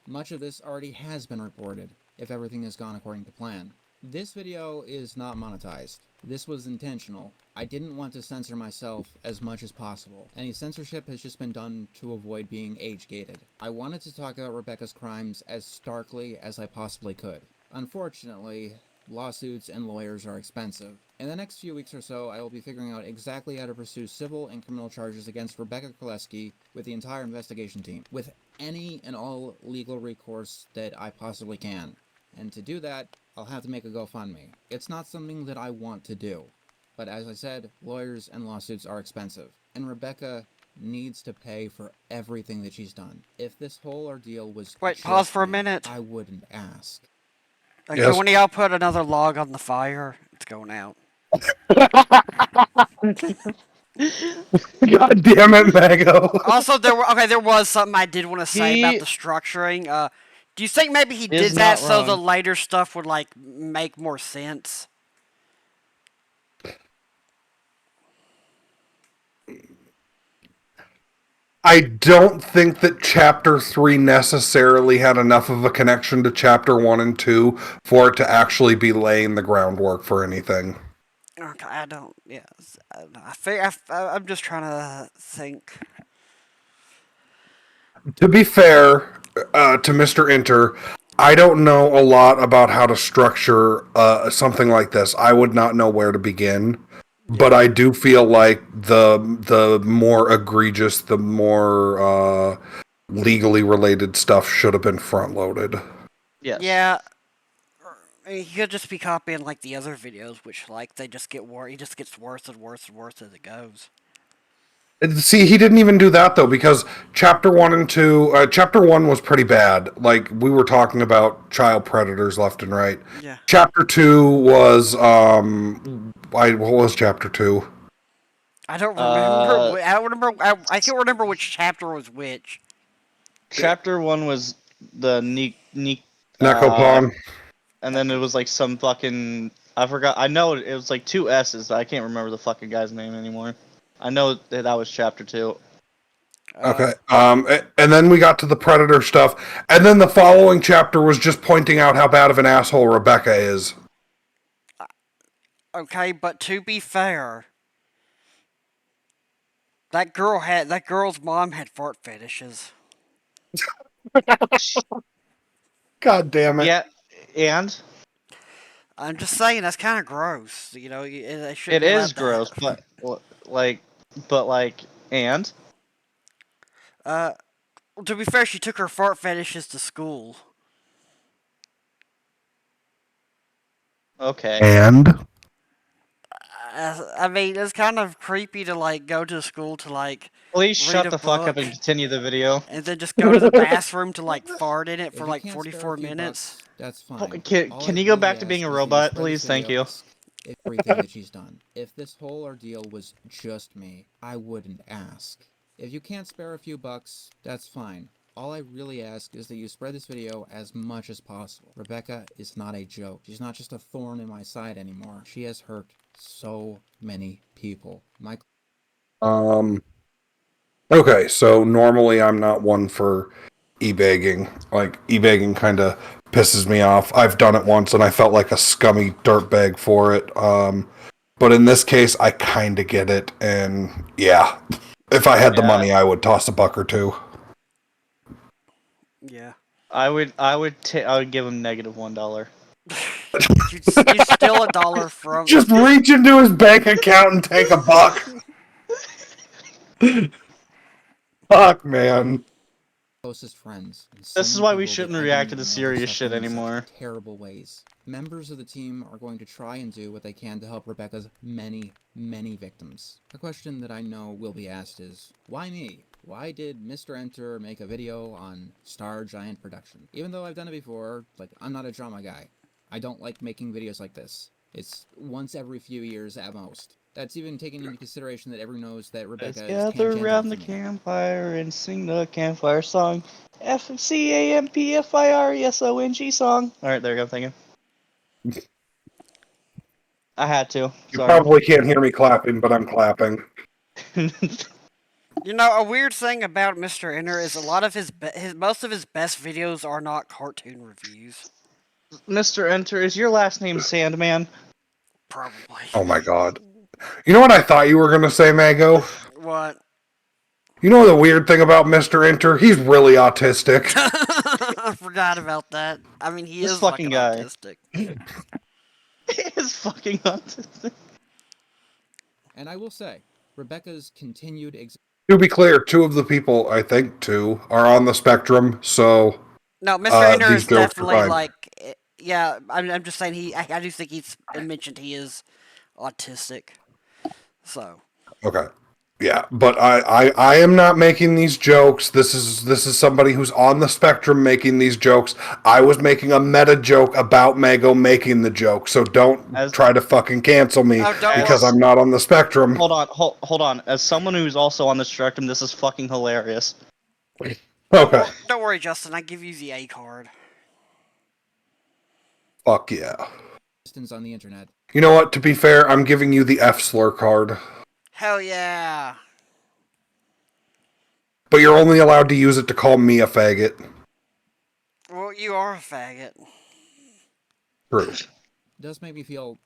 S4: Much of this already has been reported, if everything has gone according to plan. This video is not monetized. This was intentional. I didn't want to censor myself as much as possible. Any censorship has just been done to avoid being age-gated. I wanted to talk about Rebecca's crimes as starkly as I possibly could. Unfortunately, lawsuits and lawyers are expensive. In the next few weeks or so, I will be figuring out exactly how to pursue civil and criminal charges against Rebecca Kraleski with the entire investigation team, with any and all legal recourse that I possibly can. And to do that, I'll have to make a GoFundMe. It's not something that I want to do. But as I said, lawyers and lawsuits are expensive. And Rebecca needs to pay for everything that she's done. If this whole ordeal was
S3: Wait, pause for a minute.
S4: I wouldn't ask.
S3: Okay, when y'all put another log on the fire, it's going out.
S2: God damn it, Mago.
S3: Also, there was something I did want to say about the structuring. Do you think maybe he did that so the later stuff would like make more sense?
S2: I don't think that Chapter 3 necessarily had enough of a connection to Chapter 1 and 2 for it to actually be laying the groundwork for anything.
S3: Okay, I don't. Yes, I'm just trying to think.
S2: To be fair to Mr. Enter, I don't know a lot about how to structure something like this. I would not know where to begin. But I do feel like the more egregious, the more legally related stuff should have been front loaded.
S1: Yes.
S3: Yeah. I mean, he could just be copying like the other videos, which like they just get worse. He just gets worse and worse and worse as it goes.
S2: See, he didn't even do that though, because Chapter 1 and 2, Chapter 1 was pretty bad. Like we were talking about child predators left and right.
S3: Yeah.
S2: Chapter 2 was what was Chapter 2?
S3: I don't remember. I don't remember. I can't remember which chapter was which.
S1: Chapter 1 was the
S2: Necopon.
S1: And then it was like some fucking... I forgot. I know it was like 2 S's, but I can't remember the fucking guy's name anymore. I know that was Chapter 2.
S2: Okay. And then we got to the Predator stuff. And then the following chapter was just pointing out how bad of an asshole Rebecca is.
S3: Okay, but to be fair, that girl's mom had fart fetishes.
S2: God damn it.
S1: Yeah, and
S3: I'm just saying that's kind of gross. You know, they shouldn't
S1: it
S3: be
S1: is
S3: allowed that.
S1: gross, like, but like, and
S3: Uh, to be fair, she took her fart fetishes to school.
S1: okay.
S2: And
S3: I mean, it's kind of creepy to like go to school to like
S1: Please
S3: read
S1: shut
S3: a
S1: the fuck up
S3: book
S1: and continue the video.
S3: and then just go to the bathroom to like fart in it
S4: If
S3: for
S4: you
S3: like
S4: can't spare a
S3: 44
S4: few
S3: minutes.
S4: bucks, that's fine. All I
S1: Can you go
S4: really
S1: back to being
S4: ask
S1: a
S4: is that you
S1: robot,
S4: spread this
S1: please? Thank
S4: video
S1: you.
S4: everything that she's done. If this whole ordeal was just me, I wouldn't ask. If you can't spare a few bucks, that's fine. All I really ask is that you spread this video as much as possible. Rebecca is not a joke. She's not just a thorn in my side anymore. She has hurt so many people.
S2: Okay, so normally I'm not one for e-bagging. Like, e-bagging kind of pisses me off. I've done it once and I felt like a scummy dirtbag for it. But in this case, I kind of get it. And yeah, if I had the money, I would toss a buck or two.
S3: Yeah.
S1: I would give him -$1.
S3: You'd steal $1 from.
S2: Just reach into his bank account and take a buck. Fuck, man.
S4: Closest friends. And so
S1: This is
S4: many
S1: why we
S4: people that
S1: shouldn't
S4: I
S1: react
S4: didn't
S1: to the
S4: even know were
S1: serious shit
S4: suffering in such
S1: anymore.
S4: terrible ways. Members of the team are going to try and do what they can to help Rebecca's many, many victims. A question that I know will be asked is, why me? Why did Mr. Enter make a video on Star Giant Production? Even though I've done it before, like, I'm not a drama guy. I don't like making videos like this. It's once every few years at most. That's even taking into consideration that everyone knows that
S1: Let's
S4: Rebecca is
S1: gather
S4: tangential
S1: around
S4: to
S1: the
S4: me.
S1: campfire and sing the campfire song. FCAMPFIRESONG song. Alright, there you go, thank you. I had to.
S2: You
S1: Sorry.
S2: probably can't hear me clapping, but I'm clapping.
S3: You know, a weird thing about Mr. Enter is a lot of his most of his best videos are not cartoon reviews.
S1: Mr. Enter, is your last name Sandman?
S3: Probably.
S2: Oh my god. You know what I thought you were going to say, Mago?
S3: What?
S2: You know the weird thing about Mr. Enter? He's really autistic.
S3: I forgot about that. I mean, he
S1: This
S3: is
S1: fucking guy.
S3: autistic.
S1: He is fucking autistic.
S4: And I will say, Rebecca's continued
S2: To be clear, two of the people, I think two, are on the spectrum, so
S3: No, Mr. Enter
S2: these
S3: is
S2: jokes are
S3: definitely
S2: fine.
S3: like, yeah. I'm just saying I do think he's mentioned he is autistic. So.
S2: Okay. Yeah, but I am not making these jokes. This is somebody who's on the spectrum making these jokes. I was making a meta joke about Mago making the joke, so don't try to fucking cancel me because I'm not on the spectrum.
S1: Hold on. As someone who's also on the spectrum, this is fucking hilarious.
S2: Okay.
S3: Don't worry, Justin. I give you the A card.
S2: Fuck yeah.
S4: on the internet.
S2: You know what? To be fair, I'm giving you the F slur card.
S3: Hell yeah.
S2: But you're only allowed to use it to call me a faggot.
S3: Well, you are a faggot.
S2: True.
S4: Does make me feel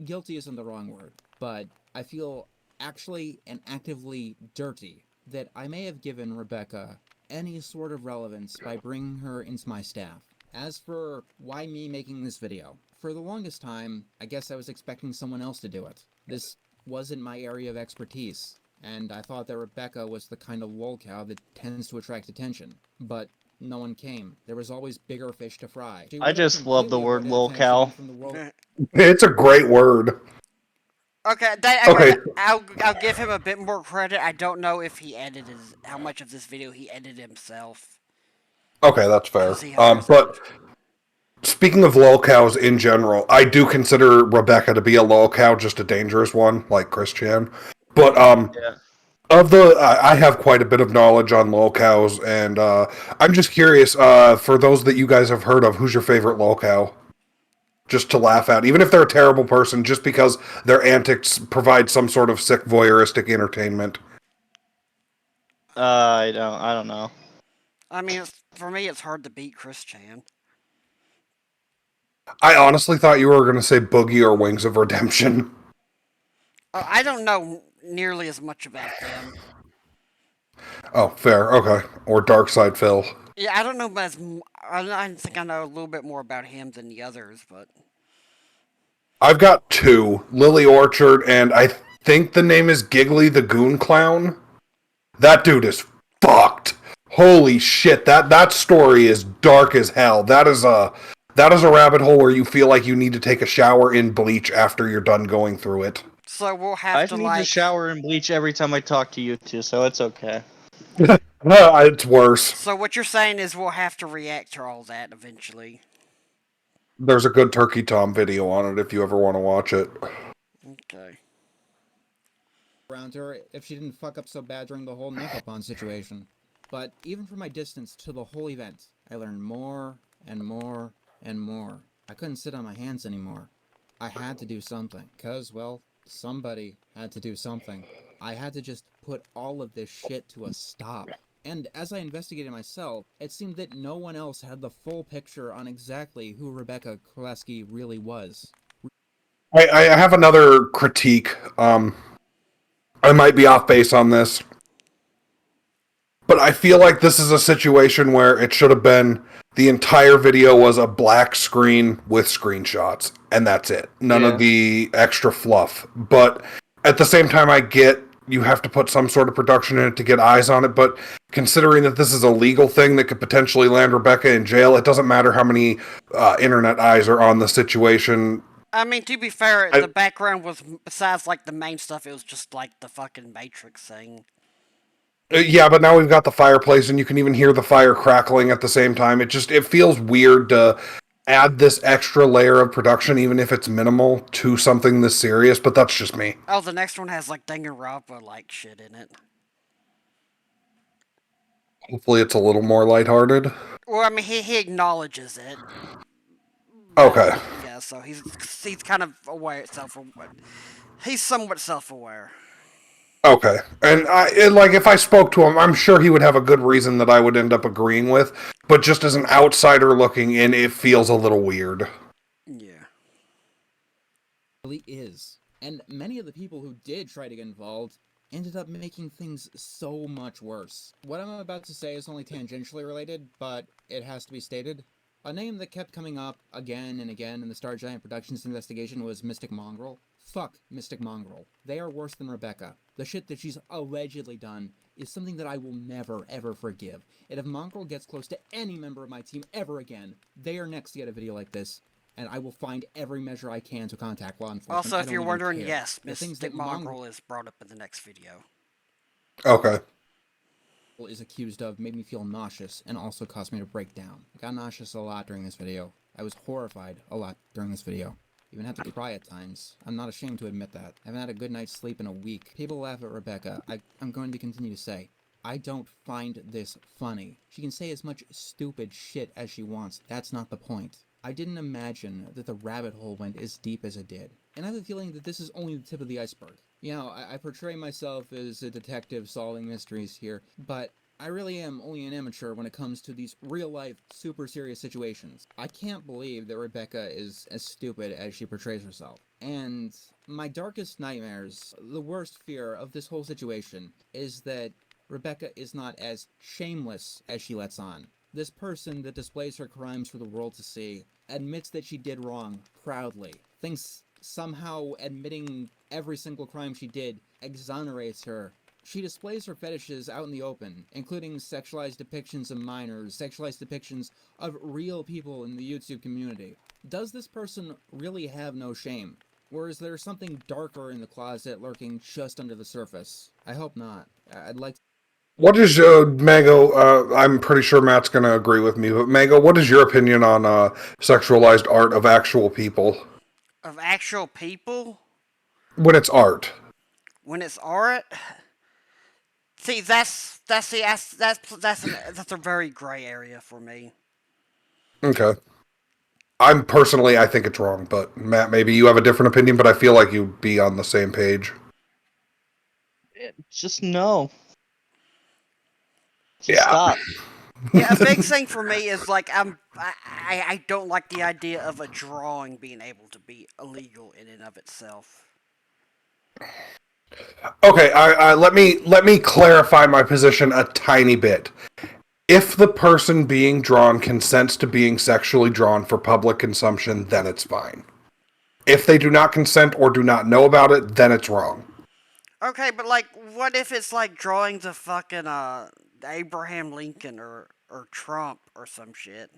S4: guilty isn't the wrong word, but I feel actually and actively dirty that I may have given Rebecca any sort of relevance by bringing her into my staff. As for why me making this video, for the longest time, I guess I was expecting someone else to do it. This wasn't my area of expertise, and I thought that Rebecca was the kind of lolcow that tends to attract attention. But no one came. There was always bigger fish to fry.
S1: I just love the word lolcow.
S2: It's a great word.
S3: Okay,
S2: Okay.
S3: I'll give him a bit more credit. I don't know if he edited how much of this video he edited himself.
S2: Okay, that's fair.
S3: See how others
S2: But speaking of lolcows in general, I do consider Rebecca to be a lolcow, just a dangerous one, like Christian. But I have quite a bit of knowledge on lolcows, and I'm just curious, for those that you guys have heard of, who's your favorite lolcow? Just to laugh at, even if they're a terrible person, just because their antics provide some sort of sick voyeuristic entertainment.
S1: I don't know.
S3: I mean, for me, it's hard to beat Chris Chan.
S2: I honestly thought you were going to say Boogie or Wings of Redemption.
S3: I don't know nearly as much about them.
S2: Oh, fair. Okay. Or Dark Side Phil.
S3: Yeah, I don't know as I think I know a little bit more about him than the others, but
S2: I've got two, Lily Orchard, and I think the name is Giggly the Goon Clown. That dude is fucked. Holy shit, that story is dark as hell. That is a rabbit hole where you feel like you need to take a shower in bleach after you're done going through it.
S3: so we'll have
S1: I
S3: to
S1: need to shower and bleach every time I talk to you two, so it's okay.
S2: It's worse.
S3: So what you're saying is we'll have to react to all that eventually.
S2: There's a good Turkey Tom video on it if you ever want to watch it.
S3: Okay.
S4: Around her if she didn't fuck up so bad during the whole Necopon situation. But even from my distance to the whole event, I learned more and more and more. I couldn't sit on my hands anymore. I had to do something, cause, well, somebody had to do something. I had to just put all of this shit to a stop. And as I investigated myself, it seemed that no one else had the full picture on exactly who Rebecca Kraleski really was.
S2: I have another critique. I might be off base on this, but I feel like this is a situation where it should have been the entire video was a black screen with screenshots, and that's it. None of the extra fluff. But at the same time, I get you have to put some sort of production in it to get eyes on it, but considering that this is a legal thing that could potentially land Rebecca in jail, it doesn't matter how many internet eyes are on the situation.
S3: I mean, to be fair, the background was, besides, like, the main stuff, it was just, like, the fucking Matrix thing.
S2: Yeah, but now we've got the fireplace, and you can even hear the fire crackling at the same time. It feels weird to add this extra layer of production, even if it's minimal, to something this serious, but that's just me.
S3: Oh, the next one has, like, Danganronpa, like, shit in it.
S2: Hopefully it's a little more lighthearted.
S3: Well, I mean, he acknowledges it.
S2: Okay.
S3: Yeah, so he's kind of aware, he's somewhat self-aware.
S2: Okay. And if I spoke to him, I'm sure he would have a good reason that I would end up agreeing with, but just as an outsider looking in, it feels a little weird.
S3: Yeah.
S4: Really is. And many of the people who did try to get involved ended up making things so much worse. What I'm about to say is only tangentially related, but it has to be stated. A name that kept coming up again and again in the Star Giant Productions investigation was Mystic Mongrel. Fuck Mystic Mongrel. They are worse than Rebecca. The shit that she's allegedly done is something that I will never, ever forgive. And if Mongrel gets close to any member of my team ever again, they are next to get a video like this, and I will find every measure I can to contact law enforcement.
S3: Also, if you're wondering, yes, Mystic
S4: Mongrel
S3: Mongrel is brought up in the next video.
S2: Okay.
S4: Is accused of made me feel nauseous and also caused me to break down. I got nauseous a lot during this video. I was horrified a lot during this video. Even had to cry at times. I'm not ashamed to admit that. I haven't had a good night's sleep in a week. People laugh at Rebecca. I'm going to continue to say, I don't find this funny. She can say as much stupid shit as she wants. That's not the point. I didn't imagine that the rabbit hole went as deep as it did. And I have a feeling that this is only the tip of the iceberg. You know, I portray myself as a detective solving mysteries here, but I really am only an amateur when it comes to these real-life, super serious situations. I can't believe that Rebecca is as stupid as she portrays herself. And my darkest nightmares, the worst fear of this whole situation, is that Rebecca is not as shameless as she lets on. This person that displays her crimes for the world to see admits that she did wrong proudly, thinks somehow admitting every single crime she did exonerates her. She displays her fetishes out in the open, including sexualized depictions of minors, sexualized depictions of real people in the YouTube community. Does this person really have no shame? Or is there something darker in the closet lurking just under the surface? I hope not. I'd like to...
S2: What is, Mago, I'm pretty sure Matt's going to agree with me, but Mago, what is your opinion on sexualized art of actual people?
S3: Of actual people?
S2: When it's art.
S3: When it's art? See, that's a very gray area for me.
S2: Okay. I think it's wrong, but Matt, maybe you have a different opinion, but I feel like you'd be on the same page.
S1: Just no. Just stop.
S3: Yeah, a big thing for me is like I don't like the idea of a drawing being able to be illegal in and of itself.
S2: Okay, let me clarify my position a tiny bit. If the person being drawn consents to being sexually drawn for public consumption, then it's fine. If they do not consent or do not know about it, then it's wrong.
S3: Okay, but like, what if it's like drawings of fucking Abraham Lincoln or Trump or some shit?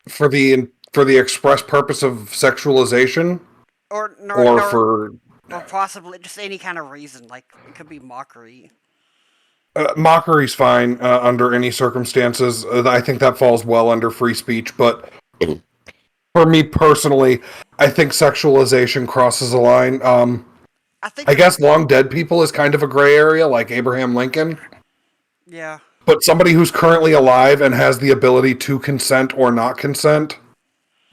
S2: For the express purpose of sexualization, or for
S3: or possibly just any kind of reason, like it could be mockery.
S2: mockery's fine under any circumstances. I think that falls well under free speech, but for me personally, I think sexualization crosses a line. I guess long dead people is kind of a gray area, like Abraham Lincoln.
S3: Yeah.
S2: But somebody who's currently alive and has the ability to consent or not consent,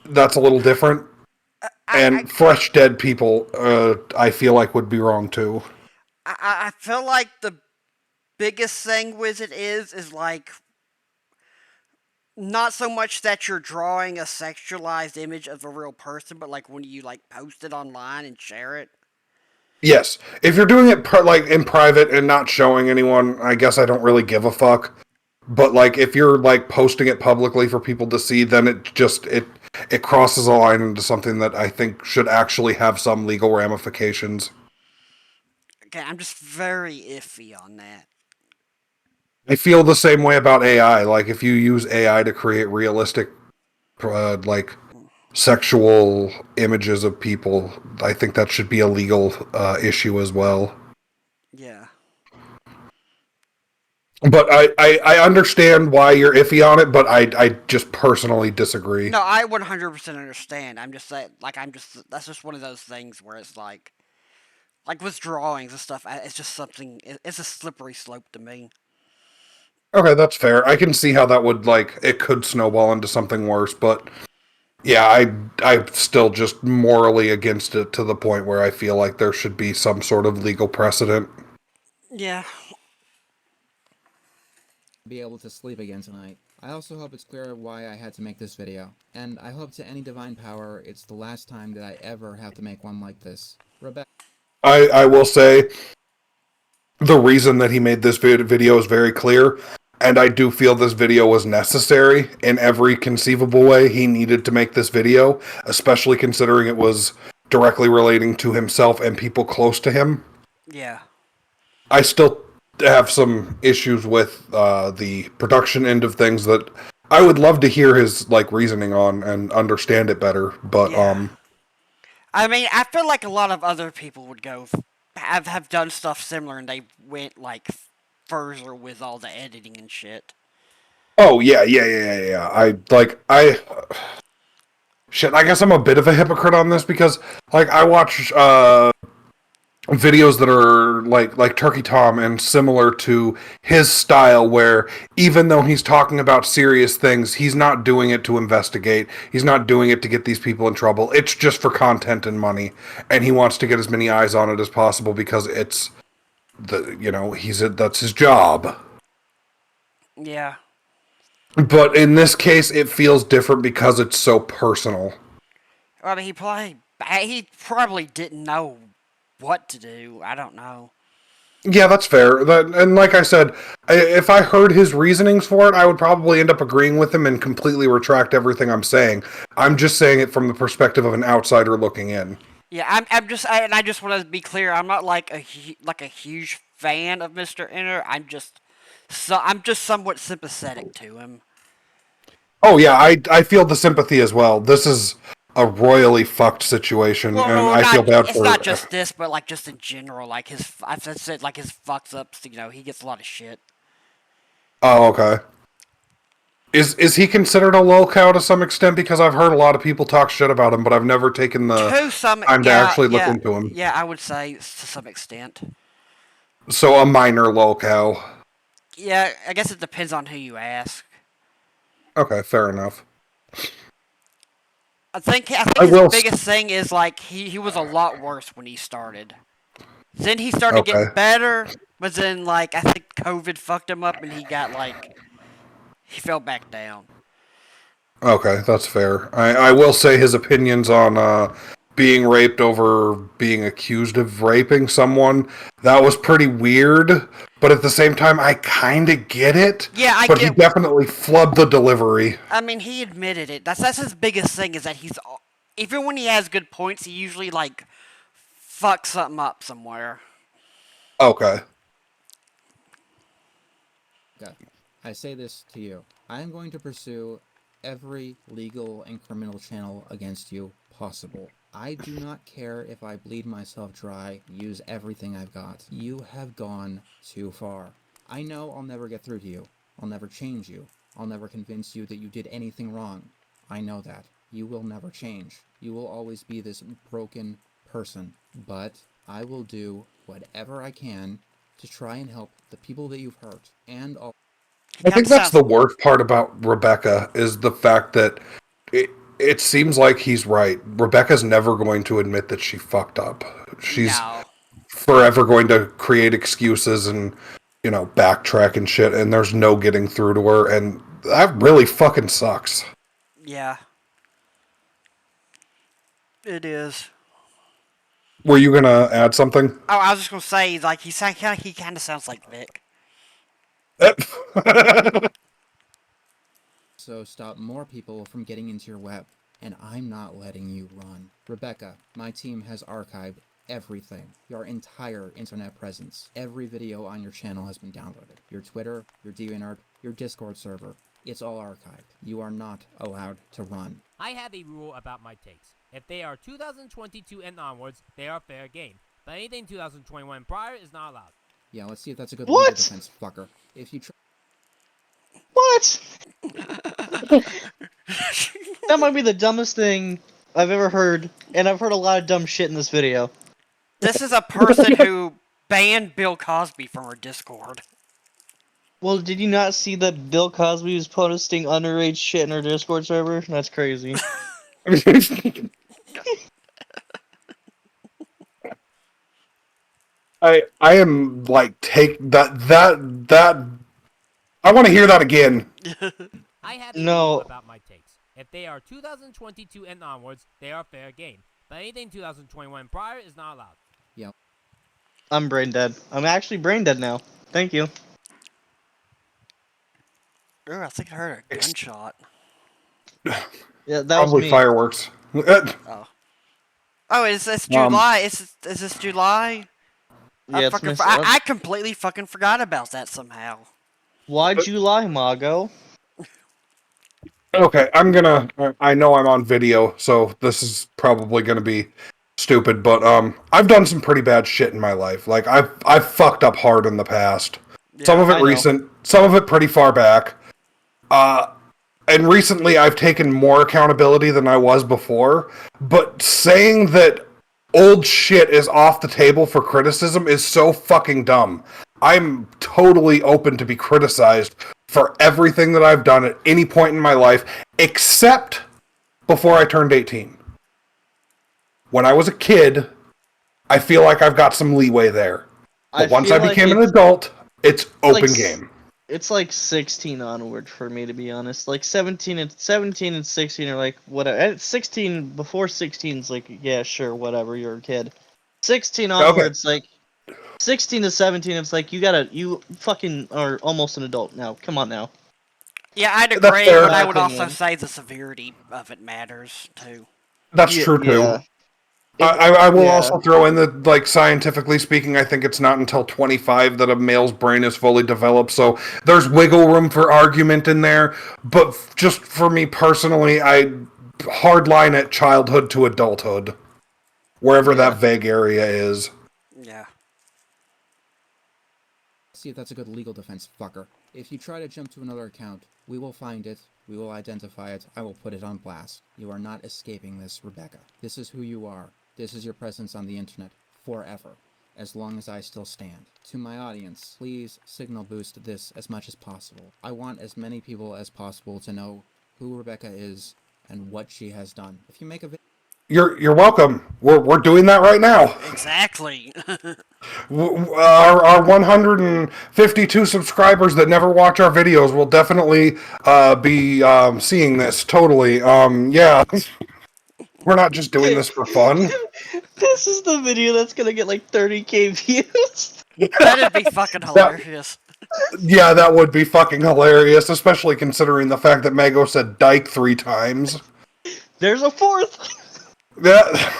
S2: that's a little different. And fresh dead people, I feel like would be wrong too.
S3: I feel like the biggest thing with it is like not so much that you're drawing a sexualized image of a real person, but like when you like post it online and share it.
S2: Yes, if you're doing it like in private and not showing anyone, I guess I don't really give a fuck. But like if you're like posting it publicly for people to see, then it crosses a line into something that I think should actually have some legal ramifications.
S3: Okay, I'm just very iffy on that.
S2: I feel the same way about AI. Like if you use AI to create realistic, like sexual images of people, I think that should be a legal issue as well.
S3: Yeah.
S2: But I understand why you're iffy on it, but I just personally disagree.
S3: No, I 100% understand. I'm just saying, like, that's just one of those things where it's like with drawings and stuff, it's just something, it's a slippery slope to me.
S2: Okay, that's fair. I can see how that would, like, it could snowball into something worse, but yeah, I'm still just morally against it to the point where I feel like there should be some sort of legal precedent.
S3: Yeah.
S4: Be able to sleep again tonight. I also hope it's clear why I had to make this video, and I hope to any divine power it's the last time that I ever have to make one like this. Rebecca.
S2: I will say the reason that he made this video is very clear, and I do feel this video was necessary in every conceivable way. He needed to make this video, especially considering it was directly relating to himself and people close to him.
S3: Yeah.
S2: I still have some issues with the production end of things that I would love to hear his like reasoning on and understand it better, but
S3: I mean, I feel like a lot of other people would have done stuff similar, and they went like further with all the editing and shit.
S2: Oh yeah. Shit, I guess I'm a bit of a hypocrite on this because like I watch videos that are like Turkey Tom and similar to his style, where even though he's talking about serious things, he's not doing it to investigate. He's not doing it to get these people in trouble. It's just for content and money, and he wants to get as many eyes on it as possible because it's that's his job.
S3: Yeah.
S2: But in this case, it feels different because it's so personal.
S3: I mean, he probably didn't know what to do. I don't know.
S2: Yeah, that's fair. And like I said, if I heard his reasonings for it, I would probably end up agreeing with him and completely retract everything I'm saying. I'm just saying it from the perspective of an outsider looking in.
S3: Yeah, I just want to be clear. I'm not like a huge fan of Mr. Inner. I'm just somewhat sympathetic to him.
S2: Oh yeah, I feel the sympathy as well. This is a royally fucked situation, and I feel bad for.
S3: It's not just this, but like just in general. Like I've said, like his fucks ups. He gets a lot of shit.
S2: Oh, okay. Is he considered a lolcow to some extent? Because I've heard a lot of people talk shit about him, but I've never taken the time to actually look into him.
S3: Yeah, I would say to some extent.
S2: So a minor lolcow.
S3: Yeah, I guess it depends on who you ask.
S2: Okay, fair enough.
S3: I think his biggest thing is like he was a lot worse when he started. Then he started getting better, But then, like, I think COVID fucked him up and he got, like, he fell back down.
S2: Okay, that's fair. I will say his opinions on being raped over being accused of raping someone, that was pretty weird, but at the same time, I kind of get it.
S3: Yeah, I
S2: But he
S3: get.
S2: definitely flubbed the delivery.
S3: I mean, he admitted it. That's his biggest thing is that he's. Even when he has good points, he usually, like, fucks something up somewhere.
S2: Okay.
S4: I say this to you. I am going to pursue every legal and criminal channel against you possible. I do not care if I bleed myself dry, use everything I've got. You have gone too far. I know I'll never get through to you. I'll never change you. I'll never convince you that you did anything wrong. I know that. You will never change. You will always be this broken person. But I will do whatever I can to try and help the people that you've hurt and all.
S2: I think that's the worst part about Rebecca is the fact that it seems like he's right. Rebecca's never going to admit that she fucked up. She's forever going to create excuses and, backtrack and shit, and there's no getting through to her, and that really fucking sucks.
S3: Yeah. It is.
S2: Were you gonna add something?
S3: Oh, I was just gonna say, like, he kind of sounds like Vic.
S4: So stop more people from getting into your web, and I'm not letting you run. Rebecca, my team has archived everything. Your entire internet presence. Every video on your channel has been downloaded. Your Twitter, your DeviantArt, your Discord server. It's all archived. You are not allowed to run.
S11: I have a rule about my takes. If they are 2022 and onwards, they are fair game. But anything 2021 prior is not allowed.
S4: Yeah, let's see if that's a good legal defense, fucker. If you
S1: What? That might be the dumbest thing I've ever heard, and I've heard a lot of dumb shit in this video.
S3: This is a person who banned Bill Cosby from her Discord.
S1: Well, did you not see that Bill Cosby was posting underage shit in her Discord server? That's crazy.
S2: I am like take that I want to hear that again.
S11: I have a rule about my takes. If they are 2022 and onwards, they are fair game. But anything 2021 prior is not allowed.
S4: Yeah.
S1: I'm brain dead. I'm actually brain dead now. Thank you.
S3: Ooh, I think I heard a gunshot.
S1: Yeah, that
S2: Probably
S1: was me.
S2: fireworks.
S3: Oh. Oh, is this July? Is this July?
S1: Yeah,
S3: I completely fucking forgot about that somehow.
S1: Why'd you lie, Mago?
S2: Okay, I know I'm on video, so this is probably gonna be stupid, but I've done some pretty bad shit in my life. Like I've fucked up hard in the past. Some of it recent, some of it pretty far back. And recently I've taken more accountability than I was before, but saying that old shit is off the table for criticism is so fucking dumb. I'm totally open to be criticized for everything that I've done at any point in my life, except before I turned 18. When I was a kid, I feel like I've got some leeway there. But once I became an adult, it's open game.
S1: It's like 16 onward for me, to be honest. Like 17 and 16 are like whatever. At 16, before 16 is like, yeah, sure, whatever, you're a kid. 16 onwards, like 16 to 17, it's like you fucking are almost an adult now. Come on now.
S3: Yeah, I'd agree, but I would also say the severity of it matters too.
S2: That's true too. I will also throw in that, like, scientifically speaking, I think it's not until 25 that a male's brain is fully developed, so there's wiggle room for argument in there, but just for me personally, I hardline at childhood to adulthood, wherever that vague area is.
S3: Yeah.
S4: See if that's a good legal defense, fucker. If you try to jump to another account, we will find it, we will identify it, I will put it on blast. You are not escaping this, Rebecca. This is who you are. This is your presence on the internet, forever, as long as I still stand. To my audience, please signal boost this as much as possible. I want as many people as possible to know who Rebecca is and what she has done. If you make a video...
S2: You're welcome. We're doing that right now.
S3: Exactly.
S2: Our 152 subscribers that never watch our videos will definitely be seeing this. Totally. Yeah. We're not just doing this for fun.
S1: This is the video that's gonna get like 30K views.
S3: That'd be fucking hilarious.
S2: Yeah, that would be fucking hilarious, especially considering the fact that Mago said dyke 3 times.
S1: There's a fourth.
S2: Yeah.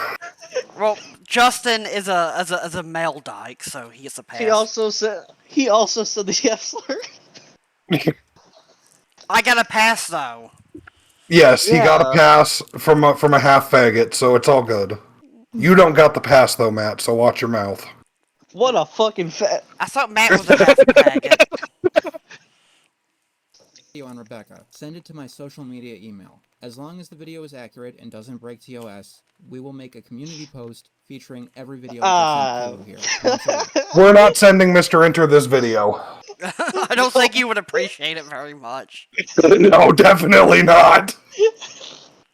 S3: Well, Justin is a male dyke, so he gets a pass.
S1: He also said the F slur.
S3: I got a pass though.
S2: Yes, he got a pass from a half faggot, so it's all good. You don't got the pass though, Matt. So watch your mouth.
S1: What a fucking fat.
S3: I thought Matt was a half faggot.
S4: On Rebecca, send it to my social media email. As long as the video is accurate and doesn't break TOS, we will make a community post featuring every video that gets sent through here.
S2: We're not sending Mr. Enter this video.
S3: I don't think you would appreciate it very much.
S2: No, definitely not.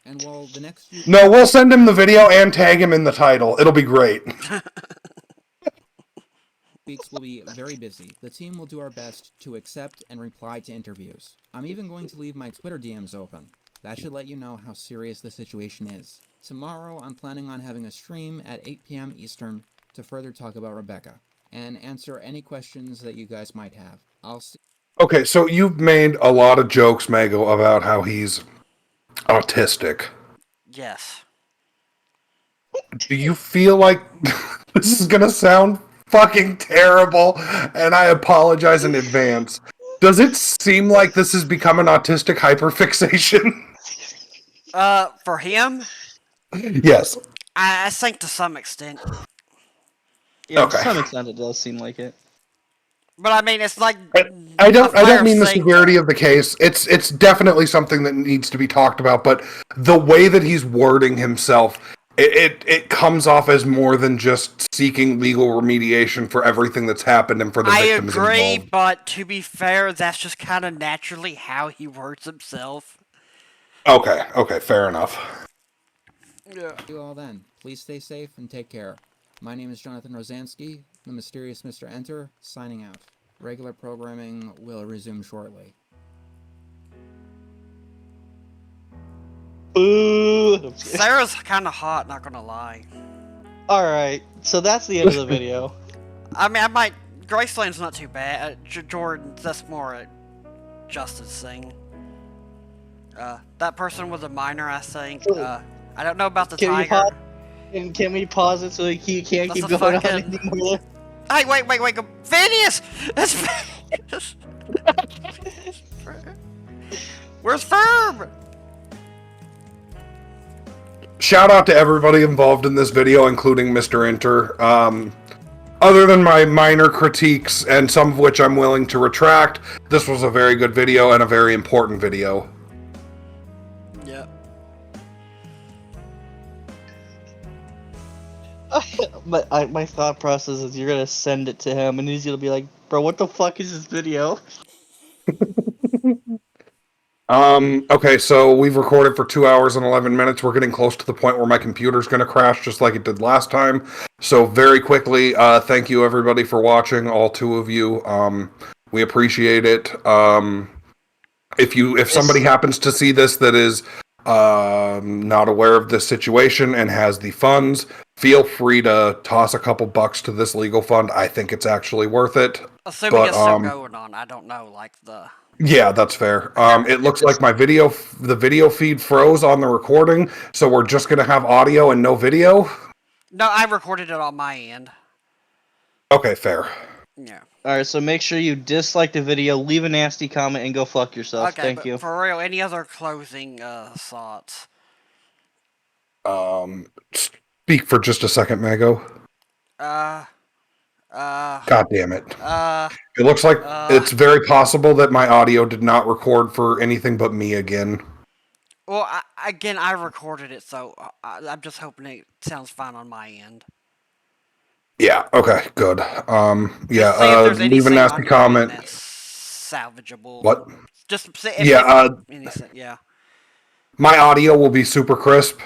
S4: And while the next few
S2: No, we'll send him the video and tag him in the title. It'll be great.
S4: weeks will be very busy. The team will do our best to accept and reply to interviews. I'm even going to leave my Twitter DMs open. That should let you know how serious the situation is. Tomorrow, I'm planning on having a stream at 8 p.m. Eastern to further talk about Rebecca and answer any questions that you guys might have. I'll see.
S2: Okay, so you've made a lot of jokes, Mago, about how he's autistic.
S3: Yes.
S2: Do you feel like this is gonna sound fucking terrible, and I apologize in advance? Does it seem like this has become an autistic hyperfixation?
S3: For him?
S2: Yes.
S3: I think to some extent.
S1: Yeah,
S2: Okay.
S1: to some extent it does seem like it.
S3: But I mean, it's like
S2: I don't mean the severity of the case. It's definitely something that needs to be talked about, but the way that he's wording himself, it comes off as more than just seeking legal remediation for everything that's happened and for the victims
S3: I agree,
S2: involved.
S3: but to be fair, that's just kind of naturally how he words himself.
S2: Okay, fair enough.
S4: Yeah. See you all then. Please stay safe and take care. My name is Jonathan Rosansky, the mysterious Mr. Enter, signing out. Regular programming will resume shortly.
S1: Boo!
S3: Sarah's kind of hot, not gonna lie.
S1: Alright, so that's the end of the video.
S3: I mean, I might. Graceland's not too bad. Jordan, that's more a Justice thing. That person was a minor, I think. I don't know about the tiger.
S1: Can we pause it so he can't
S3: That's
S1: keep
S3: a
S1: going
S3: fucking-
S1: on anymore?
S3: Hey, wait, Phineas! That's Phineas! Where's Ferb?
S2: Shout out to everybody involved in this video, including Mr. Enter. Other than my minor critiques, and some of which I'm willing to retract, this was a very good video and a very important video.
S3: Yep.
S1: But my thought process is you're gonna send it to him and he's gonna be like, bro, what the fuck is this video?
S2: Okay, so we've recorded for 2 hours and 11 minutes. We're getting close to the point where my computer's going to crash just like it did last time. So very quickly, thank you everybody for watching, all 2 of you. We appreciate it. If somebody happens to see this that is not aware of this situation and has the funds, feel free to toss a couple bucks to this legal fund. I think it's actually worth it.
S3: Assuming it's still going on, I don't know, like the...
S2: Yeah, that's fair. It looks like the video feed froze on the recording, so we're just gonna have audio and no video.
S3: No, I recorded it on my end.
S2: Okay, fair.
S3: Yeah.
S1: Alright, so make sure you dislike the video, leave a nasty comment, and go fuck yourself.
S3: Okay,
S1: Thank
S3: but
S1: you.
S3: for real, any other closing thoughts?
S2: Speak for just a second, Mago. God damn it. It looks like it's very possible that my audio did not record for anything but me again.
S3: Well, I recorded it, so I'm just hoping it sounds fine on my end.
S2: Yeah, okay, good.
S3: Just see if there's
S2: Leave a
S3: anything
S2: nasty
S3: on your end
S2: comment.
S3: that's salvageable.
S2: What?
S3: Just say if
S2: Yeah,
S3: anything, yeah.
S2: My audio will be super crisp,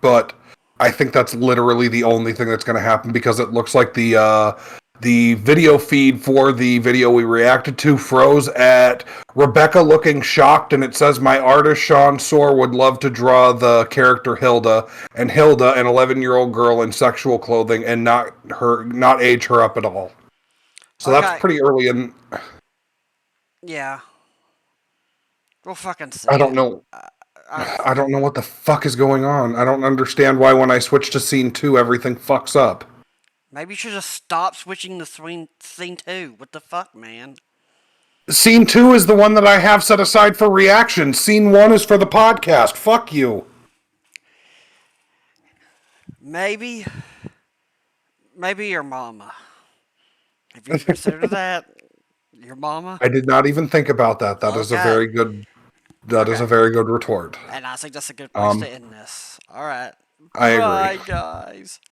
S2: but I think that's literally the only thing that's going to happen because it looks like the video feed for the video we reacted to froze at Rebecca looking shocked, and it says my artist Sean Soar would love to draw the character Hilda, and Hilda, an 11-year-old girl in sexual clothing, and not age her up at all. So that's pretty early in.
S3: Yeah. We'll fucking see.
S2: I don't know. I don't know what the fuck is going on. I don't understand why when I switch to scene 2, everything fucks up.
S3: Maybe you should just stop switching to scene 2. What the fuck, man?
S2: Scene 2 is the one that I have set aside for reaction. Scene 1 is for the podcast. Fuck you.
S3: Maybe your mama. Have you considered that? Your mama?
S2: I did not even think about that. That is a very good. That is a very good retort.
S3: And I think that's a good place to end this. All right.
S2: I agree.
S3: Bye, guys.